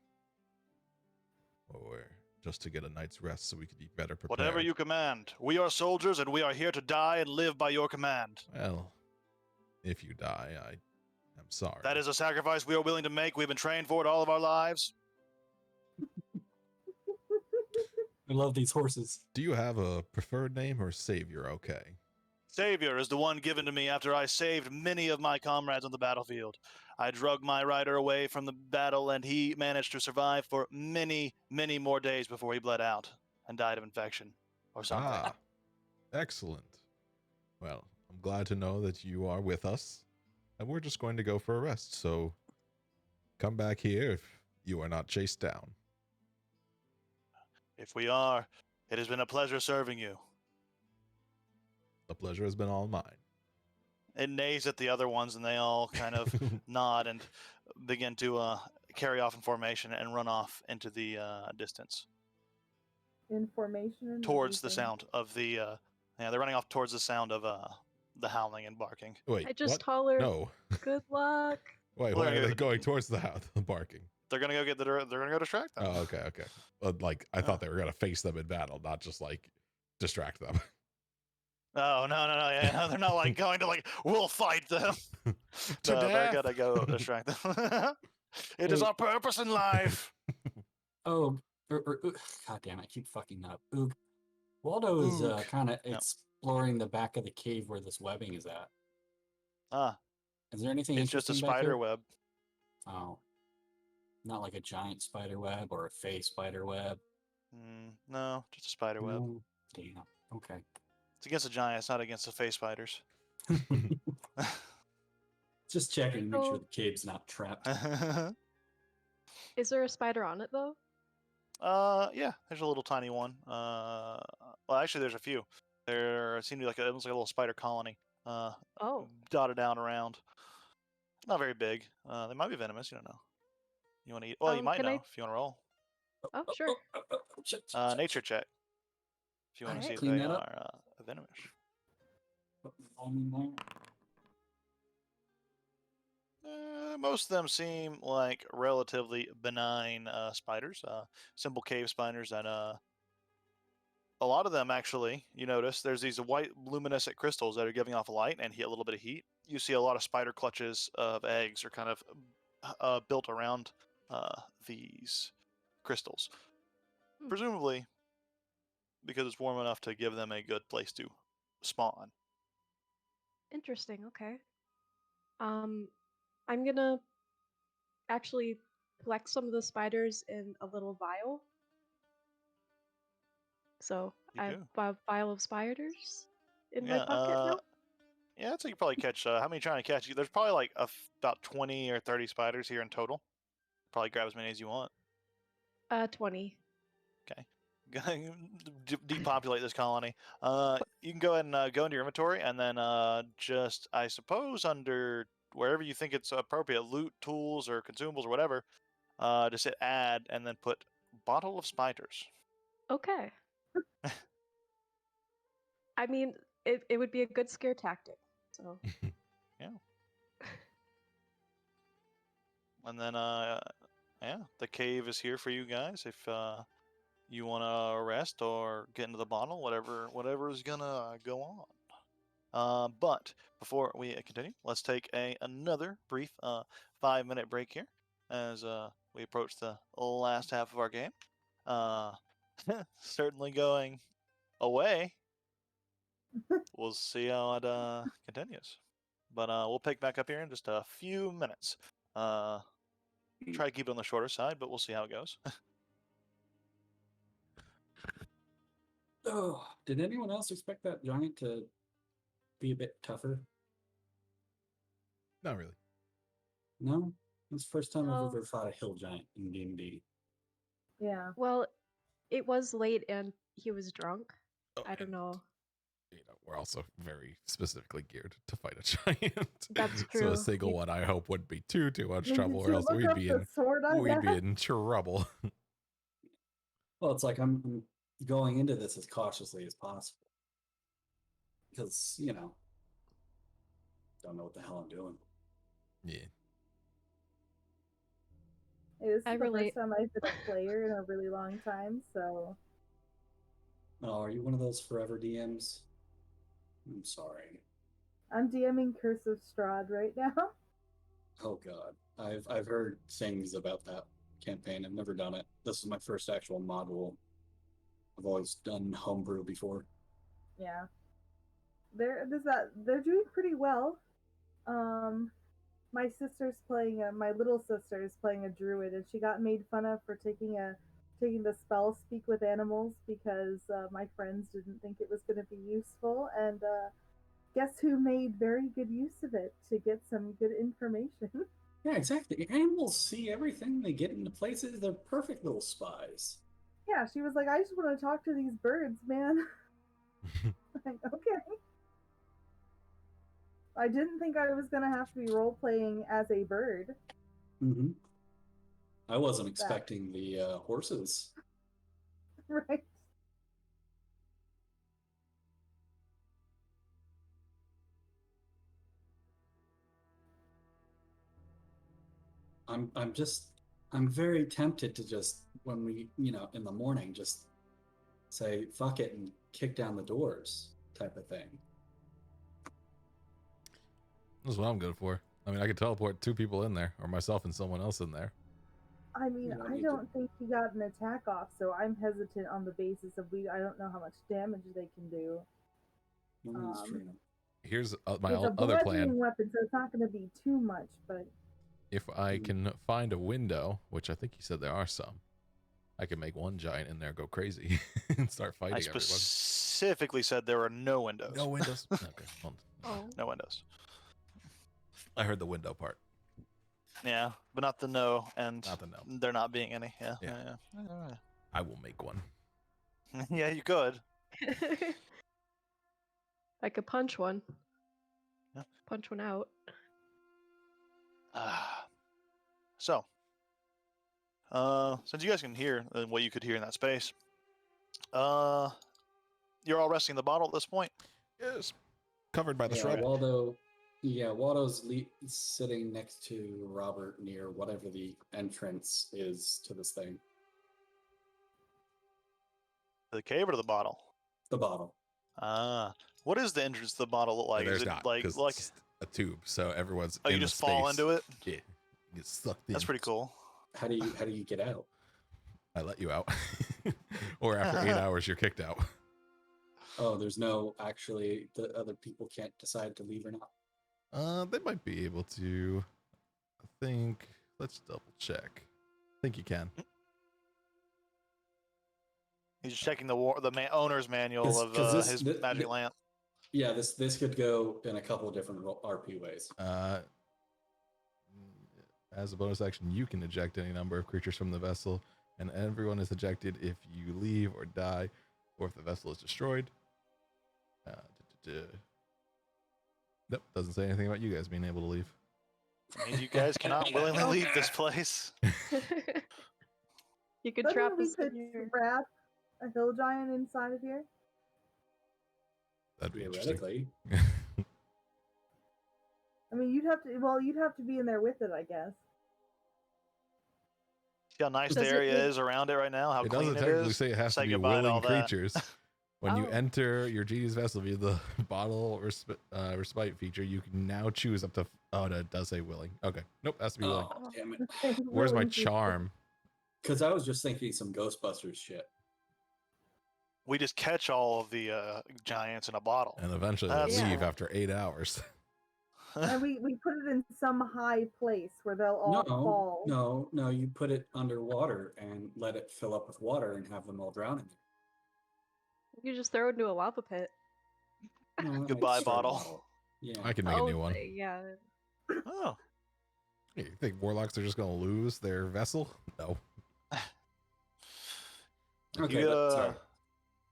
or just to get a night's rest so we could be better prepared. Whatever you command. We are soldiers, and we are here to die and live by your command. Well, if you die, I'm sorry. That is a sacrifice we are willing to make. We've been trained for it all of our lives. I love these horses. Do you have a preferred name or Savior? Okay. Savior is the one given to me after I saved many of my comrades on the battlefield. I drug my rider away from the battle, and he managed to survive for many, many more days before he bled out and died of infection or something. Ah, excellent. Well, I'm glad to know that you are with us, and we're just going to go for a rest, so come back here if you are not chased down. If we are, it has been a pleasure serving you. The pleasure has been all mine. It neighs at the other ones, and they all kind of nod and begin to carry off in formation and run off into the distance In formation. Or towards the everything? sound of the. They're running off towards the sound of the howling and barking. Wait, I just what? holler, No. good luck. Wait, Well, why are they're they going towards the house, the barking? They're gonna go get the. They're gonna go distract them. Oh, okay. Like, I thought they were going to face them in battle, not just, like, distract them. Oh no! Yeah, they're not like going to like. We'll fight them. To No, they're death. gonna go distract them. It is Hey. our purpose in life. Oh, God damn it, I keep fucking up. Oog. Waldo is Oog. kind of Yep. exploring the back of the cave where this webbing is at. Ah, Is there anything it's just a interesting back spider here? web. Oh. Not like a giant spider web or a fey spider web. No, just a spider web. No. Damn. Okay. It's against a giant. It's not against the face spiders. Just checking, make sure So- the cave's not trapped. Is there a spider on it though? Yeah, there's a little tiny one. Well, actually, there's a few. There seem to be like almost like a little spider colony. Oh, Dotted down around. Not very big. They might be venomous. You don't know. You want to eat? Well, you might can know I- if you want to roll. oh, sure. Shit, Nature check. If you want to Alright. see if Clean they that up. are venomous. Most of them seem like relatively benign spiders, simple cave spiders that a lot of them actually, you notice there's these white luminescent crystals that are giving off light and a little bit of heat. You see a lot of spider clutches of eggs are kind of built around these crystals, Hmm. presumably because it's warm enough to give them a good place to spawn. Interesting. Okay. I'm gonna actually collect some of the spiders in a little vial. So You I do. have a vial of spiders in my Yeah, pocket now. Yeah, I'd say you probably catch. How many trying to catch? There's probably like about 20 or 30 spiders here in total. Probably grab as many as you want. 20. Depopulate this colony. You can go ahead and go into your inventory, and then just, I suppose, under wherever you think it's appropriate, loot, tools, or consumables, or whatever, just hit add, and then put bottle of spiders. Okay. I mean, it would be a good scare tactic. So And then, yeah, the cave is here for you guys if you want to rest or get into the bottle, whatever is gonna go on. But before we continue, let's take another brief 5-minute break here as we approach the last half of our game. Certainly going away. We'll see how it continues. But we'll pick back up here in just a few minutes. Try to keep it on the shorter side, but we'll see how it goes. Oh, did anyone else expect that giant to be a bit tougher? Not really. No? It's the first time No. I've ever fought a hill giant in D&D. Yeah. well, it was late and he was drunk. Oh, I don't and, know. we're also very specifically geared to fight a giant. That's So true. a single one, I hope, wouldn't be too much Maybe trouble, or to else look we'd up be the in sword I we'd be have. in trouble. Well, it's like I'm going into this as cautiously as possible. Because, don't know what the hell I'm doing. Yeah. This is I the relate. first time I've been a player in a really long time, so Oh, are you one of those forever DMs? I'm sorry. I'm DMing Curse of Strahd right now. Oh god. I've heard things about that campaign. I've never done it. This is my first actual module. I've always done homebrew before. Yeah. They're doing pretty well. My sister's playing my little sister is playing a druid, and she got made fun of for taking the spell speak with animals because my friends didn't think it was going to be useful, and guess who made very good use of it to get some good information. Yeah, exactly. Animals see everything. They get into places. They're perfect little spies. Yeah, she was like, I just want to talk to these birds, man. Like, okay. I didn't think I was going to have to be role playing as a bird. Mm-hmm. I wasn't expecting the horses. Right. I'm very tempted to just, when we, in the morning, just say fuck it and kick down the doors type of thing. That's what I'm good for. I mean, I could teleport 2 people in there, or myself and someone else in there. I mean, I don't think he got an attack off, so I'm hesitant on the basis of I don't know how much damage they can do. That's true. Here's my It's a other bludgeoning plan. weapon, so it's not going to be too much, but If I can find a window, which I think you said there are some, I can make one giant in there go crazy and start fighting I everyone. specifically said there are no windows. No windows? Okay. Well, Oh. No windows. I heard the window part. Yeah, but not the no, and Not the no. there not being any. Yeah. I will make one. Yeah, you could. I could punch one. Yeah. Punch one out. So, since you guys can hear what you could hear in that space, you're all resting the bottle at this point. Yes. Covered by the Yeah, shrub. Waldo's sitting next to Robert near whatever the entrance is to this thing. The cave or the bottle? The bottle. What is the entrance to the bottle look like? There's Is it not, like 'cause it's a tube, so everyone's oh, in you the just fall space. into it? Yeah. You get sucked in. That's pretty cool. How do you get out? I let you out. Or after 8 hours, you're kicked out. Oh, there's no actually the other people can't decide to leave or not. They might be able to. I think. Let's double check. I think you can. He's checking the owner's manual of his magic lamp. Yeah, this could go in a couple of different RP ways. As a bonus action, you can eject any number of creatures from the vessel, and everyone is ejected if you leave or die, or if the vessel is destroyed. Nope, doesn't say anything about you guys being able to leave. I mean, you guys cannot willingly leave this place. You could Doesn't trap we us could in here. trap a hill giant inside of here? That'd be interesting. Theoretically. I mean, you'd have to be in there with it, I guess. See how nice Does the it area need- is around it right now? How It clean doesn't it technically is? say it has Say to be goodbye to willing all that. creatures. When you Oh. enter your genie's vessel via the bottle respite feature, you can now choose up to. Oh, no, it does say willing. Okay. Nope, has to be willing. Oh, damn it. Where's my Willing to- charm? Because I was just thinking some Ghostbusters shit. We just catch all of the giants in a bottle. And eventually they'll That's leave cool. after 8 hours. And we put it in some high place where they'll all fall. No, you put it underwater and let it fill up with water and have them all drown in You just throw it into a lava pit. it. No, Goodbye, it's for a bottle. Yeah. I can make a new one. Yeah. Oh, Hey, you think warlocks are just going to lose their vessel? No. Okay, You, but sorry.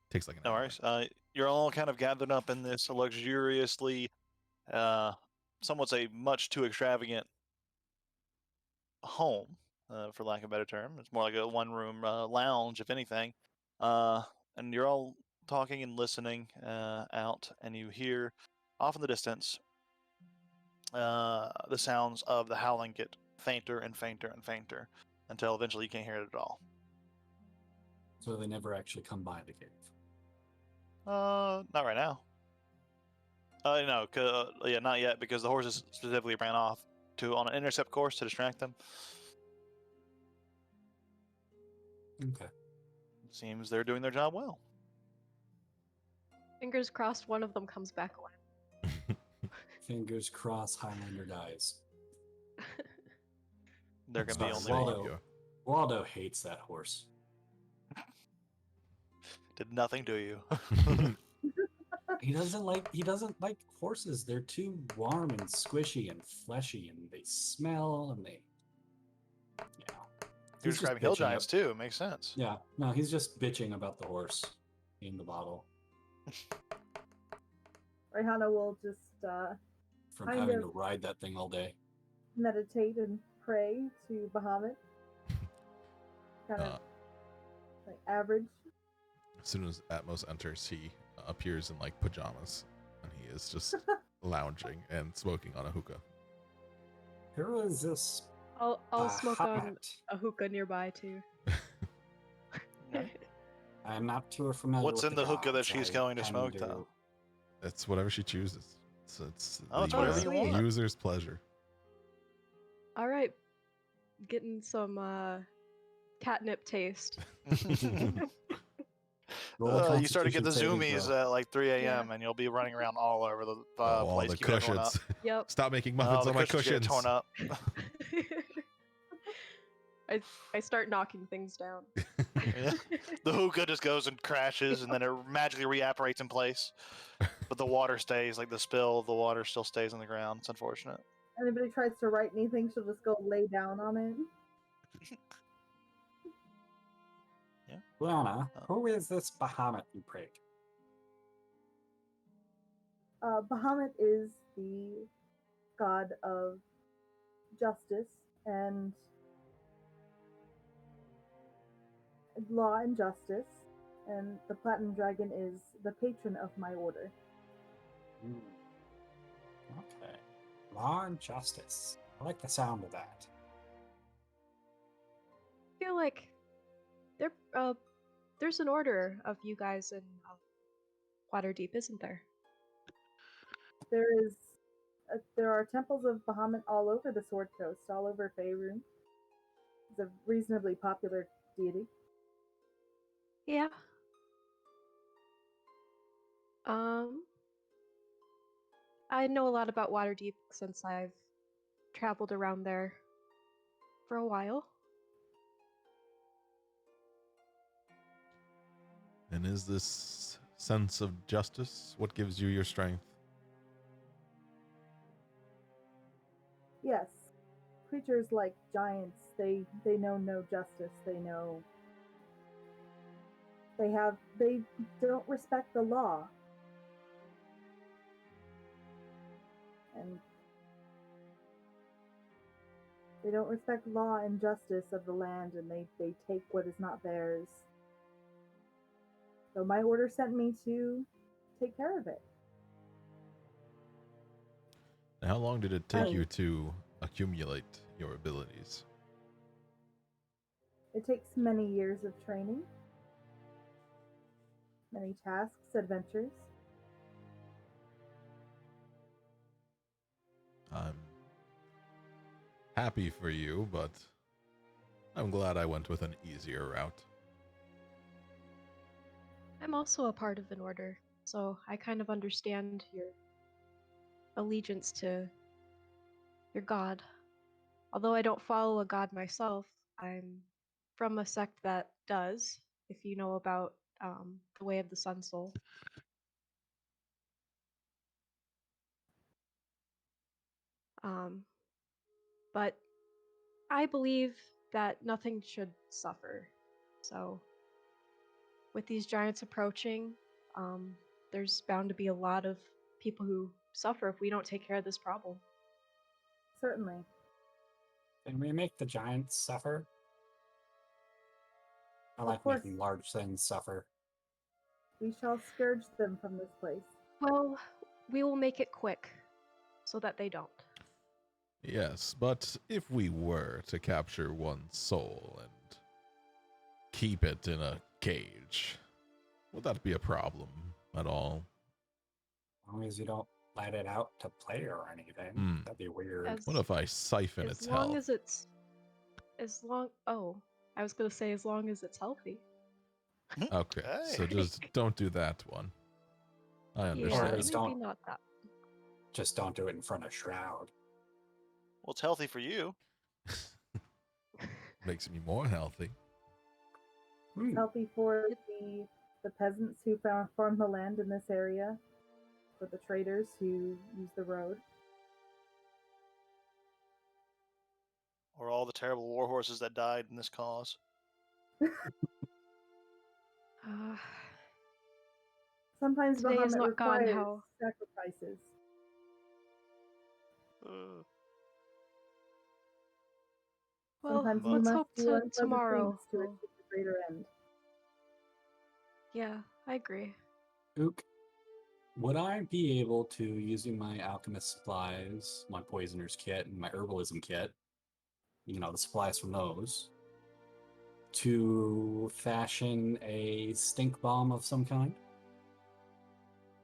Takes like an no hour. worries. You're all kind of gathered up in this luxuriously, some would say much too extravagant home, for lack of a better term. It's more like a one-room lounge, if anything. And you're all talking and listening out, and you hear off in the distance the sounds of the howling get fainter and fainter and fainter until eventually you can't hear it at all. So they never actually come by the cave. Not right now. No, yeah, not yet, because the horses specifically ran off on an intercept course to distract them. Okay. Seems they're doing their job well. Fingers crossed one of them comes back alive. Fingers crossed Highlander dies. They're gonna Sorry, be only Waldo. one. Waldo hates that horse. Did nothing to you. He doesn't like horses. They're too warm and squishy and fleshy, and they smell and they. Yeah. You're He's just describing hill bitching giants up- too. Makes sense. Yeah. No, he's just bitching about the horse in the bottle Rihanna will just from Kind having of. to ride that thing all day. meditate and pray to Bahamut. Kind of Uh, like average. As soon as Atmos enters, he appears in like pajamas, and he is just lounging and smoking on a hookah. Who is this? I'll smoke on Bahamut? a hookah nearby too. I'm not too familiar. What's with in the hookah that gods. she's I going to tend smoke, though? It's whatever she chooses. It's Oh, it's the whatever you want. user's pleasure. All right, getting some catnip taste. Roll a You start to get the Constitution saving zoomies throw. at like 3 a.m. Yeah. and you'll be running around all over the Oh, all place. the keeping everyone cushions. Yep. Stop making up. muffins The on my cushions get cushions. torn up. I start knocking things down. Yeah. The hookah just goes and crashes, and then it magically reapparates in place. But the water stays, like the spill, the water still stays on the ground. It's unfortunate. Anybody tries to write anything, she'll just go lay down on it. Lana, Oh. who is this Bahamut you prig? Bahamut is the god of justice and law and justice, and the Platinum Dragon is the patron of my order. Hmm. Okay. Law and justice. I like the sound of that. I feel like there's an order of you guys in Waterdeep, isn't there? There are temples of Bahamut all over the Sword Coast, all over Faerun. It's a reasonably popular deity. Yeah. I know a lot about Waterdeep since I've traveled around there for a while. And is this sense of justice what gives you your strength? Yes, creatures like giants, they know no justice. They don't respect the law. And They don't respect law and justice of the land, and they take what is not theirs. So my order sent me to take care of it. How long did it take Oh. you to accumulate your abilities? It takes many years of training, many tasks, adventures. I'm happy for you, but I'm glad I went with an easier route. I'm also a part of an order, so I kind of understand your allegiance to your god. Although I don't follow a god myself, I'm from a sect that does, if you know about the Way of the Sun Soul. But I believe that nothing should suffer. So, with these giants approaching, there's bound to be a lot of people who suffer if we don't take care of this problem. Certainly. Can we make the giants suffer? I Of like course. making large things suffer. We shall scourge them from this place. Well, we will make it quick so that they don't. Yes, but if we were to capture one soul and keep it in a cage, would that be a problem at all? As long as you don't let it out to play or anything. Hmm. That'd be weird. As, What if I siphon as its long health? as it's, I was gonna say as long as it's healthy. Okay, so Hey. just don't do that one. I Yeah, understand. just maybe don't- not that. Just don't do it in front of Shroud. Well, it's healthy for you. Makes me more healthy. Hmm. Healthy for the peasants who farm the land in this area, for the traders who use the road. Or all the terrible war horses that died in this cause. Sometimes Today has Bahamut not gone requires how- sacrifices. Well, Sometimes you let's must hope do to unpleasant tomorrow. things to achieve a greater end. Yeah, I agree. Ook, would I be able to, using my alchemist supplies, my poisoner's kit, and my herbalism kit, the supplies from those, to fashion a stink bomb of some kind?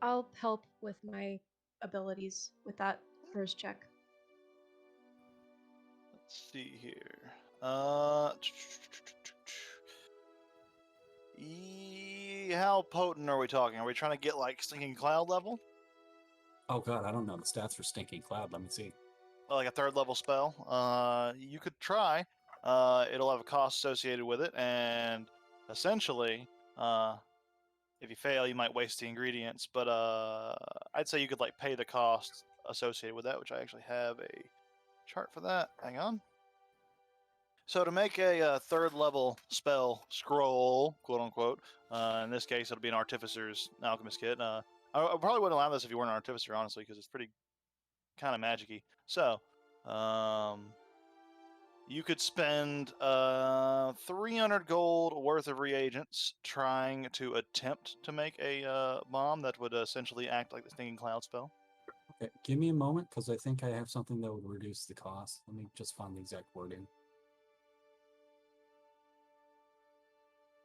I'll help with my abilities with that first check. Let's see here. How potent are we talking? Are we trying to get like stinking cloud level? Oh god, I don't know the stats for Stinking Cloud. Let me see. Like a third level spell? You could try. It'll have a cost associated with it, and essentially, if you fail, you might waste the ingredients. But I'd say you could like pay the cost associated with that, which I actually have a chart for that. Hang on. So to make a third level spell scroll, quote unquote, in this case it'll be an Artificer's Alchemist Kit. I probably wouldn't allow this if you weren't an Artificer, honestly, because it's pretty kind of magic-y. So, you could spend 300 gold worth of reagents trying to attempt to make a bomb that would essentially act like the Stinging Cloud spell. Okay, give me a moment, because I think I have something that would reduce the cost. Let me just find the exact wording.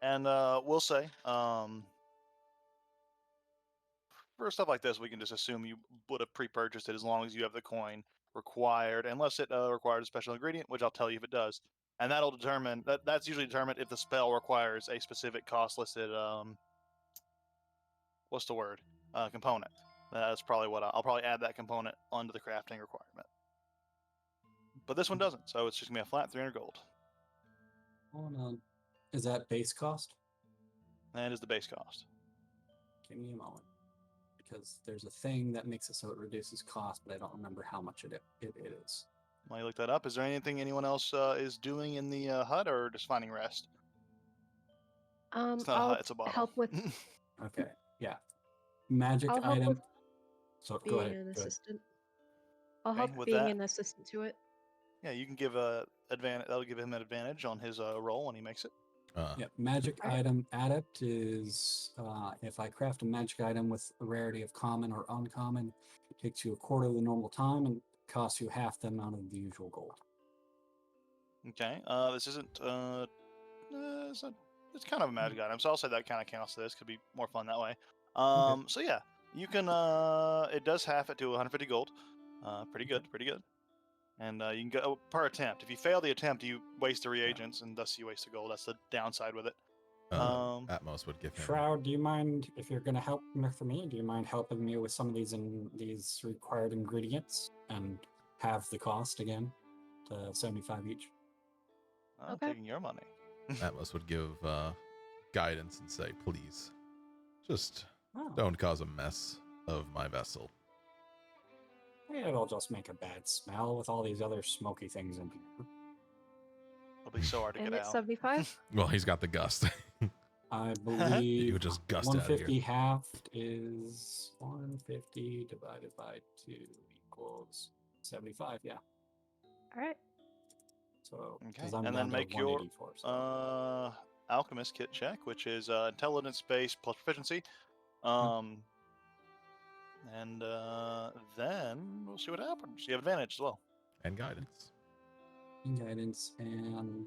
And we'll say, for stuff like this, we can just assume you would have pre-purchased it as long as you have the coin required, unless it requires a special ingredient, which I'll tell you if it does. And that'll determine, that's usually determined if the spell requires a specific cost listed, what's the word? Component. That's probably what I'll probably add that component onto the crafting requirement. But this one doesn't, so it's just going to be a flat 300 gold. Hold on. Is that base cost? That is the base cost. Give me a moment. Because there's a thing that makes it so it reduces cost, but I don't remember how much it is. While you look that up, is there anything anyone else is doing in the hut, or just finding rest? It's not a I'll hut, it's a bottle. help with Okay, yeah. Magic I'll help item. with So go being ahead. an Go ahead. assistant. I'll Okay, help with being that- an assistant to it. Yeah, you can give a advantage. That'll give him an advantage on his roll when he makes it. Yeah, magic Alright. item adept is if I craft a magic item with a rarity of common or uncommon, it takes you a quarter of the normal time and costs you half the amount of the usual gold. Okay. This isn't. It's kind of a magic item, so I'll say that kind of counts. This could be more fun that way. So yeah, you can. It does half it to 150 gold. Pretty good. Pretty good. And you can go per attempt. If you fail the attempt, you waste the reagents, and thus you waste the gold. That's the downside with it. Atmos would give him. Shroud, do you mind if you're gonna help me for me? Do you mind helping me with some of these required ingredients and halve the cost again to 75 each? I'm Okay. taking your money. Atmos would give guidance and say, please, just Oh, don't cause a mess of my vessel. it'll just make a bad smell with all these other smoky things in here. It'll be so hard to And get it's out. 75. Well, he's got the gust. I You believe would just gust out of 150 here. halved is 150 divided by 2 equals 75. Yeah. Alright. So, Okay, because I'm and down then to make your 184. So. alchemist kit check, which is intelligence base plus proficiency. And then we'll see what happens. You have advantage as well. And guidance. Guidance and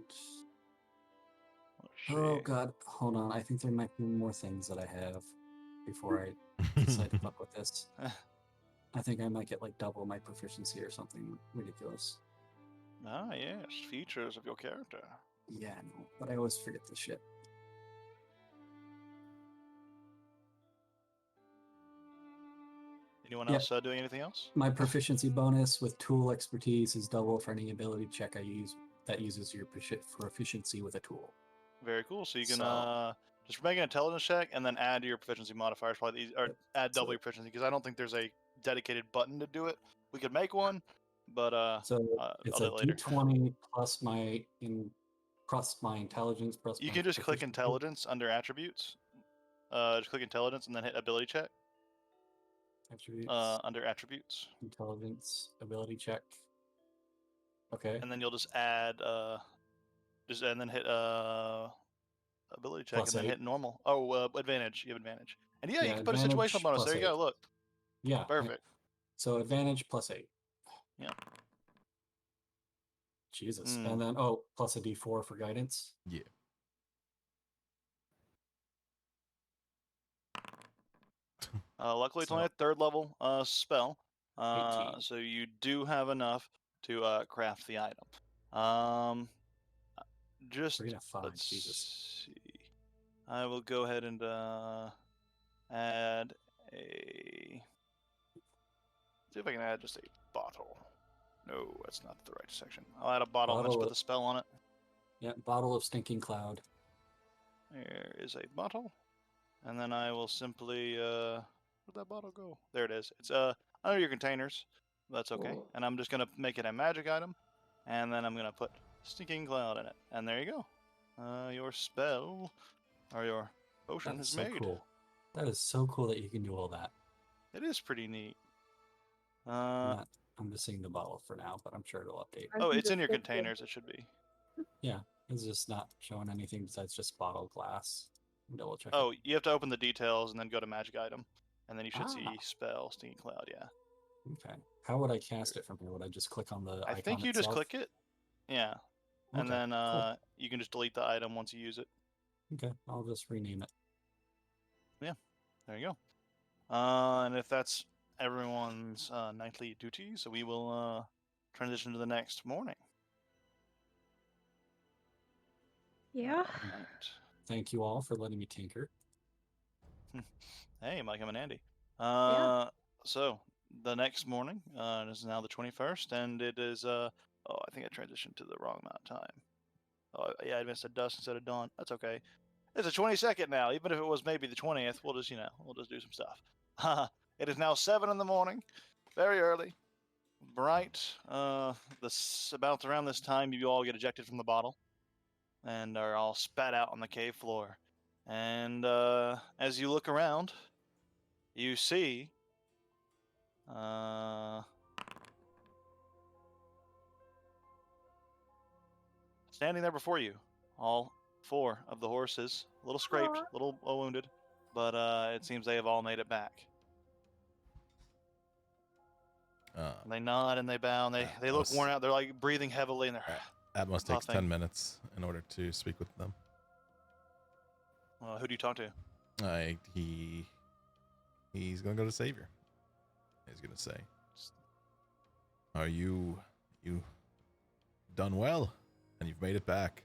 Let's oh see. god, hold on. I think there might be more things that I have before I decide to fuck with this. I think I might get like double my proficiency or something ridiculous. Ah, yes, features of your character. Yeah, no, but I always forget this shit. Anyone Yeah. else doing anything else? My proficiency bonus with tool expertise is double for any ability check I use that uses your proficiency with a tool. Very cool. So you can So- just make an intelligence check and then add your proficiency modifiers, probably easy, or Yep. add double So- your proficiency because I don't think there's a dedicated button to do it. We could make one, but So it's I'll a do it later. d20 plus my intelligence plus You my can just click proficiency. intelligence under attributes. Just click intelligence and then hit ability check Attributes, under attributes, intelligence, ability check. Okay. and then you'll just add and then hit ability check Plus and then 8. hit normal. Oh, advantage. You have advantage. And yeah, you Yeah, can put a advantage situational bonus. plus There you go. 8. Look, Yeah. perfect. So advantage plus 8. Yeah. Jesus. Mm. And then plus a d4 for guidance. Yeah. Luckily, it's So- only a third level spell, 18. so you do have enough to craft the item. Just 3 to 5. let's Jesus. see. I will go ahead and add a. See if I can add just a bottle. No, that's not the right section. I'll add a bottle and just put Bottle- the spell on it. Yeah, bottle of stinking cloud. There is a bottle, and then I will simply where'd that bottle go? There it is. It's under your containers. That's okay. Whoa. And I'm just gonna make it a magic item, and then I'm gonna put stinking cloud in it, and there you go. Your spell or your potion That's is so made. cool. That is so cool that you can do all that. It is pretty neat. I'm just seeing the bottle for now, but I'm sure it'll update. I Oh, can it's in just your fix it. containers. It should be. Yeah, it's just not showing anything besides just bottle glass. Double check. Oh, you have to open the details and then go to magic item, and then you should see Ah. spell stinking cloud. Yeah. Okay. How would I cast it from here? Would I just click on the I icon think you just itself? click it. Yeah. And Okay, then cool. you can just delete the item once you use it. Okay, I'll just rename it. There you go. And if that's everyone's nightly duties, we will transition to the next morning. Yeah. Right. Thank you all for letting me tinker. Hey, Mike, I'm an Andy. Yeah. So the next morning, it is now the 21st, and it is I think I transitioned to the wrong amount of time. Oh yeah, I missed a dusk instead of dawn. That's okay. It's the 22nd now. Even if it was maybe the 20th, we'll just do some stuff. It is now 7 in the morning, very early, bright. About around this time, you all get ejected from the bottle, and are all spat out on the cave floor. And as you look around, you see standing there before you, all 4 of the horses, a little scraped, Aw. a little wounded, but it seems they have all made it back. And they nod and they bow and they look worn out. They're like breathing heavily and they're Atmos takes puffing. 10 minutes in order to speak with them. Who do you talk to? He's gonna go to Savior. He's gonna say, "Are you done well, and you've made it back?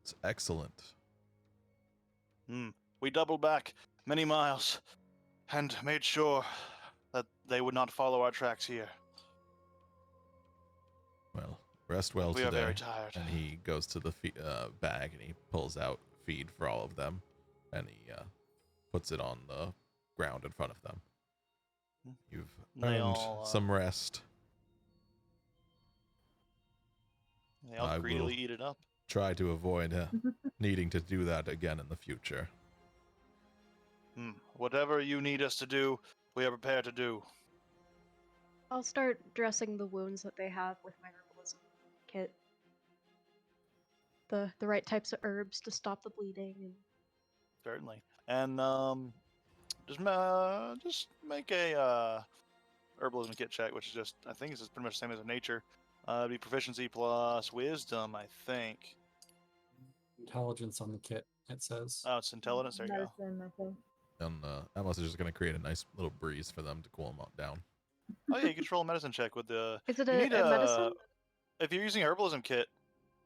It's excellent." We doubled back many miles and made sure that they would not follow our tracks here. Well, rest well We today. are very tired. And he goes to the bag and he pulls out feed for all of them, and he puts it on the ground in front of them. You've They earned all, some rest. They all I greedily will eat it up. try to avoid needing to do that again in the future. Whatever you need us to do, we are prepared to do. I'll start dressing the wounds that they have with my herbalism kit. The right types of herbs to stop the bleeding and Certainly. And just make a herbalism kit check, which is just, I think it's just pretty much the same as a nature. It'd be proficiency plus wisdom, I think. Intelligence on the kit, it says. Oh, it's intelligence. There you go. Medicine, I think. And Atmos is just going to create a nice little breeze for them to cool them down. Oh yeah, you can control a medicine check with the. is it You a need medicine? If you're using herbalism kit,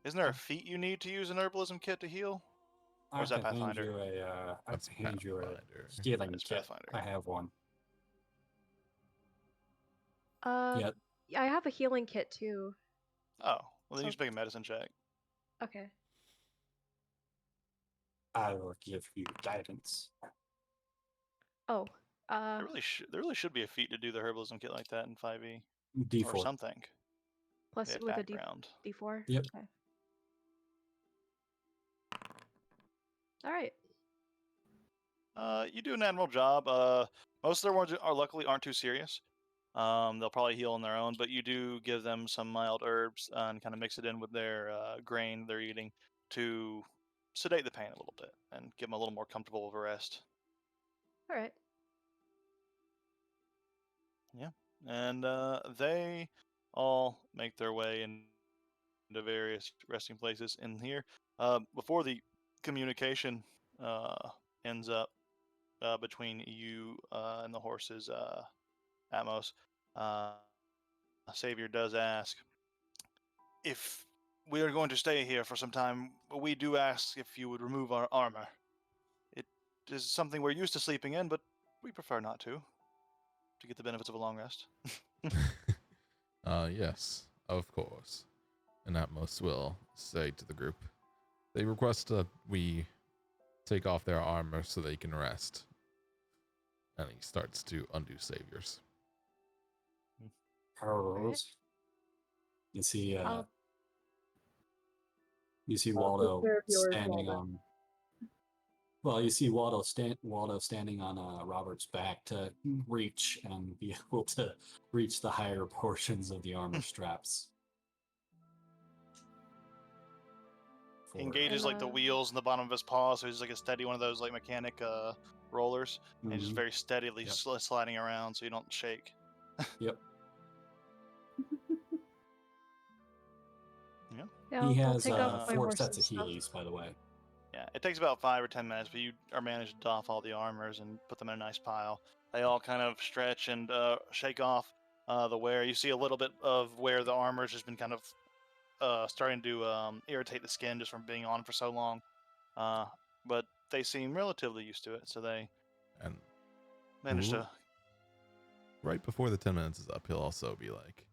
isn't there a feat you need to use an herbalism kit to heal? Or is that Pathfinder? I That's can hand you a Pathfinder. healing That's kit. Pathfinder. I have one. Yeah, I have a healing kit too. Oh, well then So- you just make a medicine check. Okay. I will give you guidance. Oh, There really should be a feat to do the herbalism kit like that in 5e D4. or something. plus Yeah, with background. a D4. Yep. Okay. All right. You do an admirable job. Most of their ones aren't too serious. They'll probably heal on their own, but you do give them some mild herbs and kind of mix it in with their grain they're eating to sedate the pain a little bit and give them a little more comfortable of a rest. All right. And they all make their way into various resting places in here. Before the communication ends up between you and the horses, Atmos, Savior does ask if we are going to stay here for some time. We do ask if you would remove our armor. It is something we're used to sleeping in, but we prefer not to get the benefits of a long rest. Yes, of course. And Atmos will say to the group, they request that we take off their armor so they can rest. And he starts to undo Saviors. Pearls. You see, I'll- you see I'll take Waldo care of yours, standing Waldo. on. Well, you see Waldo standing on Robert's back to reach and be able to reach the higher portions of the armor straps. He engages And, like the wheels in the bottom of his paw, so he's like a steady one of those like mechanic rollers. And he's just Mhm. very steadily Yep. sliding around so you don't shake. Yep. Yeah, He I'll has take off my 4 horse's sets of stuff. Heelys, by the way. Yeah, it takes about 5 or 10 minutes, but you are managed to doff all the armors and put them in a nice pile. They all kind of stretch and shake off the wear. You see a little bit of where the armor's just been kind of starting to irritate the skin just from being on for so long. But they seem relatively used to it, so they And manage to. right before the 10 minutes is up, he'll also be like,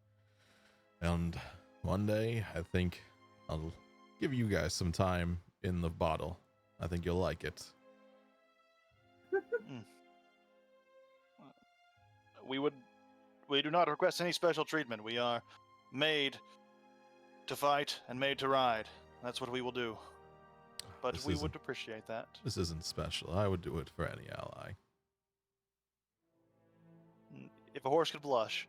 and one day, I think I'll give you guys some time in the bottle. I think you'll like it. We do not request any special treatment. We are made to fight and made to ride. That's what we will do. But This we isn't- would appreciate that. This isn't special. I would do it for any ally. If a horse could blush.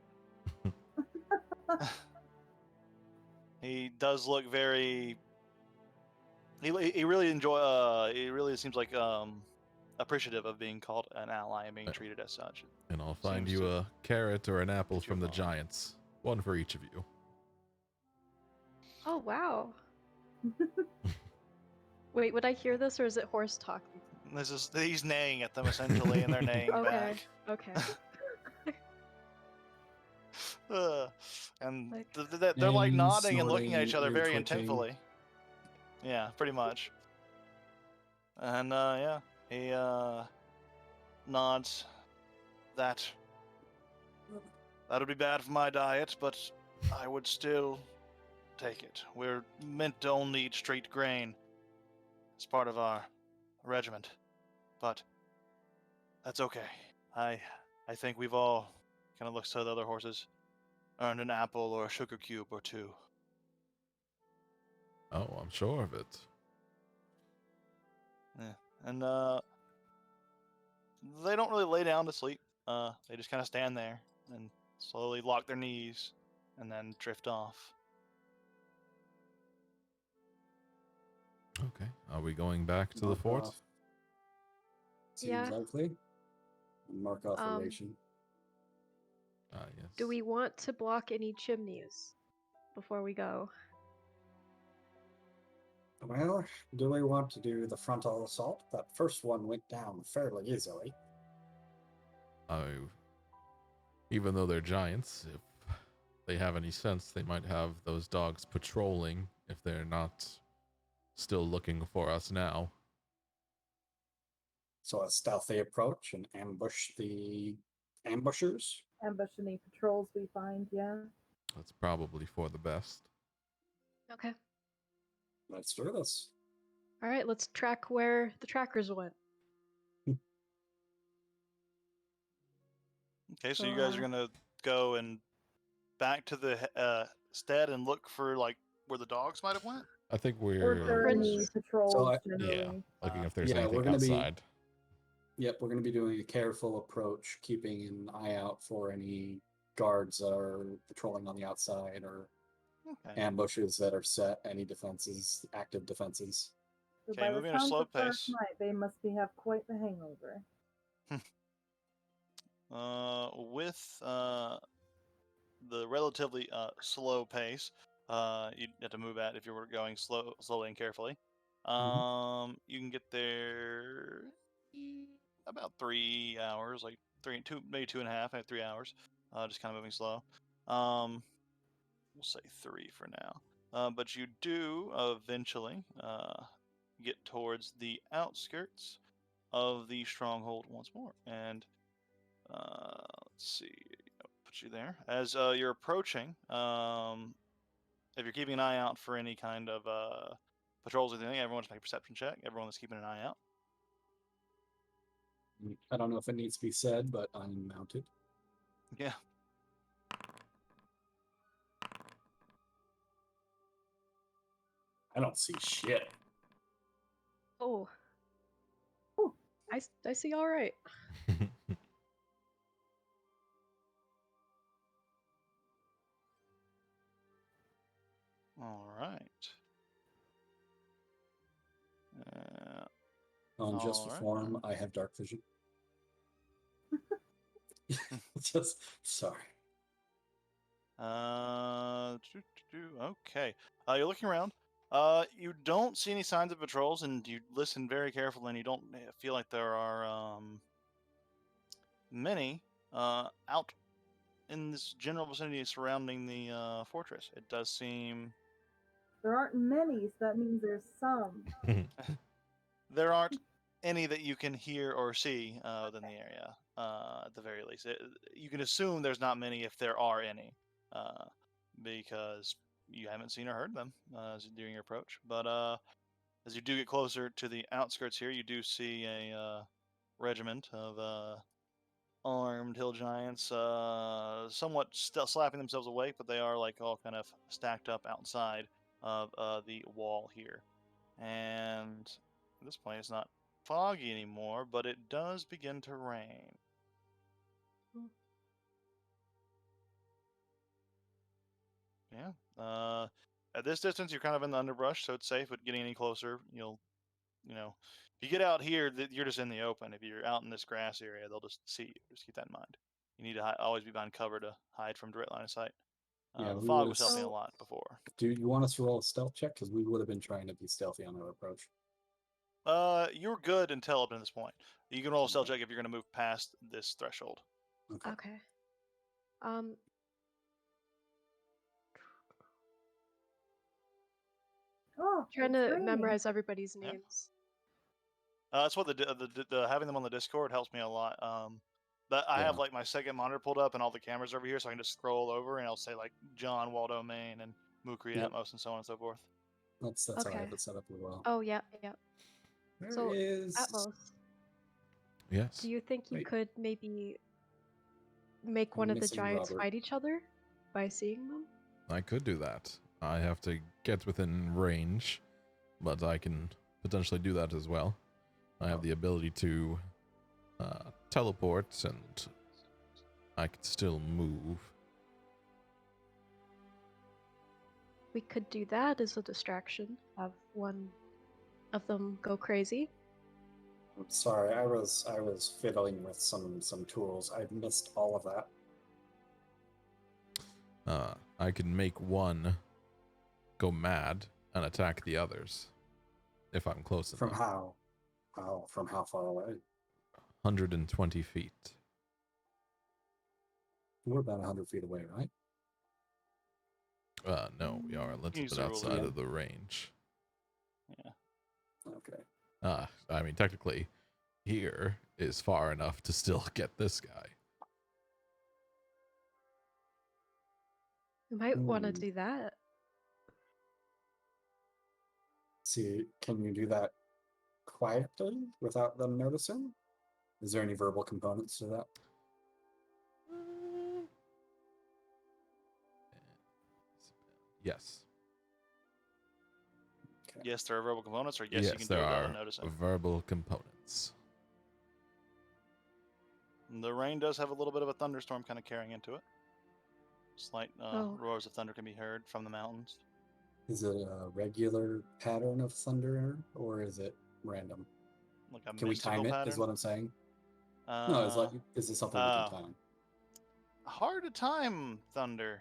He does look very He really he really seems like appreciative of being called an ally and being treated as such. And I'll find Seems you to a carrot or an apple get you from the along. giants. One for each of you. Oh wow. Wait, would I hear this or is it horse talking? He's neighing at them essentially, and they're neighing Okay. back. Okay. And Like- they're like And nodding and looking at each snorting, other very rear twitching. intentfully. Yeah, pretty much. And yeah, he nods. That would be bad for my diet, but I would still take it. We're meant to only eat straight grain as part of our regiment, but that's okay. I think we've all, kind of looks to the other horses, earned an apple or a sugar cube or two. Oh, I'm sure of it. Yeah. And they don't really lay down to sleep. They just kind of stand there and slowly lock their knees and then drift off. Okay. Are we going back to the Mark fort? off. Seems Yeah. likely. Mark off a Um, ration. Yes. Do we want to block any chimneys before we go? Well, do we want to do the frontal assault? That first one went down fairly easily. Even though they're giants, if they have any sense, they might have those dogs patrolling if they're not still looking for us now. So a stealthy approach and ambush the ambushers. Ambush any patrols we find, yeah. That's probably for the best. Okay. Let's do this. All right, let's track where the trackers went. Okay, so So, you guys are gonna go and back to the stead and look for like where the dogs might have went. I think Or if there we're are any patrols yeah, generally. looking if there's yeah, we're anything gonna be- outside. Yep, we're going to be doing a careful approach, keeping an eye out for any guards that are patrolling on the outside or Okay. ambushes that are set, any defenses, active defenses. So Okay, by the moving at a sounds slow of first pace. night, they must have quite the hangover. With the relatively slow pace, you'd have to move at if you were going slowly and carefully. You can get there about 3 hours, like maybe 2.5, maybe 3 hours. Just kind of moving slow. We'll say 3 for now. But you do eventually get towards the outskirts of the stronghold once more, and let's see, put you there as you're approaching. If you're keeping an eye out for any kind of patrols or anything, everyone just make a perception check. Everyone that's keeping an eye out. I don't know if it needs to be said, but I'm mounted. Yeah. I don't see shit. Oh. Ooh. I see all right. All right. On just for Alright, form, then. I have dark vision. Just sorry. Okay. You're looking around. You don't see any signs of patrols, and you listen very carefully, and you don't feel like there are many out in this general vicinity surrounding the fortress. It does seem There aren't many, so that means there's some. there aren't any that you can hear or see within the area. At the very least, you can assume there's not many if there are any, because you haven't seen or heard them during your approach. But as you do get closer to the outskirts here, you do see a regiment of armed hill giants, somewhat still slapping themselves awake, but they are like all kind of stacked up outside of the wall here. And at this point, it's not foggy anymore, but it does begin to rain. Yeah. At this distance, you're kind of in the underbrush, so it's safe. But getting any closer, you know, if you get out here, you're just in the open. If you're out in this grass area, they'll just see you. Just keep that in mind. You need to always be behind cover to hide from direct line of sight. Yeah, The we fog would've was helping a So- lot before. Do you want us to roll a stealth check? Because we would have been trying to be stealthy on our approach. You're good until up to this point. You can roll a stealth Okay. check if you're going to move past this threshold. Okay. Okay. Um. Oh, Trying it's to raining. memorize everybody's Yeah. names. That's what the having them on the Discord helps me a lot. But I have Yeah. like my second monitor pulled up and all the cameras over here, so I can just scroll over and I'll say like John, Waldo, Main, and Mukri, Yep. Atmos, and so on and so forth. That's how I Okay. have it set up as well. Oh yeah, yeah. There So, is. Atmos, Yes. do you think you Wait. could maybe make I'm one of the missing giants Robert. fight each other by seeing them? I could do that. I have to get within range, but I can potentially do that as well. I have the ability to teleport, and I can still move. We could do that as a distraction. Have one of them go crazy. I'm sorry, I was fiddling with some tools. I missed all of that. I can make one go mad and attack the others if I'm close From enough. how? From how far away? 120 feet. We're about 100 feet away, right? No, we are a little Use bit the rules outside again. of the range. Yeah. Okay. I mean, technically, here is far enough to still get this guy. We might want to Hmm. do that. See, can you do that quietly without them noticing? Is there any verbal components to that? Yes. Okay. Yes, there are verbal components, or yes, you can do it there without are them noticing. verbal components. The rain does have a little bit of a thunderstorm kind of carrying into it. Slight Oh. roars of thunder can be heard from the mountains. Is it a regular pattern of thunder, or is it random? Like a Can we mystical time it? pattern. Is what I'm saying. No, it's like, is it something we oh. can time? Hard to time thunder.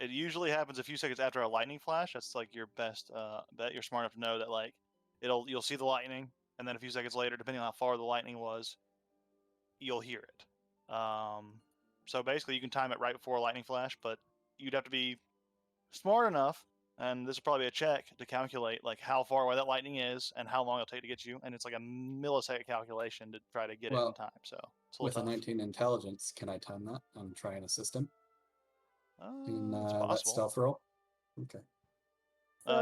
It usually happens a few seconds after a lightning flash. That's like your best bet. You're smart enough to know that like you'll see the lightning, and then a few seconds later, depending on how far the lightning was, you'll hear it. So basically, you can time it right before a lightning flash, but you'd have to be smart enough, and this will probably be a check to calculate like how far away that lightning is and how long it'll take to get you, and it's like a millisecond calculation to try to get it in Well, time. So it's a With a little tough. 19 intelligence, can I time that and try and assist him in It's that possible. stealth roll? Okay.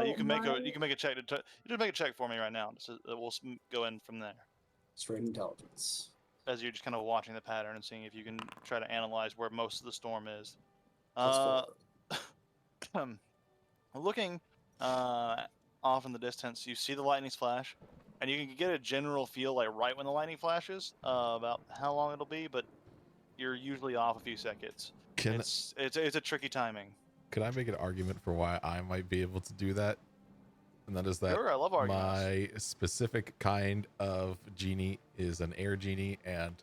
You can make my- a check to you just make a check for me right now. So we'll go in from there Straight intelligence. as you're just kind of watching the pattern and seeing if you can try to analyze where most of the storm is. Plus 4. Looking off in the distance, you see the lightning flash, and you can get a general feel like right when the lightning flashes about how long it'll be, but you're usually off a few seconds. It's a tricky timing. Could I make an argument for why I might be able to do that? And that is that Sure, I love arguments. my specific kind of genie is an air genie, and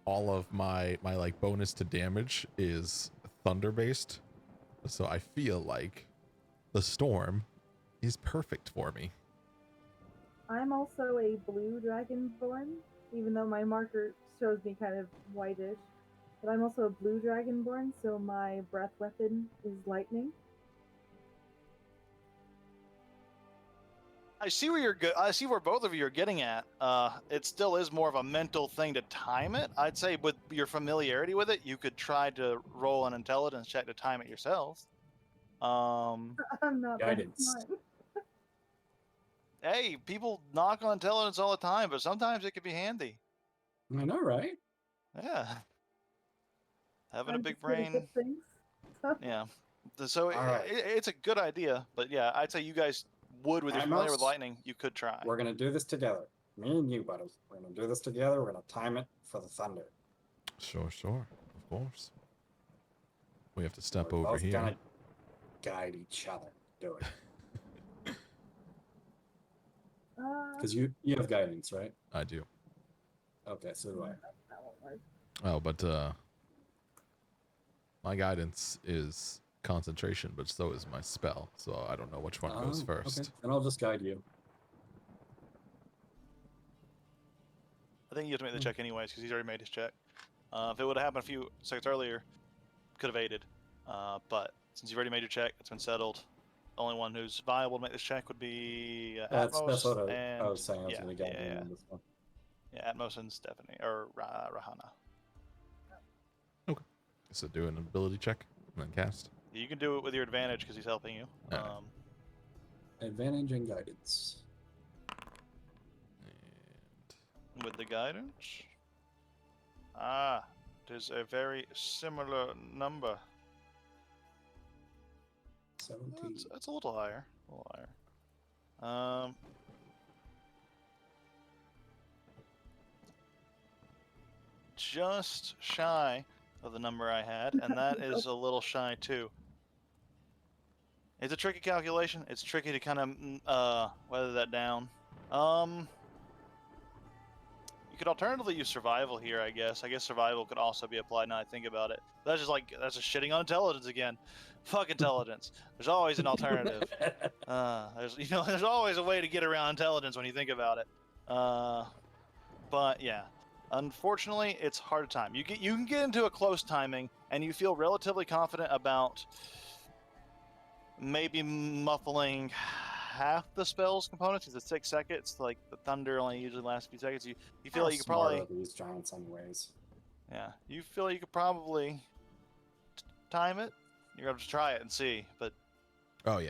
all of my like bonus to damage is thunder based. So I feel like the storm is perfect for me. I'm also a blue dragonborn, even though my marker shows me kind of whitish. But I'm also a blue dragonborn, so my breath weapon is lightning. I see where I see where both of you are getting at. It still is more of a mental thing to time it. I'd say with your familiarity with it, you could try to roll an intelligence check to time it yourself. I'm not Guidance. that smart. Hey, people knock on intelligence all the time, but sometimes it can be handy. I know, right? Yeah. Having a I'm big just good at brain. good things. Yeah. So All right. it's a good idea, but yeah, I'd say you guys would, with your familiar with Atmos? lightning, you could try. We're gonna do this together. Me and you, buddy. We're gonna do this together. We're gonna time it for the thunder. Sure, of course. We have to step We're over both here. gonna guide each other do it. Uh, Because you have guidance, right? I do. Okay, so do I. that won't work. Oh, but my guidance is concentration, but so is my spell. So I don't know which one goes first. Okay, and I'll just guide you. I think you have to make the check anyways because he's already made his check. If it would have happened a few seconds earlier, could have aided. But since you've already made your check, it's been settled. The only one who's viable to make this check would be That's Atmos what I and was saying. I was yeah, going to guide yeah, you yeah. on this one. Yeah, Atmos and Stephanie or Rahana. So do an ability check and then cast. You can do it with your advantage because he's helping you. All right. Advantage and guidance. And With the guidance. It is a very similar number. 17. It's a little higher. A little higher. Just shy of the number I had, and that is a little shy too. It's a tricky calculation. It's tricky to kind of weather that down. You could alternatively use survival here, I guess. I guess survival could also be applied now I think about it. That's just shitting on intelligence again. Fuck intelligence. There's always an alternative. There's always a way to get around intelligence when you think about it. But yeah, unfortunately, it's hard time. You can get into a close timing, and you feel relatively confident about maybe muffling half the spell's components. Because it's 6 seconds. Like the thunder only usually lasts a few seconds. You feel like you could probably these giants, anyways. yeah. You feel like you could probably time it. You're gonna have to try it and see, but oh yeah.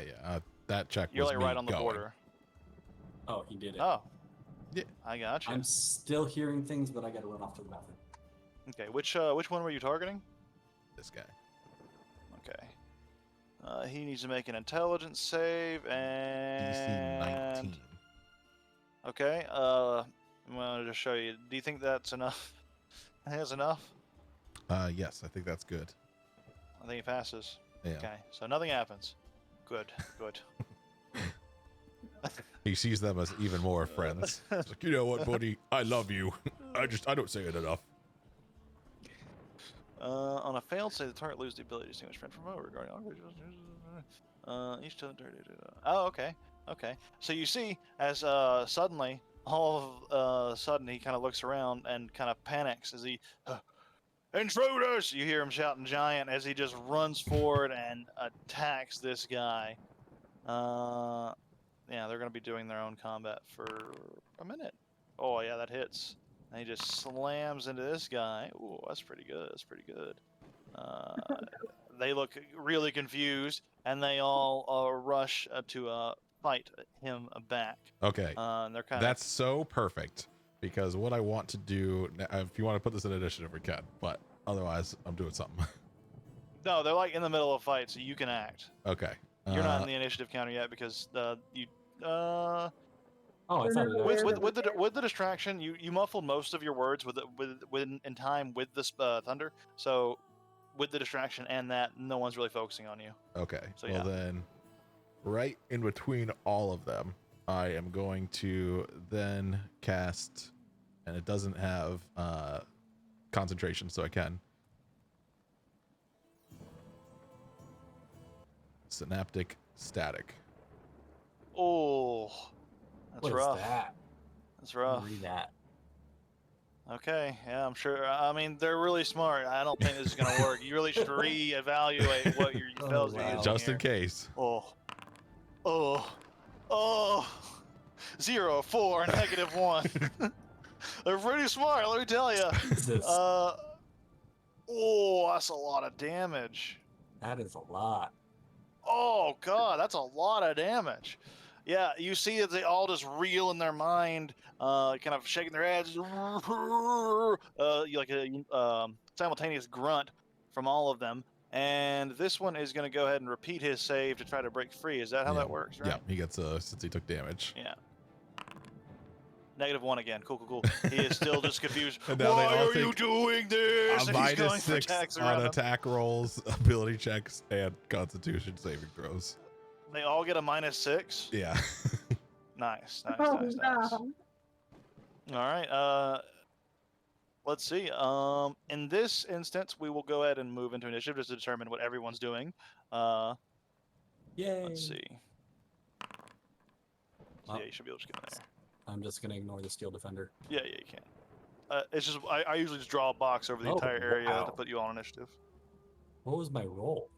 That check you're was like me right on the going. border. Oh, he did it. Oh, Yeah. I got you. I'm still hearing things, but I got to run off to the bathroom. Okay, which one were you targeting? This guy. Okay. He needs to make an intelligence save and DC 19. Okay. I'm gonna just show you. Do you think that's enough? That's enough. Yes, I think that's good. I think he passes. Yeah. Okay. So nothing happens. Good. Good. He sees them as even more friends. It's like, you know what, buddy? I love you. I don't say it enough. On a failed save, the target loses the ability to distinguish friend from foe regarding each time. Oh, okay. Okay. So you see, as suddenly, all of a sudden, he kind of looks around and kind of panics as he, intruders! You hear him shouting giant as he just runs forward and attacks this guy. Yeah, they're going to be doing their own combat for a minute. Oh, yeah, that hits. And he just slams into this guy. Ooh, that's pretty good. That's pretty good. They look really confused, and they all rush to fight him back. Okay. They're kind That's so perfect because what I want to do, if you want to put this in initiative, we can, but otherwise, I'm doing something. No, they're like in the middle of a fight, so you can act. Okay. You're not in the initiative counter yet because you. Oh, I They're thought never it aware actually- that With the distraction, you muffled most of your words with in time with this thunder. So with the distraction and that, no one's really focusing on you. Okay. So, well, yeah. then, right in between all of them, I am going to then cast, and it doesn't have concentration, so I can. Synaptic Static. Oh, that's What is rough. that? That's rough. Read that. Okay, yeah, I'm sure. I mean, they're really smart. I don't think this is gonna work. You really should reevaluate what your Oh, spells you're wow. using Just here. in case. Oh, 0, 4, -1. They're pretty smart, let me tell you. Jesus. That's a lot of damage. That is a lot. Oh god, that's a lot of damage. Yeah, you see that they all just reel in their mind, kind of shaking their heads, like a simultaneous grunt from all of them. And this one is going to go ahead and repeat his save to try to break free. Is that how Yeah. that works? Right? Yeah, he gets since he took damage. Yeah. -1 again. Cool, cool, cool. He is still just confused. And now they Why all are you take doing this? A And he's going for -6 attacks on around him. attack rolls, ability checks, and Constitution saving throws. They all get a -6. Yeah. Nice, nice, Oh, nice, nice. no. All right. Let's see. In this instance, we will go ahead and move into initiative just to determine what everyone's doing. Yay! Let's see. So, Well, yeah, you should be able to get in there. I'm just gonna ignore the Steel Defender. Yeah, you can. It's just I usually just draw a box over the Oh, entire area wow. to put you on initiative. What was my roll?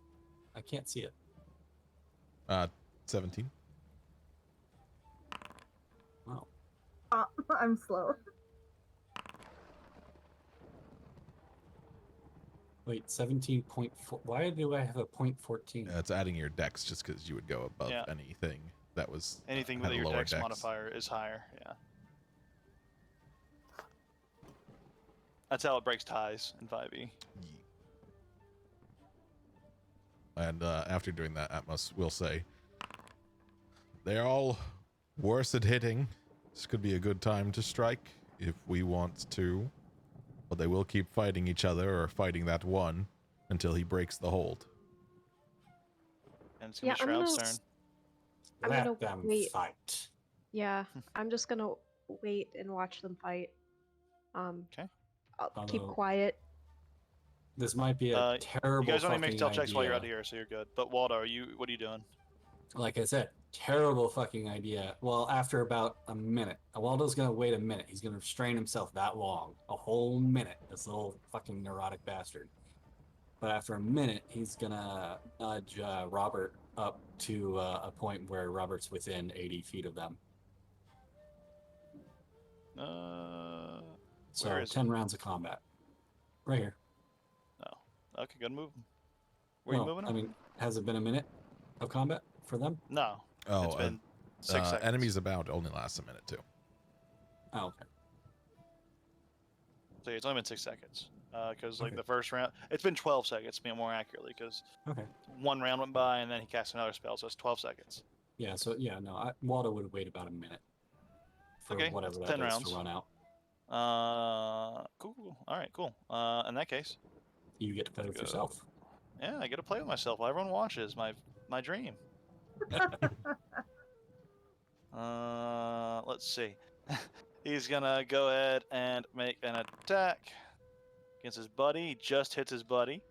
I can't see it. 17. Wow. I'm slow. Wait, 17.4. Why do I have a 0.14? It's adding your dex just because you would go above Yeah. anything that was Anything had with a your lower dex modifier is higher. Yeah. That's how it breaks ties in 5e. And after doing that, Atmos will say, they're all worse at hitting. This could be a good time to strike if we want to. But they will keep fighting each other or fighting that one until he breaks the hold. And it's gonna Yeah, be I'm Shroud's gonna turn. I'm Let gonna them wait. fight. Yeah, I'm just gonna wait and watch them fight. Okay. I'll keep Although- quiet. This might be a You terrible guys don't need to make fucking stealth checks while you're out of idea. here, so you're good. But Waldo, what are you doing? Like I said, terrible fucking idea. Well, after about a minute, Waldo's gonna wait a minute. He's gonna restrain himself that long, a whole minute. This little fucking neurotic bastard. But after a minute, he's gonna nudge Robert up to a point where Robert's within 80 feet of them. So Where is 10 rounds of combat, right here. Okay, good move. Where are you No, moving? I mean, has it been a minute of combat for them? No. Oh, It's been 6 seconds. enemies about only lasts a minute too. Oh, okay. So it's only been 6 seconds. Because like Okay. the first round, it's been 12 seconds, to be more accurately, because Okay. one round went by and then he cast another spell, so it's 12 seconds. Yeah, so yeah, no, Waldo would wait about a minute for Okay, whatever that's that 10 is rounds. to run out. Cool. All right, cool. In that case, You get to play with Go. yourself. yeah, I get to play with myself while everyone watches. My dream. Let's see. He's gonna go ahead and make an attack against his buddy. He just hits his buddy.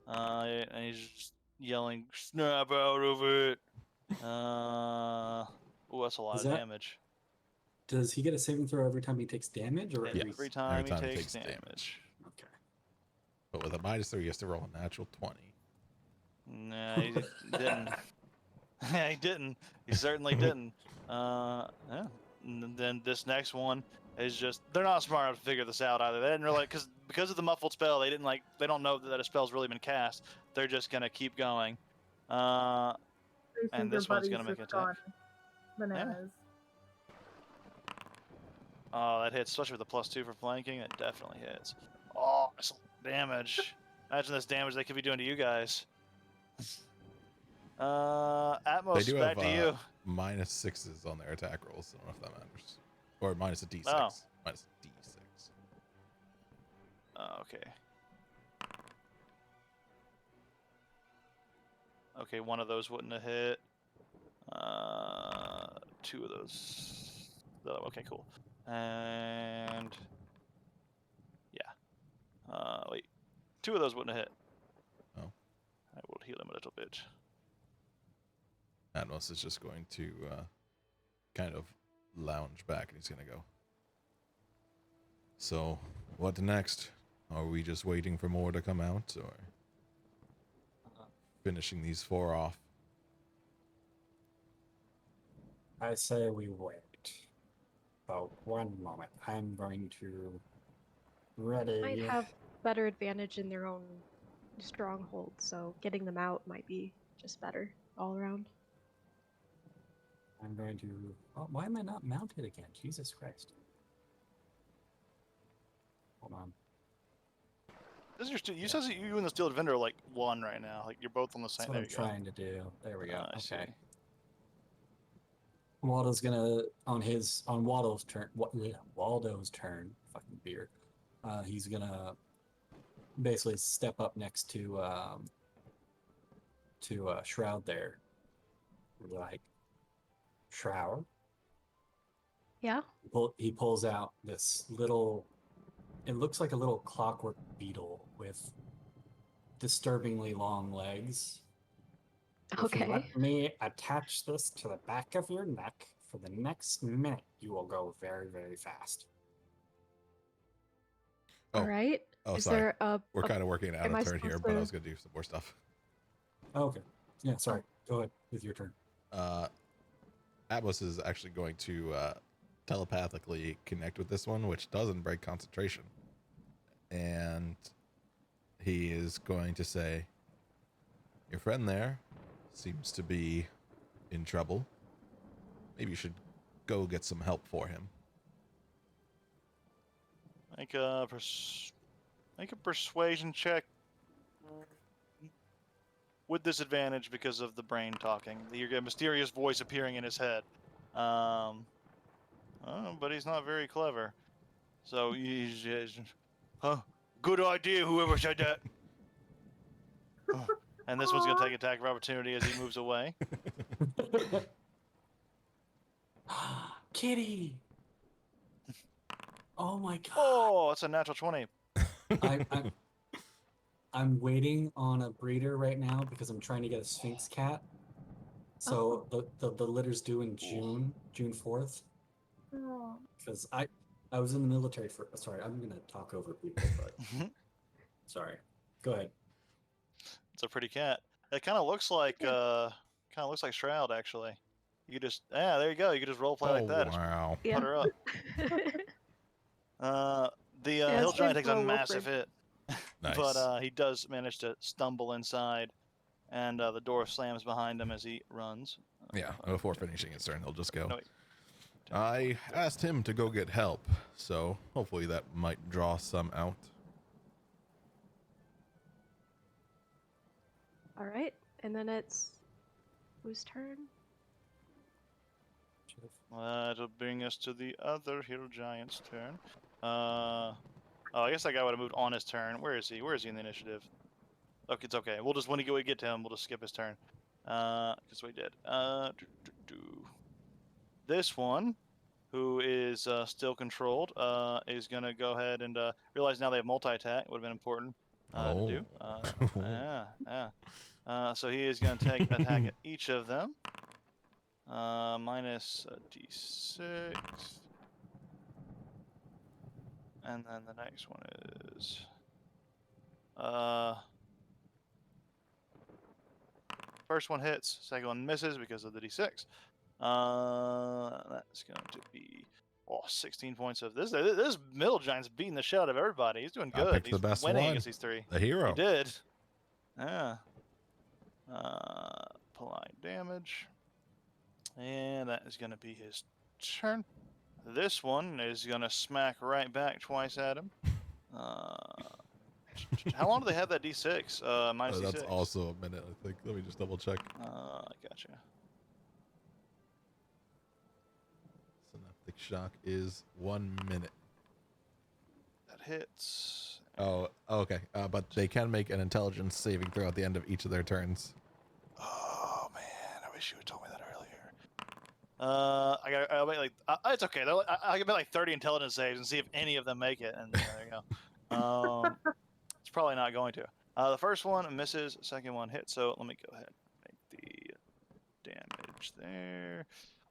And he's just yelling, "Snap out of it!" Oh, that's a lot Is of that- damage. Does he get a saving throw every time he takes damage, or Every every? time, time he takes damage. Okay. But with a -3, he has to roll a natural 20. Nah, he didn't. Yeah, he didn't. He certainly didn't. Yeah. And then this next one is just—they're not smart enough to figure this out either. They didn't really, because of the muffled spell. They don't know that a spell's really been cast. They're just gonna keep going. They And think this their one's gonna buddies make just an attack. gone Bananas. Oh, that hits, especially with the +2 for flanking. That definitely hits. Oh, that's a lot of damage. Imagine this damage they could be doing to you guys. They Atmos, do back have to you. -6s on their attack rolls. I don't know if that matters. Or minus a D6. Oh. Minus a D6. Okay. Okay, one of those wouldn't have hit. Two of those. Okay, cool. And yeah. Wait. Two of those wouldn't have hit. Oh. I will heal him a little bit. Atmos is just going to kind of lounge back and he's going to go. So, what next? Are we just waiting for more to come out or finishing these 4 off? I say we wait. About 1 moment. I'm going to ready. Might have better advantage in their own stronghold, so getting them out might be just better all around. I'm going to. Oh, why am I not mounted again? Jesus Christ. Hold on. This is you says that you and the Steel Defender are like 1 right now. Like you're both on the That's same. what There I'm you go. trying to do. There we go. I see. Okay. Waldo's gonna on Waldo's turn. Waldo's turn. Fucking beer. He's gonna basically step up next to Shroud there. Like, Shroud. Yeah. He pulls out this little. It looks like a little clockwork beetle with disturbingly long legs. If you Okay. let me attach this to the back of your neck for the next minute, you will go very, very fast. Oh. All right. Oh, Is sorry. there a? We're kind of working out am of I turn here, supposed but I to- was gonna do some more stuff. Okay. Yeah, sorry. Go ahead with your turn. Atmos is actually going to telepathically connect with this one, which doesn't break concentration. And he is going to say, your friend there seems to be in trouble. Maybe you should go get some help for him. Make a persuasion check with disadvantage because of the brain talking. You get a mysterious voice appearing in his head. Oh, but he's not very clever. So he's just, good idea, whoever said that. And this one's gonna take attack of opportunity as he moves away. Kitty! Oh my god. Oh, it's a natural 20. I'm waiting on a breeder right now because I'm trying to get a Sphinx cat. So the litter's due in June 4th. Oh. Because I was in the military for. Sorry, I'm gonna talk over people, but sorry. Go ahead. It's a pretty cat. It kind of looks like Shroud actually. You could just there you go. You could just role play like that. Wow. Just put her up. The hill giant takes a massive hit, Nice. but he does manage to stumble inside, and the door slams behind him as he runs. Yeah, before finishing his turn, he'll just go. No, wait. I asked him to go get help, so hopefully that might draw some out. All right, and then it's whose turn? That'll bring us to the other hill giant's turn. Oh, I guess that guy would have moved on his turn. Where is he? Where is he in the initiative? Okay, it's okay. We'll just when we get to him, we'll just skip his turn. Because we did. This one, who is still controlled, is gonna go ahead and realize now they have multi-attack. Would have been important to do. So he is gonna take attack at each of them. Minus a d6. And then the next one is first one hits, second one misses because of the d6. That's going to be 16 points of this. This middle giant's beating the shit out of everybody. He's doing good. He's the best winning one. against these three. The hero. He did. Yeah. Apply damage. And that is going to be his turn. This one is going to smack right back twice at him. How long do they have that d6? Minus That's d6. also a minute, I think. Let me just double check. Gotcha. Synaptic shock is 1 minute. That hits. Oh, okay. But they can make an intelligence saving throw at the end of each of their turns. Oh man, I wish you had told me that earlier. I'll make like it's okay. I can make like 30 intelligence saves and see if any of them make it, and there you go. It's probably not going to. The first one misses, second one hits. So let me go ahead and make the damage there.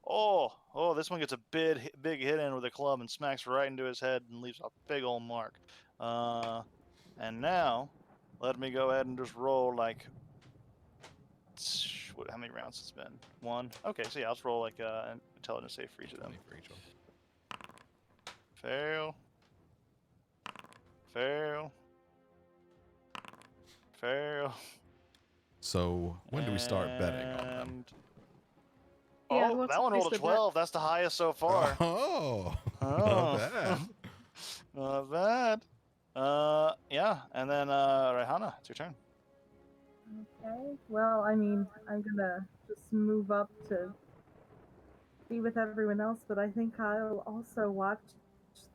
Oh, this one gets a big hit in with a club and smacks right into his head and leaves a big old mark. And now, let me go ahead and just roll like. How many rounds it's been? 1. Okay, so yeah, let's roll like an intelligence save for each of them. 20 for each one. Fail. Fail. Fail. So when do we start betting on them? And- Yeah, Oh, what's that one the rolled a price of bet? 12. That's the highest so far. Oh, Oh. not bad. Not bad. Yeah, and then Rihanna, it's your turn. Okay. Well, I mean, I'm gonna just move up to be with everyone else, but I think I'll also watch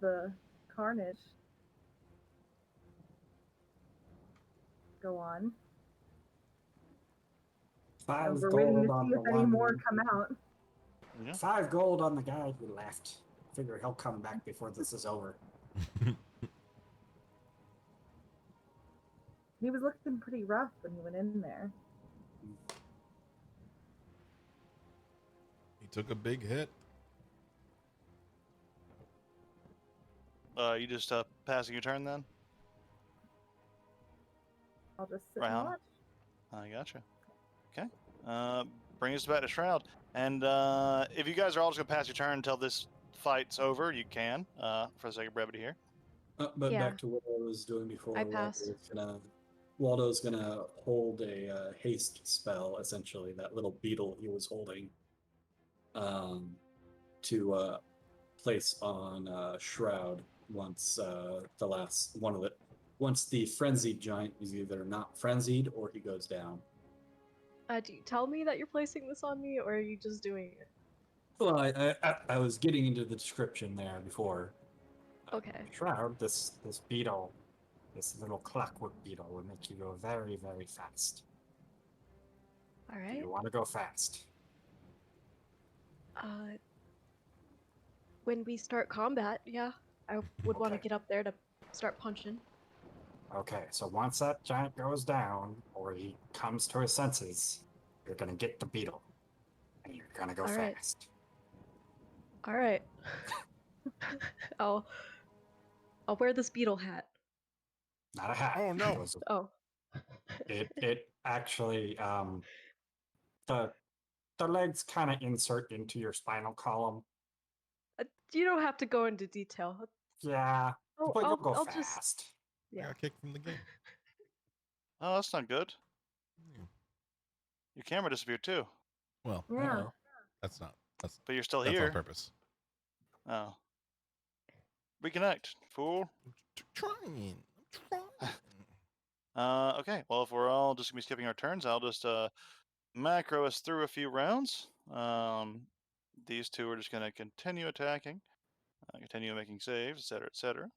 the carnage go on. Five We're waiting gold to on see the if any more one. come out. Yeah. 5 gold on the guy who left. Figure he'll come back before this is over. He was looking pretty rough when he went in there. He took a big hit. You just passing your turn then? I'll just sit Right and on. watch. I gotcha. Okay. Bring us back to Shroud. And if you guys are all just gonna pass your turn until this fight's over, you can. For the sake of brevity here. But Yeah. back to what I was doing before. I pass. Waldo's gonna hold a haste spell, essentially that little beetle he was holding, to place on Shroud once once the frenzied giant is either not frenzied or he goes down. Do you tell me that you're placing this on me, or are you just doing it? Well, I was getting into the description there before. Okay. Shroud, this beetle, this little clockwork beetle, will make you go very, very fast. All Do right. you want to go fast? When we start combat, yeah, I would want to Okay. get up there to start punching. Okay, so once that giant goes down, or he comes to his senses, you're gonna get the beetle. And you're gonna go All right. fast. All right. I'll wear this beetle hat. Not a hat. Oh, no. It was- Oh. It actually the legs kind of insert into your spinal column. You don't have to go into detail. Yeah, Oh, but you'll go I'll fast. just I yeah. got kicked from the game. Oh, that's not good. Yeah. Your camera disappeared too. Well, Yeah. that's not. That's But you're still that's on here. purpose. Oh. Reconnect, fool. I'm trying. Okay. Well, if we're all just gonna be skipping our turns, I'll just macro us through a few rounds. These two are just gonna continue attacking, continue making saves, etc., etc.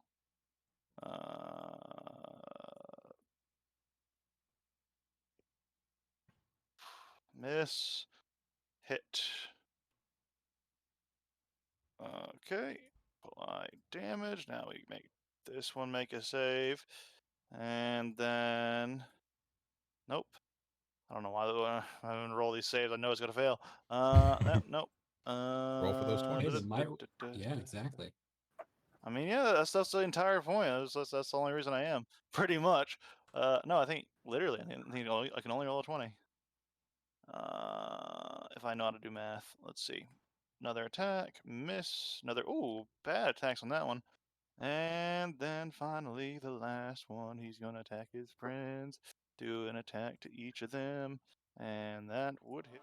Miss, hit. Okay. Apply damage. Now we make this one make a save, and then nope. I don't know why I'm gonna roll these saves. I know it's gonna fail. Nope. Roll for those 20s. Hey, then yeah, exactly. I mean, yeah, that's the entire point. That's the only reason I am, pretty much. No, I think literally, I can only roll a 20. If I know how to do math, let's see. Another attack, miss. Another, ooh, bad attacks on that one. And then finally, the last one, he's gonna attack his friends. Do an attack to each of them, and that would hit.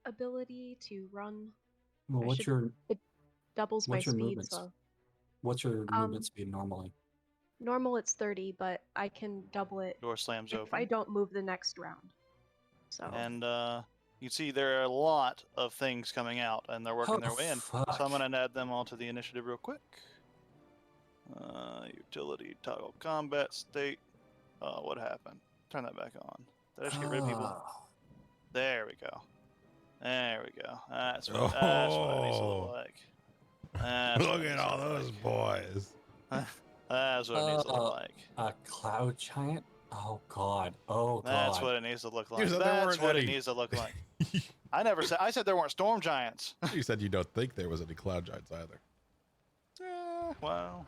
Ability to run. Well, I should- It doubles my what's your speed, movement? so What's your movement speed normally? normal it's 30, but I can double it Door slams if open. I don't move the next round. So And You can see there are a lot of things coming out, and they're working their Oh, way in. So fuck. I'm going to add them all to the initiative real quick. Utility, toggle combat state. Oh, what happened? Turn that back on. Did I just get rid of people? Ah. There we go. There we go. That's what it needs to look like. That's what Look it at needs to all look those like. boys. That's what it needs to look like. A cloud giant? Oh god. Oh That's god. what it needs to look You like. said there That's weren't what it any. needs to look like. I said there weren't storm giants. You said you don't think there was any cloud giants either. Well.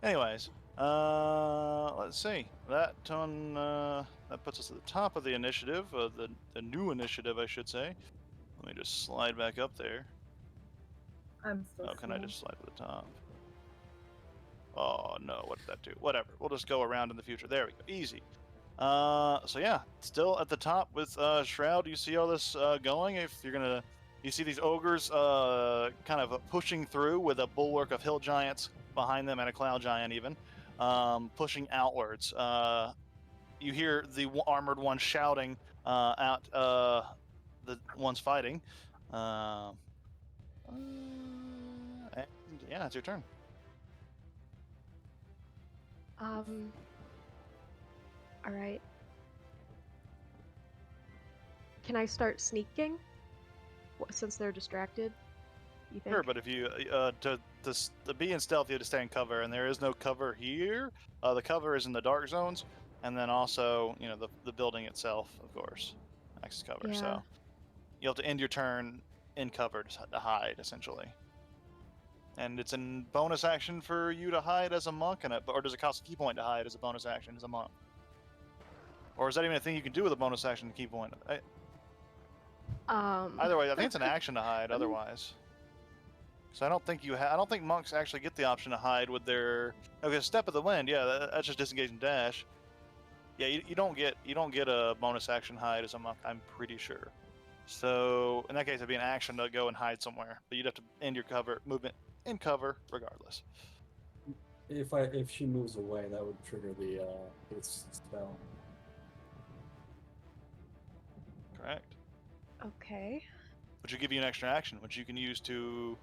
Anyways, let's see. That one that puts us at the top of the initiative, the new initiative, I should say. Let me just slide back up there. I'm still. Oh, can I just slide to the top? Oh no, what did that do? Whatever. We'll just go around in the future. There we go. Easy. So yeah, still at the top with Shroud. You see all this going. If you're gonna, you see these ogres kind of pushing through with a bulwark of hill giants behind them and a cloud giant even, pushing outwards. You hear the armored one shouting at the ones fighting. And yeah, it's your turn. All right. Can I start sneaking? Since they're distracted, you think? Sure, but if you to be in stealth, you have to stay in cover, and there is no cover here. The cover is in the dark zones, and then also the building itself, of course, acts as cover. Yeah. So you have to end your turn in cover to hide, essentially. And it's a bonus action for you to hide as a monk, or does it cost a key point to hide as a bonus action as a monk? Or is that even a thing you can do with a bonus action key point? Either way, I think it's an action to hide. Otherwise, because I don't think I don't think monks actually get the option to hide with their. Okay, step of the wind. Yeah, that's just disengage and dash. Yeah, you don't get a bonus action hide as a monk. I'm pretty sure. So in that case, it'd be an action to go and hide somewhere, but you'd have to end your movement in cover regardless. If she moves away, that would trigger the spell. Correct. Okay. Which would give you an extra action, which you can use to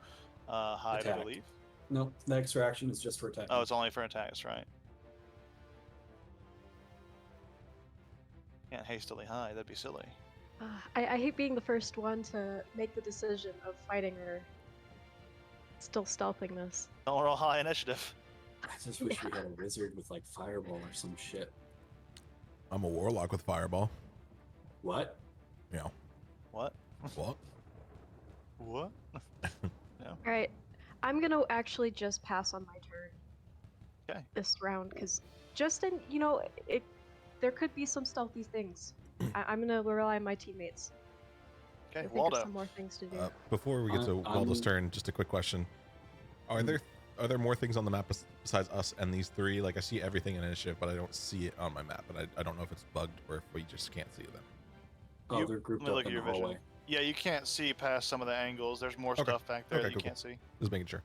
hide, Attack. I believe. Nope, the extra action is just for attack. Oh, it's only for attacks, right? Can't hastily hide. That'd be silly. I hate being the first one to make the decision of fighting or still stealthing this. Don't roll high initiative. I just wish we had a wizard with like fireball or some shit. I'm a warlock with fireball. What? Yeah. What? What? What? All right. I'm gonna actually just pass on my turn. Okay. This round, because just in there could be some stealthy things. I'm gonna rely on my teammates. Okay, I think Waldo. of some more things to do. Before we get to Waldo's turn, just a quick question: Are there more things on the map besides us and these three? Like I see everything in initiative, but I don't see it on my map, and I don't know if it's bugged or if we just can't see them. Oh, they're grouped Let me up look in at the your vision. hallway. Yeah, you can't see past some of the angles. There's more Okay. stuff back there Okay, that you cool, can't see. Just making sure.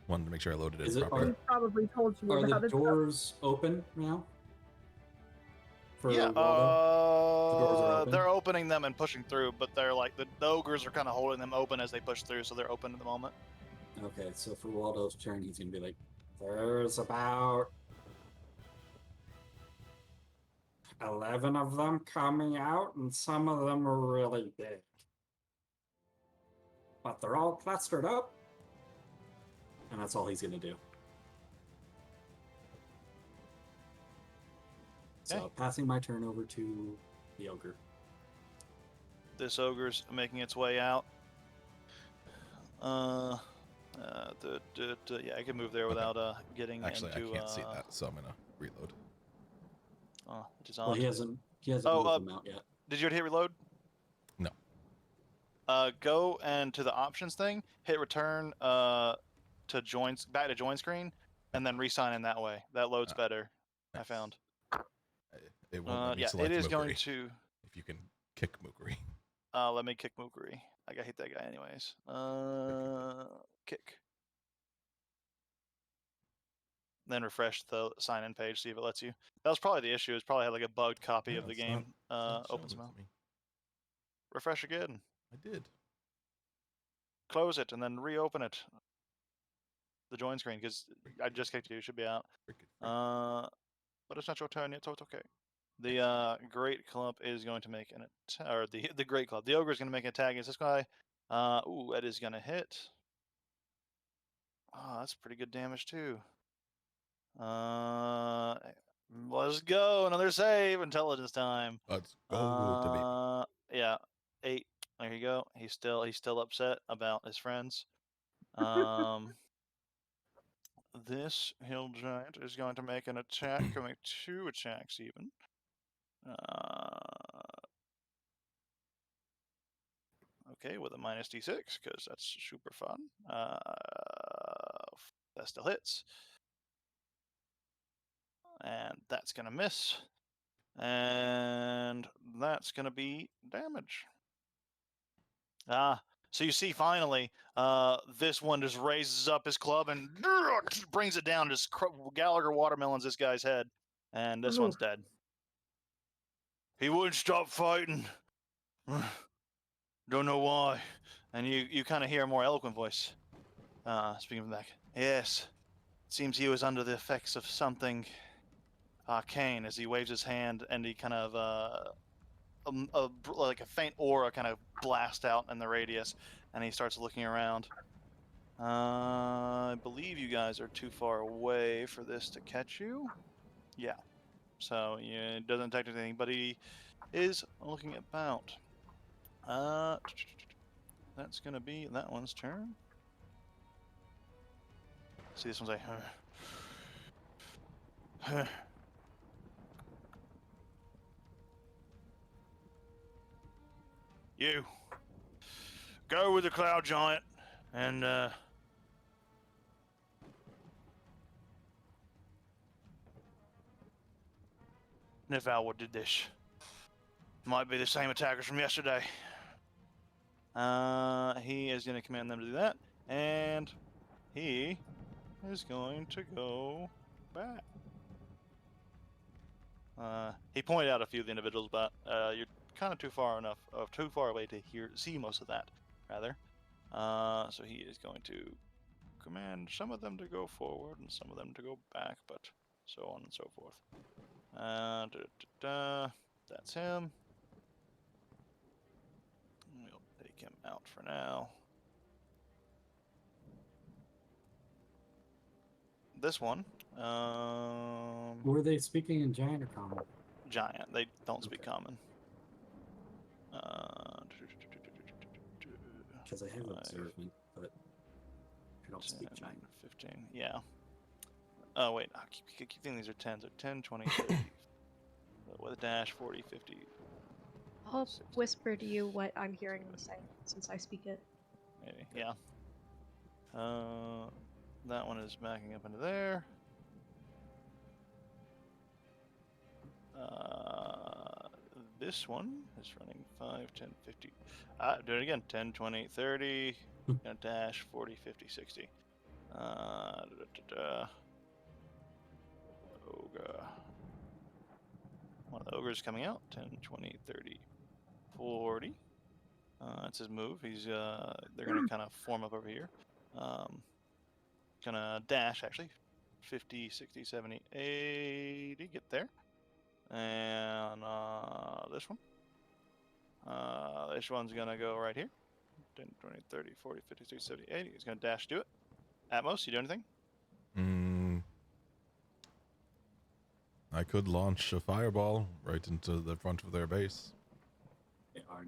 Wanted to make sure I loaded Is it it- properly. He probably told you Are about the it. doors open now? For Yeah, Waldo? The doors are open? they're opening them and pushing through, but they're like the ogres are kind of holding them open as they push through, so they're open at the moment. Okay, so for Waldo's turn, he's gonna be like, there's about 11 of them coming out, and some of them are really big. But they're all clustered up. And that's all he's gonna do. So Okay. passing my turn over to the ogre. This ogre's making its way out. Yeah, I can move there without getting Actually, into. I can't see that, so I'm gonna reload. Oh, which is Well, odd. he hasn't Oh, moved them out yet. Did you already hit reload? No. Go and to the options thing, hit return to back to join screen, and then re-sign in that way. That loads better. I Nice. found. It won't let me Yeah, select it is going Mookery. to. If you can kick Mookery. Let me kick Mookery. I gotta hit that guy anyways. Kick. Then refresh the sign-in page, see if it lets you. That was probably the issue. It's probably had like a bugged copy of the it's game. not showing Opens it them to up. me. refresh again. I did. Close it and then reopen it. The join screen, because I just kicked you. You should be out. But it's not your turn yet, so it's okay. The Great Club is going to make an attack, or the Great Club. The Ogre is going to make an attack against this guy. Ooh, that is going to hit. Oh, that's pretty good damage too. Let's go. Another save. Intelligence time. Let's go to baby. Yeah, 8. There you go. He's still upset about his friends. This hill giant is going to make an attack. Can make 2 attacks even. Okay, with a minus d6 because that's super fun. That still hits. And that's going to miss. And that's going to be damage. So you see finally, this one just raises up his club and brings it down, just Gallagher watermelons this guy's head. And this one's dead. He wouldn't stop fighting. Don't know why. And you kind of hear a more eloquent voice speaking from back. Yes. It seems he was under the effects of something arcane as he waves his hand and he kind of like a faint aura kind of blast out in the radius and he starts looking around. I believe you guys are too far away for this to catch you. Yeah. So yeah, it doesn't detect anything, but he is looking about. That's gonna be that one's turn. See, this one's like, you go with the cloud giant and Nevalwood did this. Might be the same attackers from yesterday. He is going to command them to do that, and he is going to go back. He pointed out a few of the individuals, but you're kind of too far away to see most of that, rather. So he is going to command some of them to go forward and some of them to go back, but so on and so forth. That's him. We'll take him out for now. This one. Were they speaking in giant or common? Giant. They don't speak common. Because I have observant, but I don't speak 10, giant. 15. Yeah. Oh, wait. I keep thinking these are 10s. They're 10, 20, 30. With a dash, 40, 50. I'll 60. whisper to you what I'm hearing them say, since I speak it. Maybe. Yeah. That one is backing up into there. This one is running 5, 10, 50. Do it again. 10, 20, 30. Gonna dash 40, 50, 60. Ogre. One of the ogres coming out. 10, 20, 30, 40. That's his move. He's they're gonna kind of form up over here. Gonna dash actually. 50, 60, 70, 80. Get there. And this one. This one's gonna go right here. 10, 20, 30, 40, 50, 60, 70, 80. He's gonna dash do it. Atmos, you do anything? I could launch a fireball right into the front of their base. They are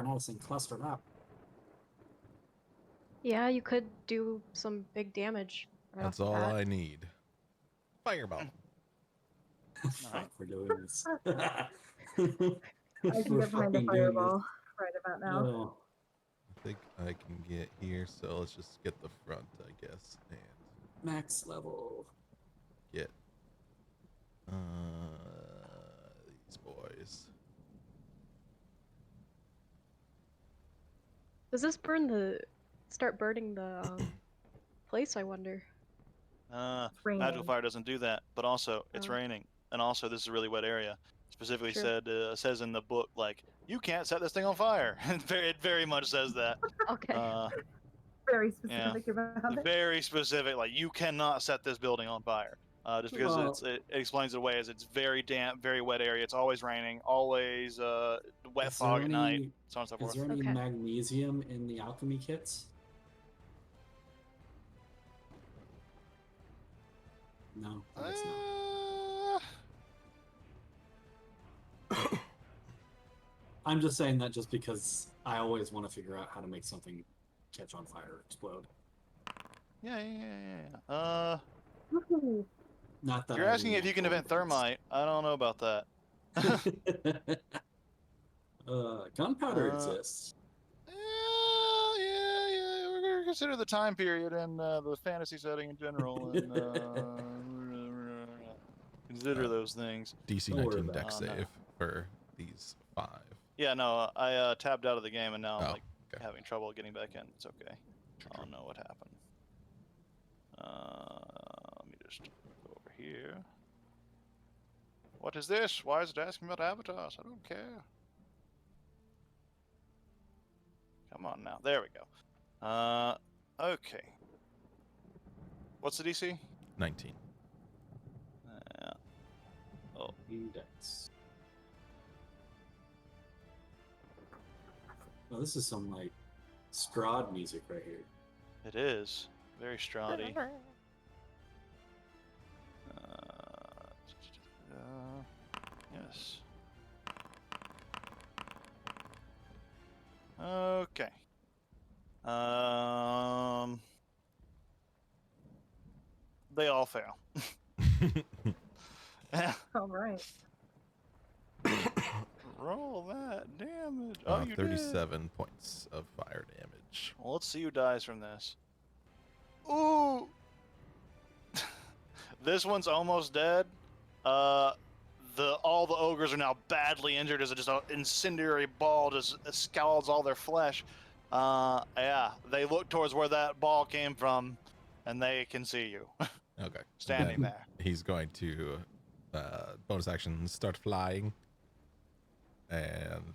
nice and clustered up. Yeah, you could do some big damage. Right That's off the all bat. I need. Fireball. Fuck, we're doing this. I can We're get behind a fucking doing fireball right about this. now. Oh. I think I can get here, so let's just get the front, I guess, and Max level. get these boys. Does this start burning the place, I wonder? Magical fire doesn't do that, but also it's Oh. raining, and also this is a really wet area. Specifically True. says in the book like you can't set this thing on fire. It very much says that. Okay. Very Yeah. specific about it. Very specific. Like, you cannot set this building on fire. Just because Well- it explains it away as it's very damp, very wet area. It's always raining, always wet Is there fog at night, any- so on and so Is forth. there any Okay. magnesium in the alchemy kits? No, I guess not. I'm just saying that just because I always want to figure out how to make something catch on fire or explode. Yeah. Woohoo. Not that You're I asking if you can react invent thermite. I don't know about that. things. Gunpowder Uh, exists. Yeah. We're gonna consider the time period and the fantasy setting in general, and consider those things. DC Don't worry 19 about deck it. Oh, no. save for these 5. Yeah, no, I tabbed out of the game and now I'm Oh, like okay. having trouble getting back in. It's okay. True, I true. don't know what happened. Let me just go over here. What is this? Why is it asking about avatars? I don't care. Come on now. There we go. Okay. What's the DC? 19. Oh, Index. Oh, this is some like Strahd music right here. it is. Very Strahdy. Yes. Okay. They all fail. All right. Roll that damage. Oh, you did. 37 points of fire damage. Well, let's see who dies from this. Ooh! This one's almost dead. All the ogres are now badly injured as just an incendiary ball just scalds all their flesh. Yeah, they look towards where that ball came from, and they can see you Okay. standing Then there. He's going to bonus action start flying, and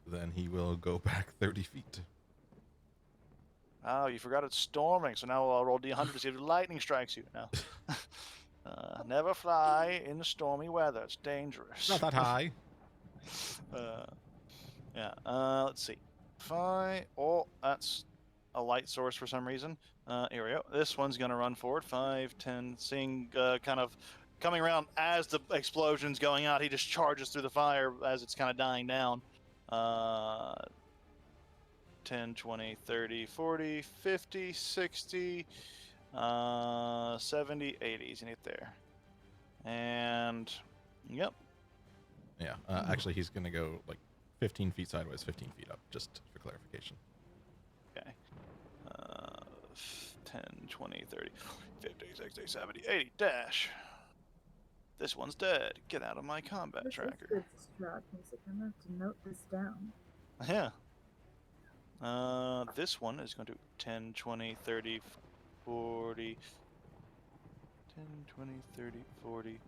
then he will go back 30 feet. Oh, you forgot it's storming, so now I'll roll D100 to see if lightning strikes you. No. Never fly in the stormy weather. It's dangerous. Not that high. Yeah. Let's see. Oh, that's a light source for some reason. Here we go. This one's gonna run forward. 5, 10. Seeing kind of coming around as the explosion's going out, he just charges through the fire as it's kind of dying down. 10, 20, 30, 40, 50, 60, 70, 80. He's gonna get there. And yep. Yeah. Actually, he's going to go like 15 feet sideways, 15 feet up, just for clarification. Okay. 10, 20, 30, 50, 60, 70, 80. Dash. This one's dead. Get out of my combat This is tracker. good Strahd music. I'm gonna have to note this down. Yeah. This one is going to 10, 20, 30, 40. 10, 20, 30, 40.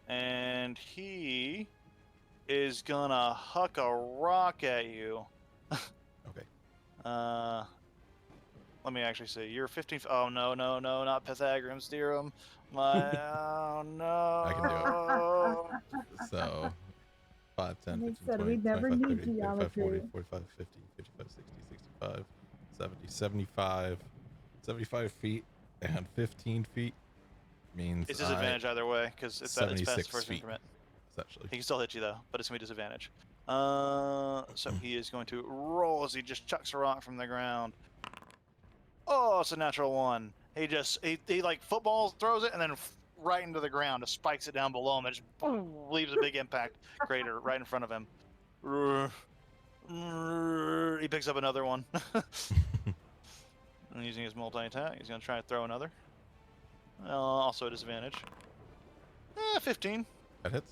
And he is gonna huck a rock at you. Okay. Let me actually see. You're 15. Oh, no, not Pythagorean's theorem. Oh, no. I can do it. So 5, 10, They 15, said 20, we'd never 25, need 30, 35, 40, geometry. 45, 50, 55, 60, 65, 70, 75, 75 feet, and 15 feet means It's disadvantage either way, because it's past 76 first feet. increment. essentially. He can still hit you, though, but it's going to be disadvantage. So he is going to roll as he just chucks a rock from the ground. Oh, it's a natural 1. He like football throws it and then right into the ground, just spikes it down below him and just boom, leaves a big impact crater right in front of him. He picks up another one. And using his multi-attack, he's going to try to throw another. Also a disadvantage. 15. That hits.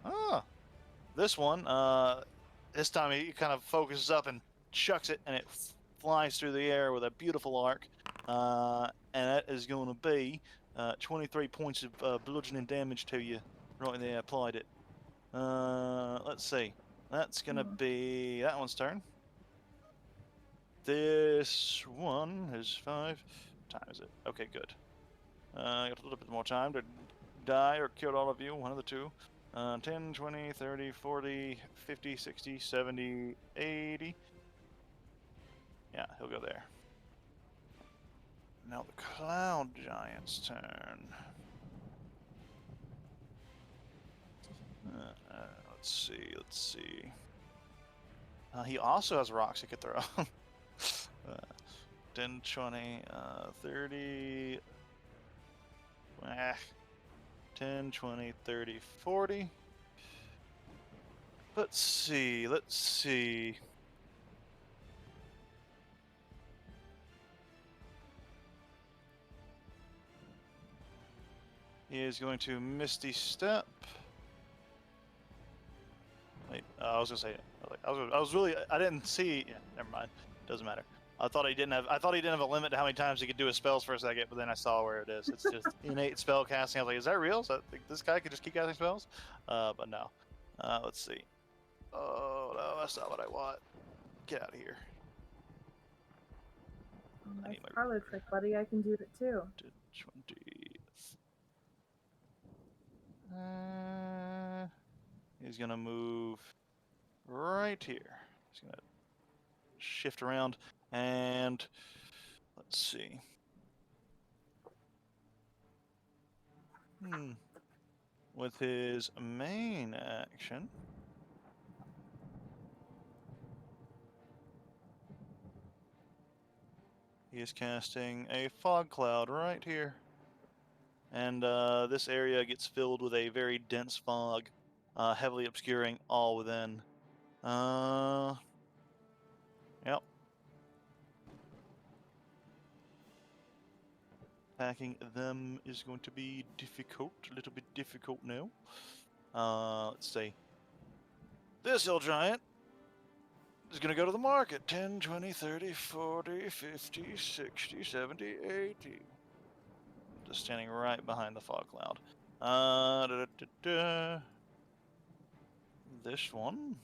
Ah, this one, this time he kind of focuses up and chucks it, and it flies through the air with a beautiful arc. And that is going to be 23 points of bludgeoning damage to you right there. Applied it. Let's see. That's gonna be that one's turn. This one is 5 times it. Okay, good. Got a little bit more time to die or kill all of you, one of the two. 10, 20, 30, 40, 50, 60, 70, 80. Yeah, he'll go there. Now the Cloud Giant's turn. Let's see. He also has rocks he could throw. 10, 20, 30. 10, 20, 30, 40. Let's see. He is going to Misty Step. Wait, I was gonna say, I didn't see. Yeah, never mind. Doesn't matter. I thought he didn't have a limit to how many times he could do his spells for a second, but then I saw where it is. It's just innate spell casting. I was like, is that real? So this guy could just keep casting spells? But no. Let's see. Oh no, that's not what I want. Get out of here. Nice parlor trick, buddy. I can do it too. 20. He's gonna move right here. He's gonna shift around and let's see. With his main action, he is casting a fog cloud right here. And this area gets filled with a very dense fog, heavily obscuring all within. Yep. Attacking them is going to be difficult, a little bit difficult now. Let's see. This hill giant is going to go to the market. 10, 20, 30, 40, 50, 60, 70, 80. Just standing right behind the fog cloud. This one.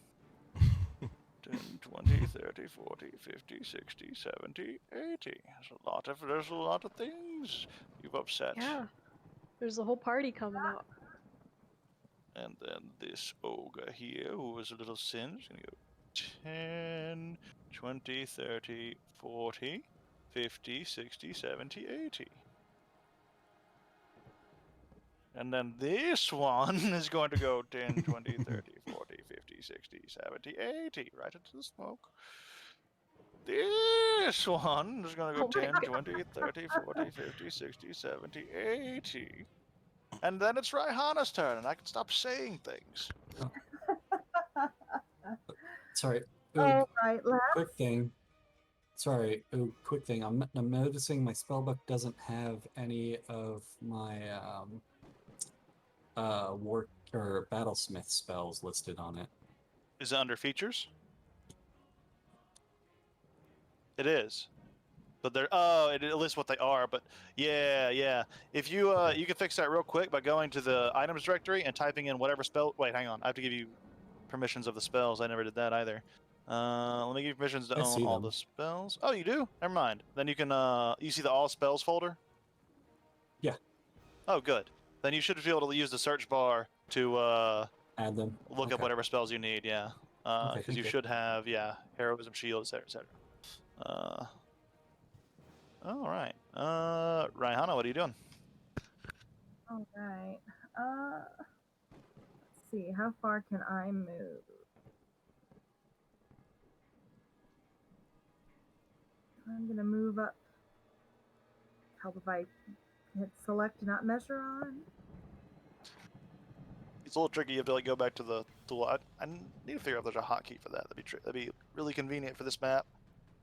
10, 20, 30, 40, 50, 60, 70, 80. There's a lot of things you've upset. Yeah. There's a whole party coming up. And then this ogre here, who was a little sin, is going to go 10, 20, 30, 40, 50, 60, 70, 80. And then this one is going to go 10, 20, 30, 40, 50, 60, 70, 80. Right into the smoke. This one is going to go 10, 20, 30, 40, 50, 60, 70, 80. And then it's Raihana's turn, and I can stop saying things. Sorry. All right, last. Quick thing. Sorry. Quick thing. I'm noticing my spellbook doesn't have any of my war or battlesmith spells listed on it. Is it under features? It is. But they're it lists what they are, but yeah. If you you can fix that real quick by going to the items directory and typing in whatever spell. Wait, hang on. I have to give you permissions of the spells. I never did that either. Let me give you permissions to own all the spells. Oh, you do? Never mind. Then you can you see the all spells folder? Yeah. Oh, good. Then you should be able to use the search bar to add them. Look up whatever spells you need. Yeah. Because you should have heroism, shield, etc. All right. Raihana, what are you doing? All right. Let's see. How far can I move? I'm gonna move up. Help if I hit select and not measure on. It's a little tricky. You have to like go back to the tool. I need to figure out if there's a hotkey for that. That'd be really convenient for this map.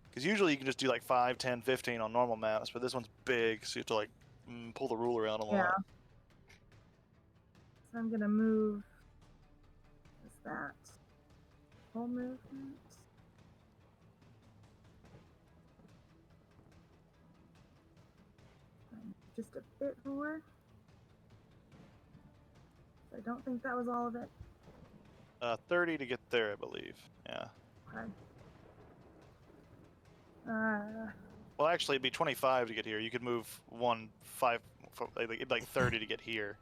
Because usually you can just do like 5, 10, 15 on normal maps, but this one's big, so you have to like pull the ruler around a lot. Yeah. So I'm gonna move. What's that? Full movement. Just a bit more. I don't think that was all of it. 30 to get there, I believe. Yeah. Okay. Well, actually, it'd be 25 to get here. You could move it'd be like 30 to get here.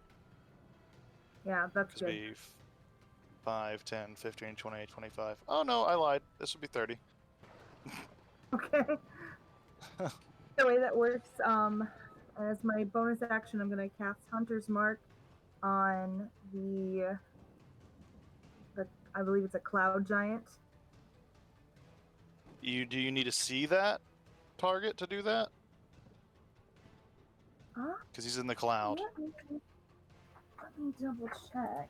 Yeah, that's Because good. it'd be 5, 10, 15, 20, 25. Oh, no, I lied. This would be 30. Okay. The way that works, as my bonus action, I'm going to cast Hunter's Mark on the I believe it's a cloud giant. Do you need to see that target to do that? Because he's in the cloud. Let me double check.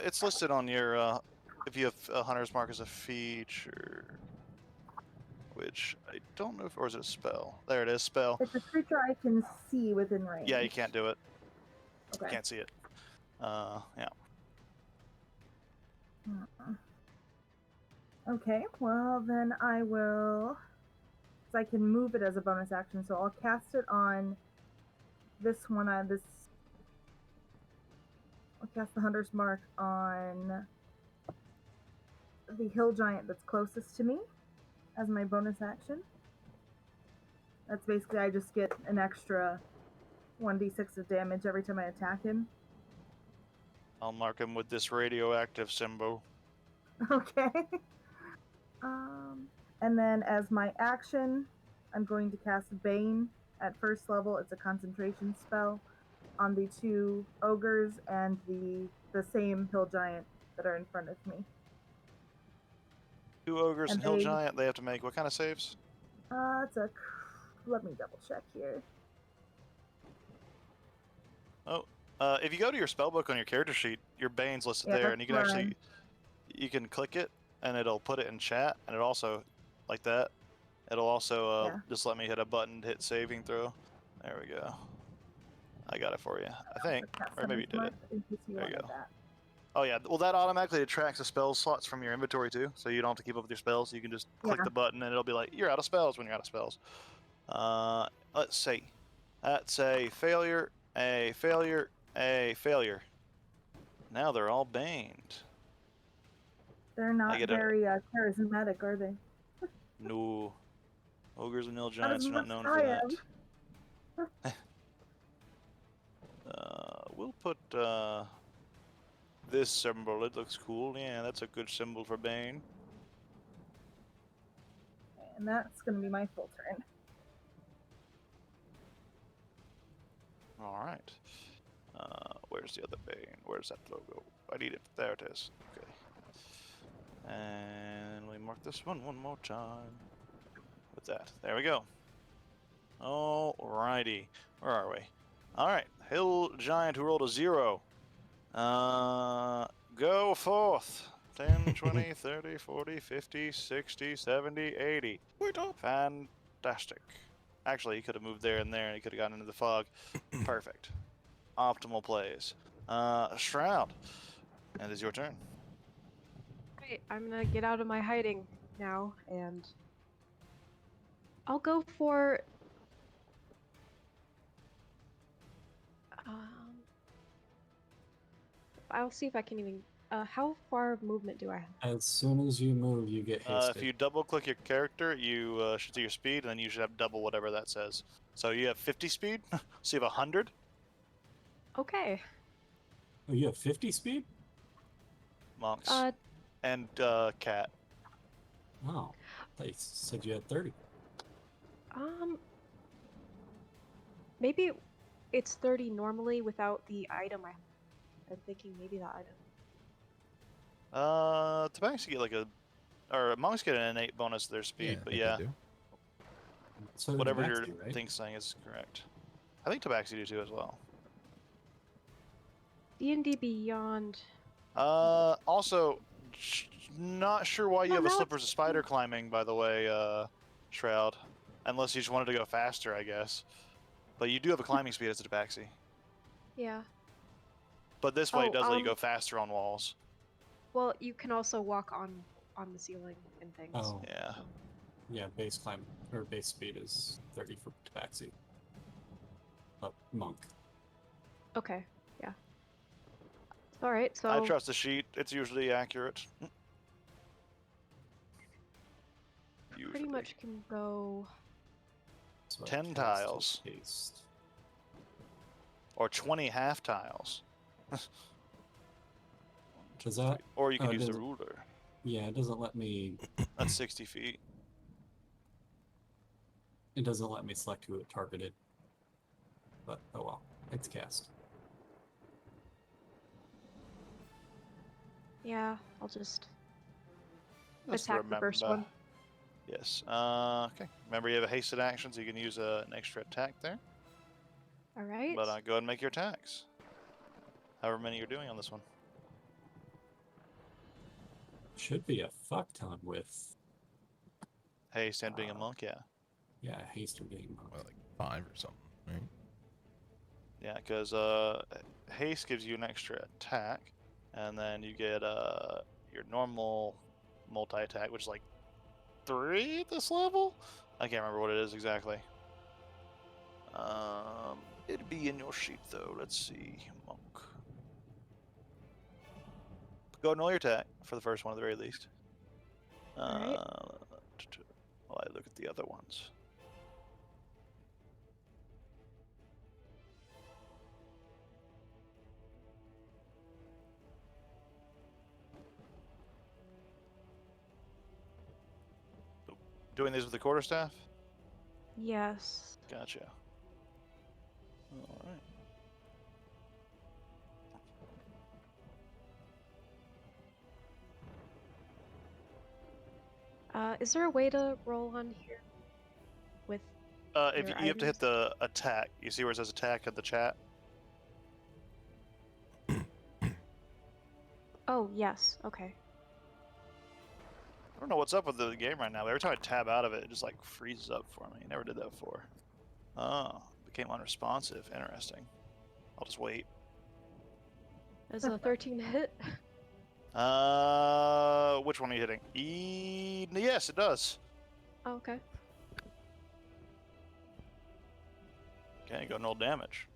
It's listed on your, if you have Hunter's Mark as a feature, which I don't know or is it a spell? There it is, spell. It's a creature I can see within range. Yeah, you can't do it. Okay. You can't see it. Yeah. Okay, well then I will, because I can move it as a bonus action, so I'll cast it on this one. I'll cast the Hunter's Mark on the hill giant that's closest to me as my bonus action. That's basically, I just get an extra 1d6 of damage every time I attack him. I'll mark him with this radioactive symbol. Okay. And then as my action, I'm going to cast Bane at first level. It's a concentration spell on the 2 ogres and the same hill giant that are in front of me. 2 ogres and hill giant, they have to make what kind of saves? Let me double check here. Oh, if you go to your spellbook on your character sheet, your Bane's listed there, and you can actually, you can click it, and it'll put it in chat, and it also, like that, it'll also just let me hit a button to hit saving throw. There we go. I got it for you, I think, or maybe you did it. There you go. Oh yeah, well that automatically attracts the spell slots from your inventory too, so you don't have to keep up with your spells. You can just click the button, and it'll be like, you're out of spells when you're out of spells. Let's see. That's a failure, a failure, a failure. Now they're all baned. They're not very charismatic, are they? No. Ogres and hill giants are not known for that. We'll put this symbol. It looks cool. Yeah, that's a good symbol for Bane. And that's going to be my full turn. All right. Where's the other Bane? Where's that logo? I need it. There it is. Okay. And let me mark this one more time. With that. There we go. Alrighty. Where are we? Alright. Hill giant who rolled a 0. Go forth. 10, 20, 30, 40, 50, 60, 70, 80. Wait up. Fantastic. Actually, he could have moved there and he could have gotten into the fog. Perfect. Optimal plays. Shroud. And it's your turn. Right, I'm gonna get out of my hiding now, and I'll go for I'll see if I can even how far of movement do I have? As soon as you move, you get hasted. If you double click your character, you should see your speed, and then you should have double whatever that says. So you have 50 speed, so you have 100. Okay. Oh, you have 50 speed? Monks. And cat. Oh, they said you had 30. Maybe it's 30 normally without the item. I'm thinking maybe the item. Tabaxi get monks get an innate bonus to their speed, but yeah. So whatever Tabaxi, your right? thing's saying is correct. I think Tabaxi do too as well. D&D Beyond. Also, not sure why you have a slippers of spider climbing, by the way, Shroud. Unless you just wanted to go faster, I guess. But you do have a climbing speed as a Tabaxi. Yeah. But this way it does let you go faster on walls. Well, you can also walk on the ceiling and things. Oh. Yeah. Yeah, base climb or base speed is 30 for Tabaxi. Monk. Okay, yeah. All right, so I trust the sheet. It's usually accurate. pretty Usually. much can go. So I 10 cast tiles. Haste. Or 20 half tiles. Does that? Or you can Oh, use the does it- ruler. Yeah, it doesn't let me. That's 60 feet. It doesn't let me select who it targeted. But oh well, it's cast. Yeah, I'll just Just attack the first one. Yes. Okay. Remember, you have a hasted action, so you can use an extra attack there. All right. But go ahead and make your attacks. However many you're doing on this one. Should be a fuck ton with Haste and being a monk, yeah. haste or being monk. Well, like 5 or something, right? Yeah, because haste gives you an extra attack, and then you get your normal multi-attack, which is like 3 at this level? I can't remember what it is exactly. It'd be in your sheet though. Let's see, monk. Go ahead and roll your attack for the first one at the very least. Alright. While I look at the other ones. Doing these with the quarterstaff? Yes. Gotcha. All right. Is there a way to roll on here with? If Your you have to hit items? the attack, you see where it says attack in the chat? Oh yes. Okay. I don't know what's up with the game right now. Every time I tab out of it, it just like freezes up for me. Never did that before. Oh, became unresponsive. Interesting. I'll just wait. Is a 13 hit? Which one are you hitting? Yes, it does. Oh, okay. Okay, go null damage.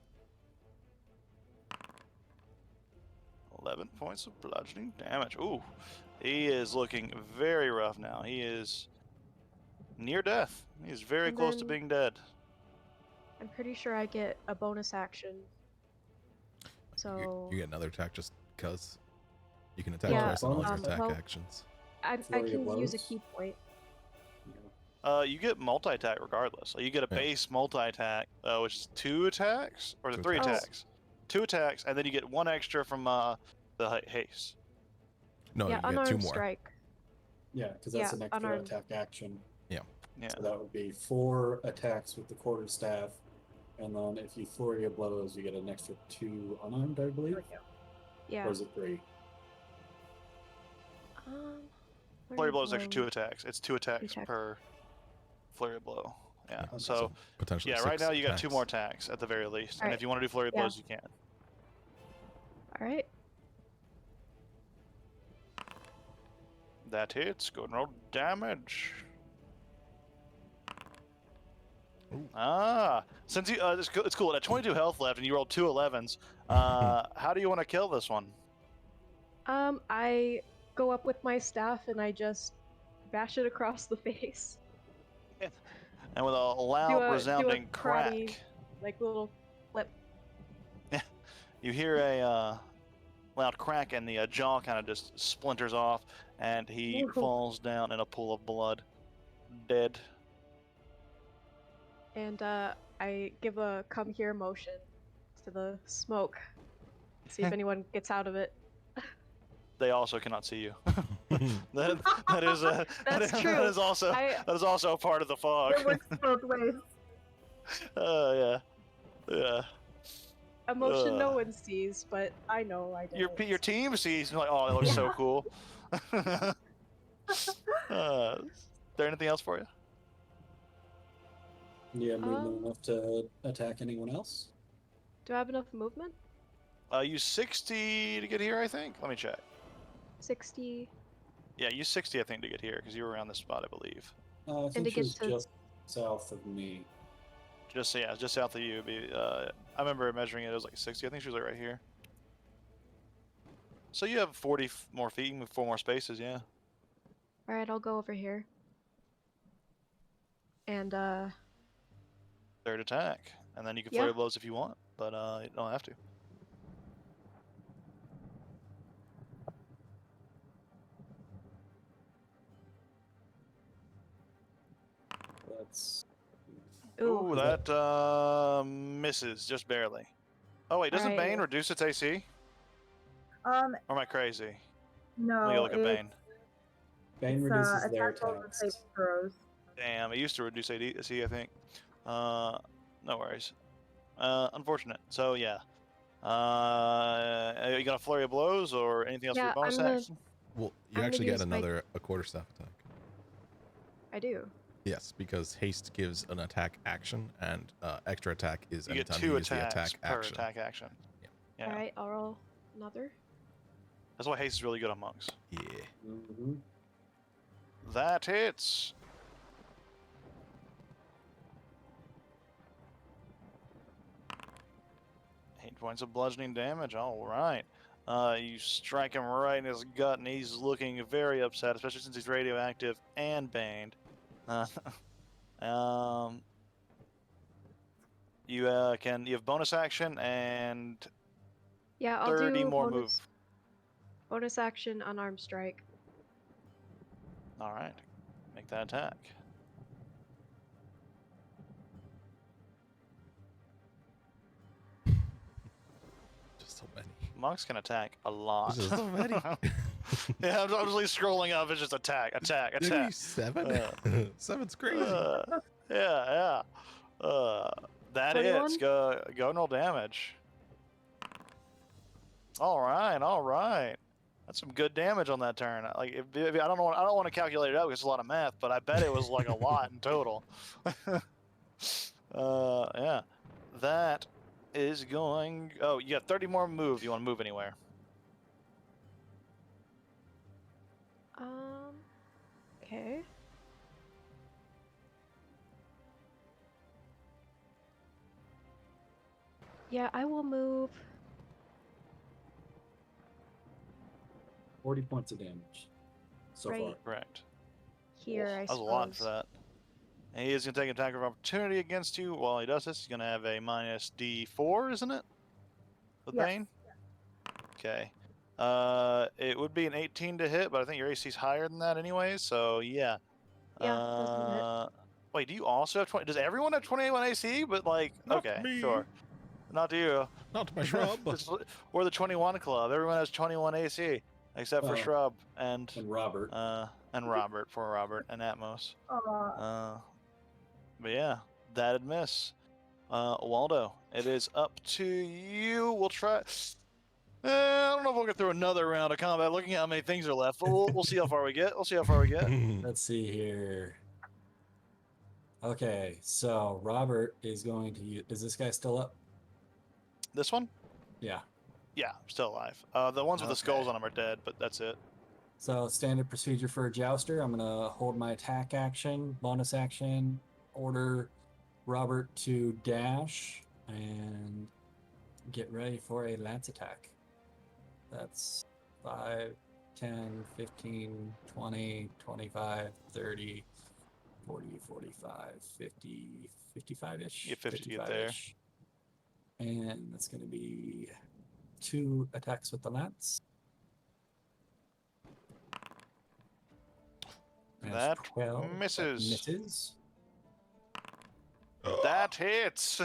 11 points of bludgeoning damage. Ooh, he is looking very rough now. He is near death. He's very And close to then- being dead. I'm pretty sure I get a bonus action. So You get another attack just because you can attack Yeah, twice on all your attack well, actions. I Flurry of can use a blows? key point. You get multi-attack regardless. You get a Yeah. base multi-attack, which is 2 attacks, or is it Two 3 attacks. attacks? 2 attacks, and then you get 1 extra from the haste. No, yeah, you get 2 unarmed more. strike. Yeah, because that's Yeah, an extra unarmed. attack action. Yeah. So that would be 4 attacks with the quarterstaff, and then if you flurry of blows, you get an extra 2 unarmed, I believe. Yeah. Or is it 3? Flurry blow is extra 2 attacks. It's 2 attacks attacks. per flurry blow. Yeah. Okay, So potentially yeah, 6 right now you got 2 attacks. more attacks at the very least, and Alright, if you want to do flurry yeah. blows, you can. All right. That hits. Go and roll damage. Ooh. Since you it's cool. At 22 health left, and you rolled 2 11s. How do you want to kill this one? I go up with my staff and I just bash it across the face. And with a loud, resounding karate, crack, like little flip. you hear a loud crack, and the jaw kind of just splinters off, and he Ooh. falls down in a pool of blood, dead. And I give a come here motion to the smoke. See if anyone gets out of it. They also cannot see you. that is That's true. That is also a part of the fog. It works both ways. Yeah, yeah. A motion no Ugh. one sees, but I know I did. Your team sees, and you're like, oh, it looks so cool. Is there anything else for you? Yeah, movement Um, enough to attack anyone else? Do I have enough movement? Use 60 to get here, I think. Let me check. 60. Yeah, use 60, I think, to get here, because you were around this spot, I believe. I to think get she's to- just south of me. Just south of you. I remember measuring it. It was like 60. I think she was like right here. So you have 40 more feet, you move 4 more spaces, yeah. All right, I'll go over here. And Third attack. And then you can Yeah. flurry blows if you want, but you don't have to. That's ooh. Ooh, that misses just barely. Oh wait, doesn't Bane Alright. reduce its AC? Um, Or am I crazy? Let me no, go look at Bane. Bane it's reduces their attack rolls and attacks. saving throws. Damn, it used to reduce AC, I think. No worries. Unfortunate. So yeah. Are you gonna flurry of blows or anything else for Yeah, your bonus I'm gonna- action? Well, I'm you gonna actually get use my- a quarterstaff attack. I do. Yes, because haste gives an attack action, and extra attack is You get anytime 2 you use the attacks attack per action. attack action. Yeah. Yeah. All right, I'll roll another. That's why haste is really good on monks. Yeah. Mm-hmm. That hits. Eight points of bludgeoning damage. All right. You strike him right in his gut, and he's looking very upset, especially since he's radioactive and baned. You have bonus action and Yeah, I'll 30 do more bonus move. bonus action unarmed strike. All right, make that attack. Just so many. Monks can attack a lot. There's so many. Yeah, I'm just like scrolling up. It's just attack, attack, Maybe attack. 7? 7's crazy. Yeah. That 21? hits. Go and roll damage. All right. That's some good damage on that turn. Like, if I don't want to calculate it out because it's a lot of math, but I bet it was like a lot in total. Yeah. That is going. Oh, you got 30 more move. You want to move anywhere? Okay. Yeah, I will move. 40 points of damage so Right. far. Correct. Here, I That's a suppose. lot for that. And he is going to take an attack of opportunity against you. While he does this, he's going to have a minus D4, isn't it? With Yes. Bane? Okay. It would be an 18 to hit, but I think your AC is higher than that anyway, so yeah. Yeah, doesn't hit. Wait, do you also have 20? Does everyone have 21 AC? But like, Not okay, me. sure. Not you. Not my shrub. We're the 21 club. Everyone has 21 AC except for Oh. Shrub and Robert. Robert, poor Robert, and Atmos. Aw. But yeah, that'd miss. Waldo, it is up to you. We'll try. I don't know if we'll get through another round of combat. Looking at how many things are left, but we'll see how far we get. Let's see here. Okay, so Robert is going to use. Is this guy still up? This one? Yeah. Yeah, still alive. The ones with the skulls Okay. on them are dead, but that's it. So standard procedure for a jouster. I'm gonna hold my attack action, bonus action, order Robert to dash, and get ready for a lance attack. That's 5, 10, 15, 20, 25, 30, 40, 45, 50, 55-ish. You get 50 to get there. 55-ish. And that's going to be 2 attacks with the lance. That 12. misses. Misses. That hits.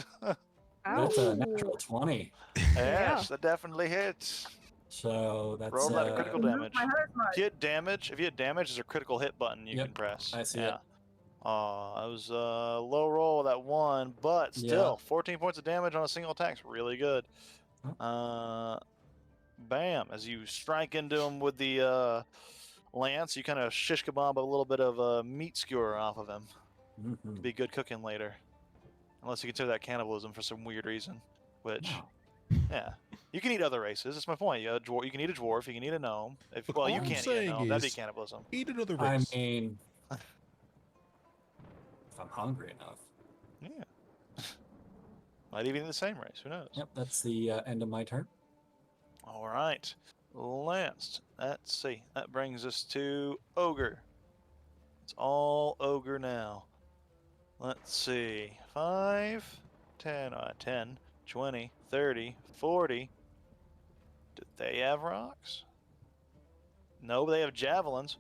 That's a Ow. natural 20. Yes, that definitely hits. So that's Roll that critical Move damage. my hunter's mark. If you hit damage, there's a critical hit button you Yep, can press. I see yeah. it. Oh, that was a low roll with that one, but still, 14 points of damage on a single attack's really good. Bam! As you strike into him with the lance, you kind of shish kebab a little bit of meat skewer off of him. Mhm. Be good cooking later, unless you consider that cannibalism for some weird reason. Which, No. yeah, you can eat other races. That's my point. You can eat a dwarf. You can eat a gnome. Look, Well, all you I'm can't eat a saying gnome. That'd be is- cannibalism. Eat another I race. mean, if I'm hungry enough. Yeah. Might even be the same race. Who knows? Yep, that's the end of my turn. All right. lanced. Let's see. That brings us to ogre. It's all ogre now. Let's see. 5, 10, 10, 20, 30, 40. Did they have rocks? No, they have javelins.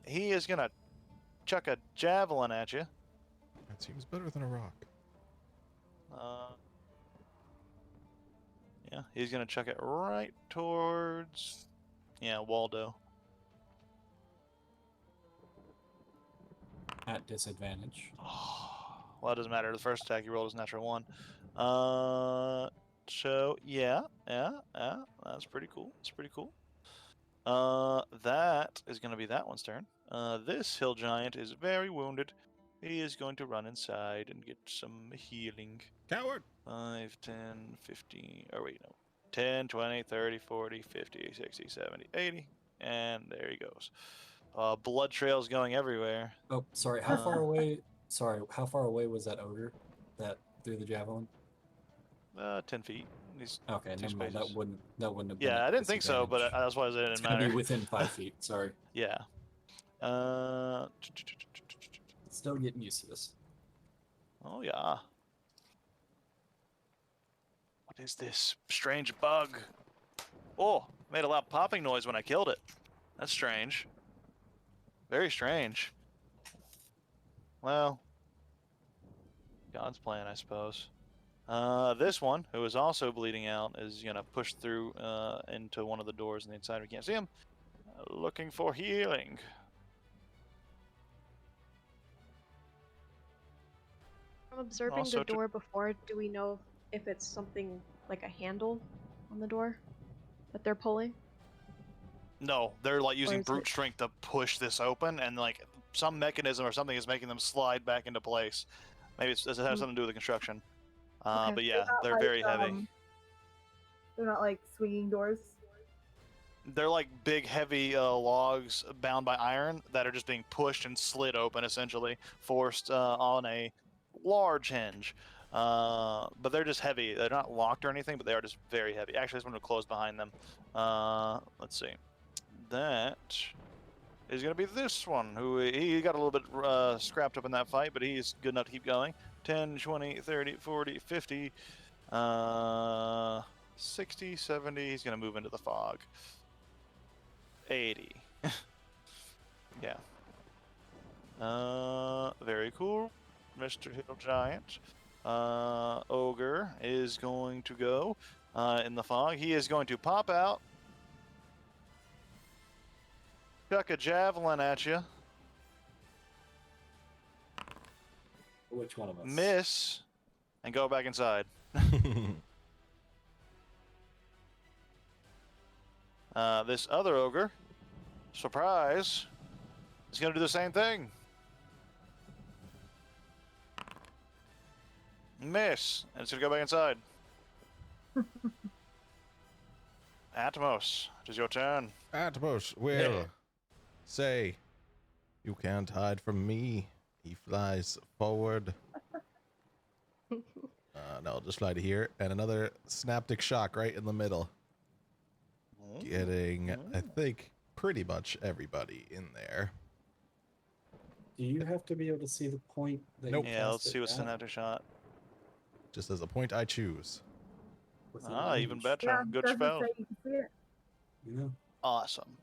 He is gonna chuck a javelin at you. That seems better than a rock. Yeah, he's gonna chuck it right towards, Waldo. At disadvantage. Well, it doesn't matter. The first attack he rolled is natural 1. So yeah, that's pretty cool. That's pretty cool. That is gonna be that one's turn. This hill giant is very wounded. He is going to run inside and get some healing. Coward! 5, 10, 15, oh wait, no. 10, 20, 30, 40, 50, 60, 70, 80. And there he goes. Blood trails going everywhere. Oh, sorry. How far away? Sorry, how far away was that ogre that threw the javelin? 10 feet. He's Okay, two never mind. spaces. That wouldn't have been. Yeah, at I didn't think so, but disadvantage. that's why it didn't It's gonna matter. be within 5 feet. Sorry. Yeah. Still getting used to this. Oh yeah. What is this strange bug? Oh, made a loud popping noise when I killed it. That's strange. Very strange. Well, God's plan, I suppose. This one, who is also bleeding out, is gonna push through into one of the doors on the inside. We can't see him. Looking for healing. From observing Also the to- door before, do we know if it's something like a handle on the door that they're pulling? No, they're like using is brute it- strength to push this open, and like some mechanism or something is making them slide back into place. Maybe it has something to do with the construction. Okay. But yeah, not they're like, very heavy. They're not like swinging doors. They're like big, heavy logs bound by iron that are just being pushed and slid open, essentially, forced on a large hinge. But they're just heavy. They're not locked or anything, but they are just very heavy. Actually, this one will close behind them. Let's see. That is going to be this one, who he got a little bit scrapped up in that fight, but he's good enough to keep going. 10, 20, 30, 40, 50, 60, 70. He's going to move into the fog. 80. Yeah. Very cool. Mr. Hill Giant. Ogre is going to go in the fog. He is going to pop out. Chuck a javelin at you. Which one of us? Miss. And go back inside. This other ogre, surprise, is going to do the same thing. Miss, and it's going to go back inside. Atmos, it is your turn. Atmos will say, "You can't hide from me." He flies forward. No, just fly to here, and another synaptic shock right in the middle. Getting, I think, pretty much everybody in there. Do you have to be able to see the point that Nope. you Yeah, cast let's see it what at synaptic shot. Just as a point I choose. within Even range? better. Yeah, Good doesn't spell. say you can see it. You know, Awesome.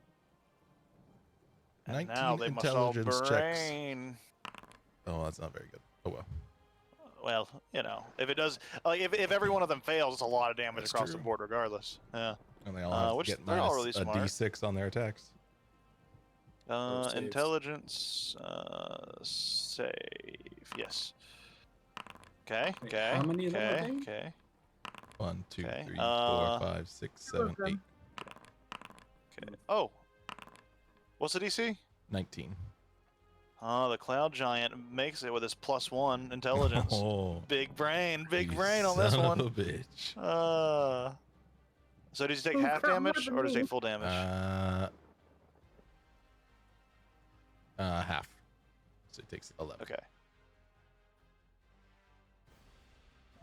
And 19 now they must all intelligence checks. brain. Oh, that's not very good. Oh well. Well, if it does, like if every one of them fails, it's a lot of damage That's across true. the board, regardless. Yeah. And they all have Which to get they're all minus really a smart. D6 on their attacks. saves. Intelligence save. Yes. Okay. Wait, Okay. how many of them are Okay. they? Okay. 1, 2, Okay, 3, 4, 5, 6, Two of 7, 8, them. Okay. Oh. What's the DC? 19. Oh, the cloud giant makes it with his +1 intelligence. Oh, Big brain you on this son one. of a bitch. So does he take Who's half got more damage than or does he me? take full damage? Half. So it takes 11. Okay.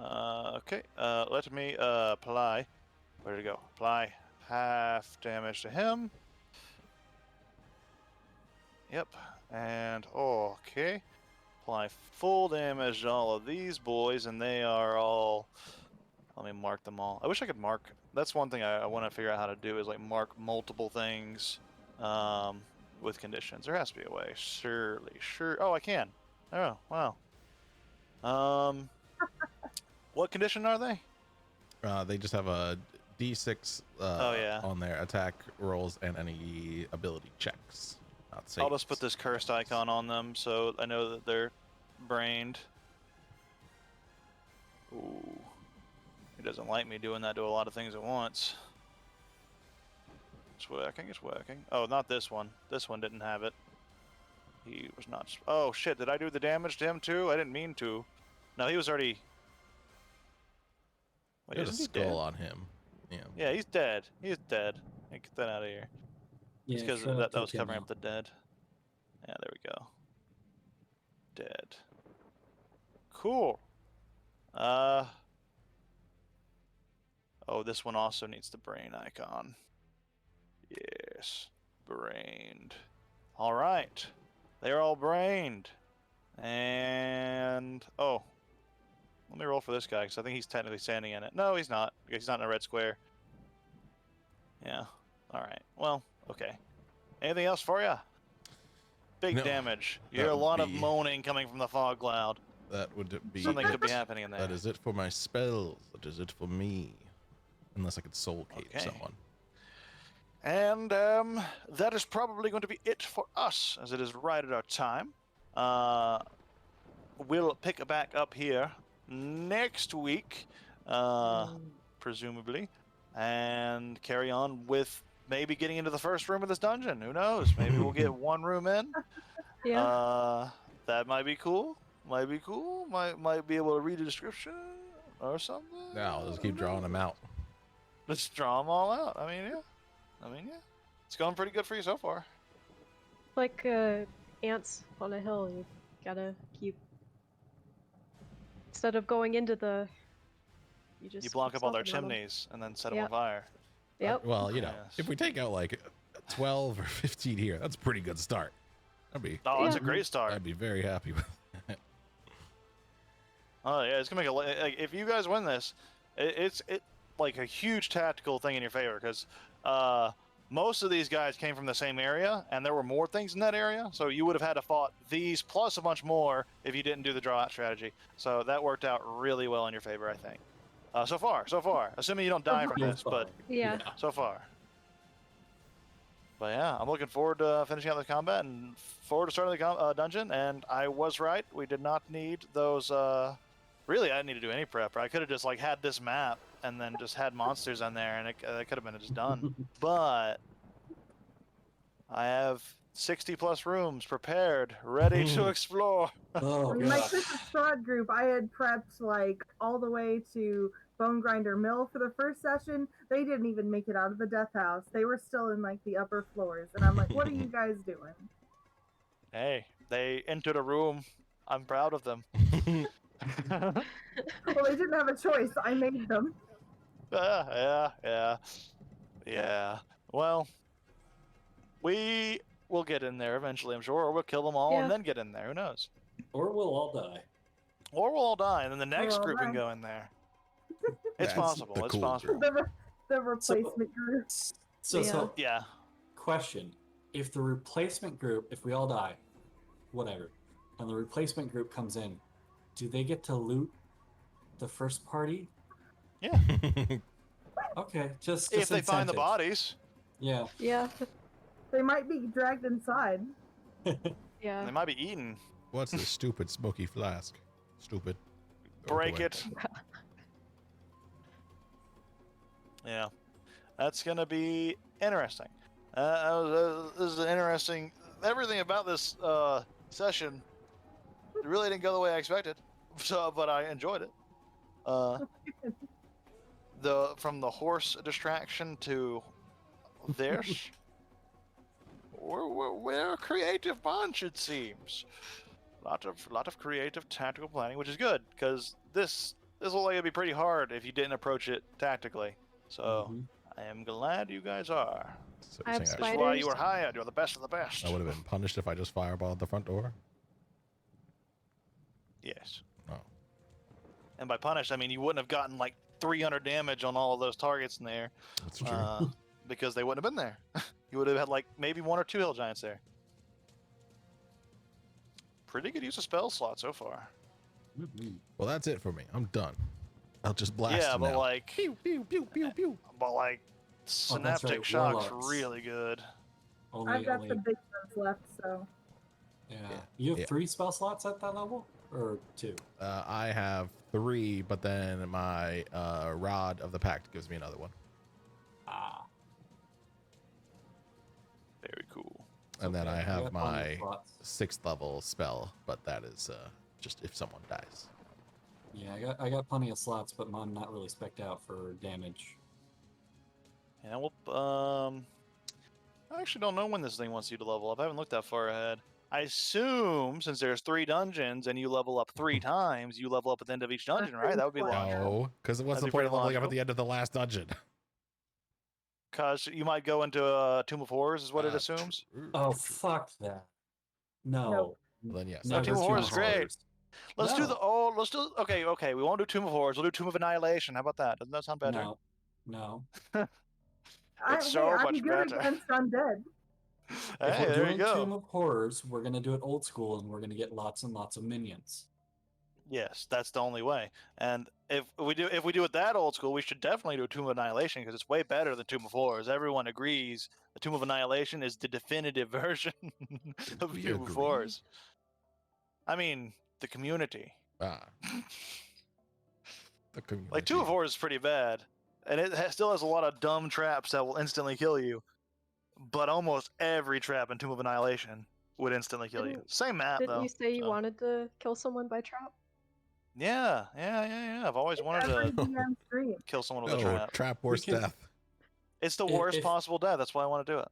Okay. Let me apply. Where did it go? Apply half damage to him. Yep. And okay. Apply full damage to all of these boys, and they are all. Let me mark them all. I wish I could mark. That's one thing I want to figure out how to do is like mark multiple things with conditions. There has to be a way. Surely, sure. Oh, I can. Oh, wow. What condition are they? They just have a D6 Oh, yeah. on their attack rolls and any ability checks. Not I'll just put saves. this cursed icon on them so I know that they're brained. Ooh. He doesn't like me doing that to a lot of things at once. It's working, it's working. Oh, not this one. This one didn't have it. He was not... Oh, shit, did I do the damage to him, too? I didn't mean to. No, he was already... Wait, There's a isn't he dead? skull on him. Yeah. Yeah, he's dead. He's dead. Hey, get that out of here. Yeah, It's because Shredder that took was him covering out. up the dead. Yeah, there we go. Dead. Cool. Oh, this one also needs the brain icon. Yes. Brained. Alright. They're all brained. And... Oh. Let me roll for this guy, because I think he's technically standing in it. No, he's not, because he's not in a red square. Yeah. Alright. Well, okay. Anything else for you? Big No, damage. You that hear a would lot of be- moaning coming from the fog cloud. That would be Something it. could be happening in there. That is it for my spells. That is it for me. Unless I could soul cape Okay. someone. And that is probably going to be it for us, as it is right at our time. We'll pick it back up here next week, presumably, and carry on with maybe getting into the first room of this dungeon. Who knows? Maybe we'll get one room in. Yeah. That might be cool. Might be cool. Might be able to read a description or something. Now, let's keep drawing them out. Let's draw them all out. I mean, yeah. It's going pretty good for you so far. Like ants on a hill, you gotta keep. Instead of going into the, you just You block keep up all their stomping on 'em. chimneys and then set them Yep. on fire. Yep. Well, you know, Yes. if we take out like 12 or 15 here, that's a pretty good start. That'd be Oh, that's a Yeah. great start. I'd be very happy with it. Oh yeah, it's gonna make like if you guys win this, it's like a huge tactical thing in your favor because most of these guys came from the same area and there were more things in that area, so you would have had to fought these plus a bunch more if you didn't do the draw out strategy. So that worked out really well in your favor, I think. So far, assuming you don't die from this, but Yeah. so far. But yeah, I'm looking forward to finishing out the combat and forward to starting the dungeon. And I was right; we did not need those. Really, I didn't need to do any prep. I could have just like had this map and then just had monsters on there, and it could have been just done. But I have 60 plus rooms prepared, ready to explore. Oh, In my God. Christmas Fraud group, I had prepped like all the way to Bone Grinder Mill for the first session. They didn't even make it out of the death house. They were still in like the upper floors. And I'm like, what are you guys doing? Hey, they entered a room. I'm proud of them. Well, they didn't have a choice. I made them. Yeah. Well, we will get in there eventually, I'm sure, or we'll kill them all Yeah. and then get in there. Who knows? Or we'll all die. Or we'll all die, and then the next all group can die. go in there. That's It's possible. the It's cool possible. The replacement group. So, Yeah. question. If the replacement group, if we all die, whatever, and the replacement group comes in, do they get to loot the first party? Yeah. Okay, just If they find the incentive. bodies, Yeah. Yeah. They might be dragged inside. Yeah. they might be eaten. What's this stupid smoky flask? Stupid. Throw Break away. it. Yeah. That's going to be interesting. This is interesting. Everything about this session really didn't go the way I expected, but I enjoyed it. From the horse distraction to this, we're a creative bunch, it seems. Lot of creative tactical planning, which is good because this looked like it'd be pretty hard if you didn't approach it tactically. So Mhm. I am glad you guys are. So I you're have saying This is why you Spiders. were hired. You're the best of the best. I would have been punished if I just fireballed the front door? Yes. Oh. And by punished, I mean you wouldn't have gotten like 300 damage on all of those targets in there. That's true. Because they wouldn't have been there. You would have had like maybe 1 or 2 hill giants there. Pretty good use of spell slot so far. Well, that's it for me. I'm done. I'll just blast Yeah, him but now. like, Pew, pew, pew, pew, pew. but like, Oh, that's synaptic right, shock's warlocks. really good. I've got the big ones left, so Yeah. You have Yeah. 3 spell slots at that level? Or 2? I have 3, but then my Rod of the Pact gives me another one. Ah. Very cool. And then Okay, I have got plenty of my slots. 6th level spell, but that is just if someone dies. Yeah, I got plenty of slots, but mine not really spec'd out for damage. Yeah, well, I actually don't know when this thing wants you to level up. I haven't looked that far ahead. I assume since there's 3 dungeons and you level up 3 times, you level up at the end of each dungeon, right? That would be logical. No, because what's That'd the be point of pretty leveling up at logical. the end of the last dungeon? Because you might go into a Tomb of Horrors, is what it True, assumes. Oh, fuck that. No. Nope. Well, then yes. No, Never Tomb of Horrors is great. Horrors. Let's do No. the let's do okay. We won't do Tomb of Horrors. We'll do Tomb of Annihilation. How about that? Doesn't that sound better? No. It's so I'm much good better. against undead. If Hey, we're there doing you go. Tomb of Horrors, we're gonna do it old school, and we're gonna get lots and lots of minions. Yes, that's the only way. And if we do it that old school, we should definitely do a Tomb of Annihilation because it's way better than Tomb of Horrors. Everyone agrees the Tomb of Annihilation is the definitive version of we Tomb of agree? Horrors. I mean, the community. Ah. The community. Like Tomb of Horrors is pretty bad, and it still has a lot of dumb traps that will instantly kill you. But almost every trap in Tomb of Annihilation would instantly kill you. Didn't- Same map Didn't though. you say you so- wanted to kill someone by trap? Yeah. I've always wanted Every to DM stream. kill someone with a No, trap. trap We worse can- death. It's the If- worst if- possible death. That's why I want to do it.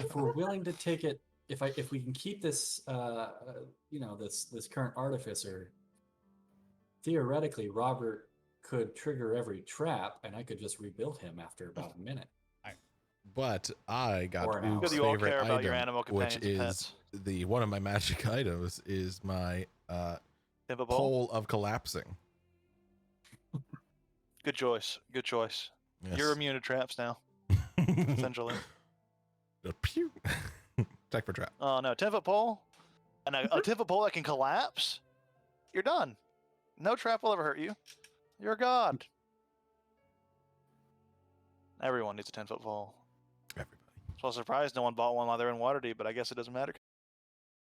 If we're willing to take it, if we can keep this, this current artificer, theoretically, Robert could trigger every trap, and I could just rebuild him after about a minute. But I got Or an Oog's Because you all favorite care about your item, animal which companions and is the one of my magic items is my Timber ball. pole of collapsing. Good choice. Good choice. Yes. You're immune to traps now, essentially. Pew. Check for trap. Oh no, 10-foot pole, and a 10-foot pole that can collapse. You're done. No trap will ever hurt you. You're a god. Everyone needs a 10-foot pole. Everybody. So I was surprised no one bought one while they're in Waterdeep, but I guess it doesn't matter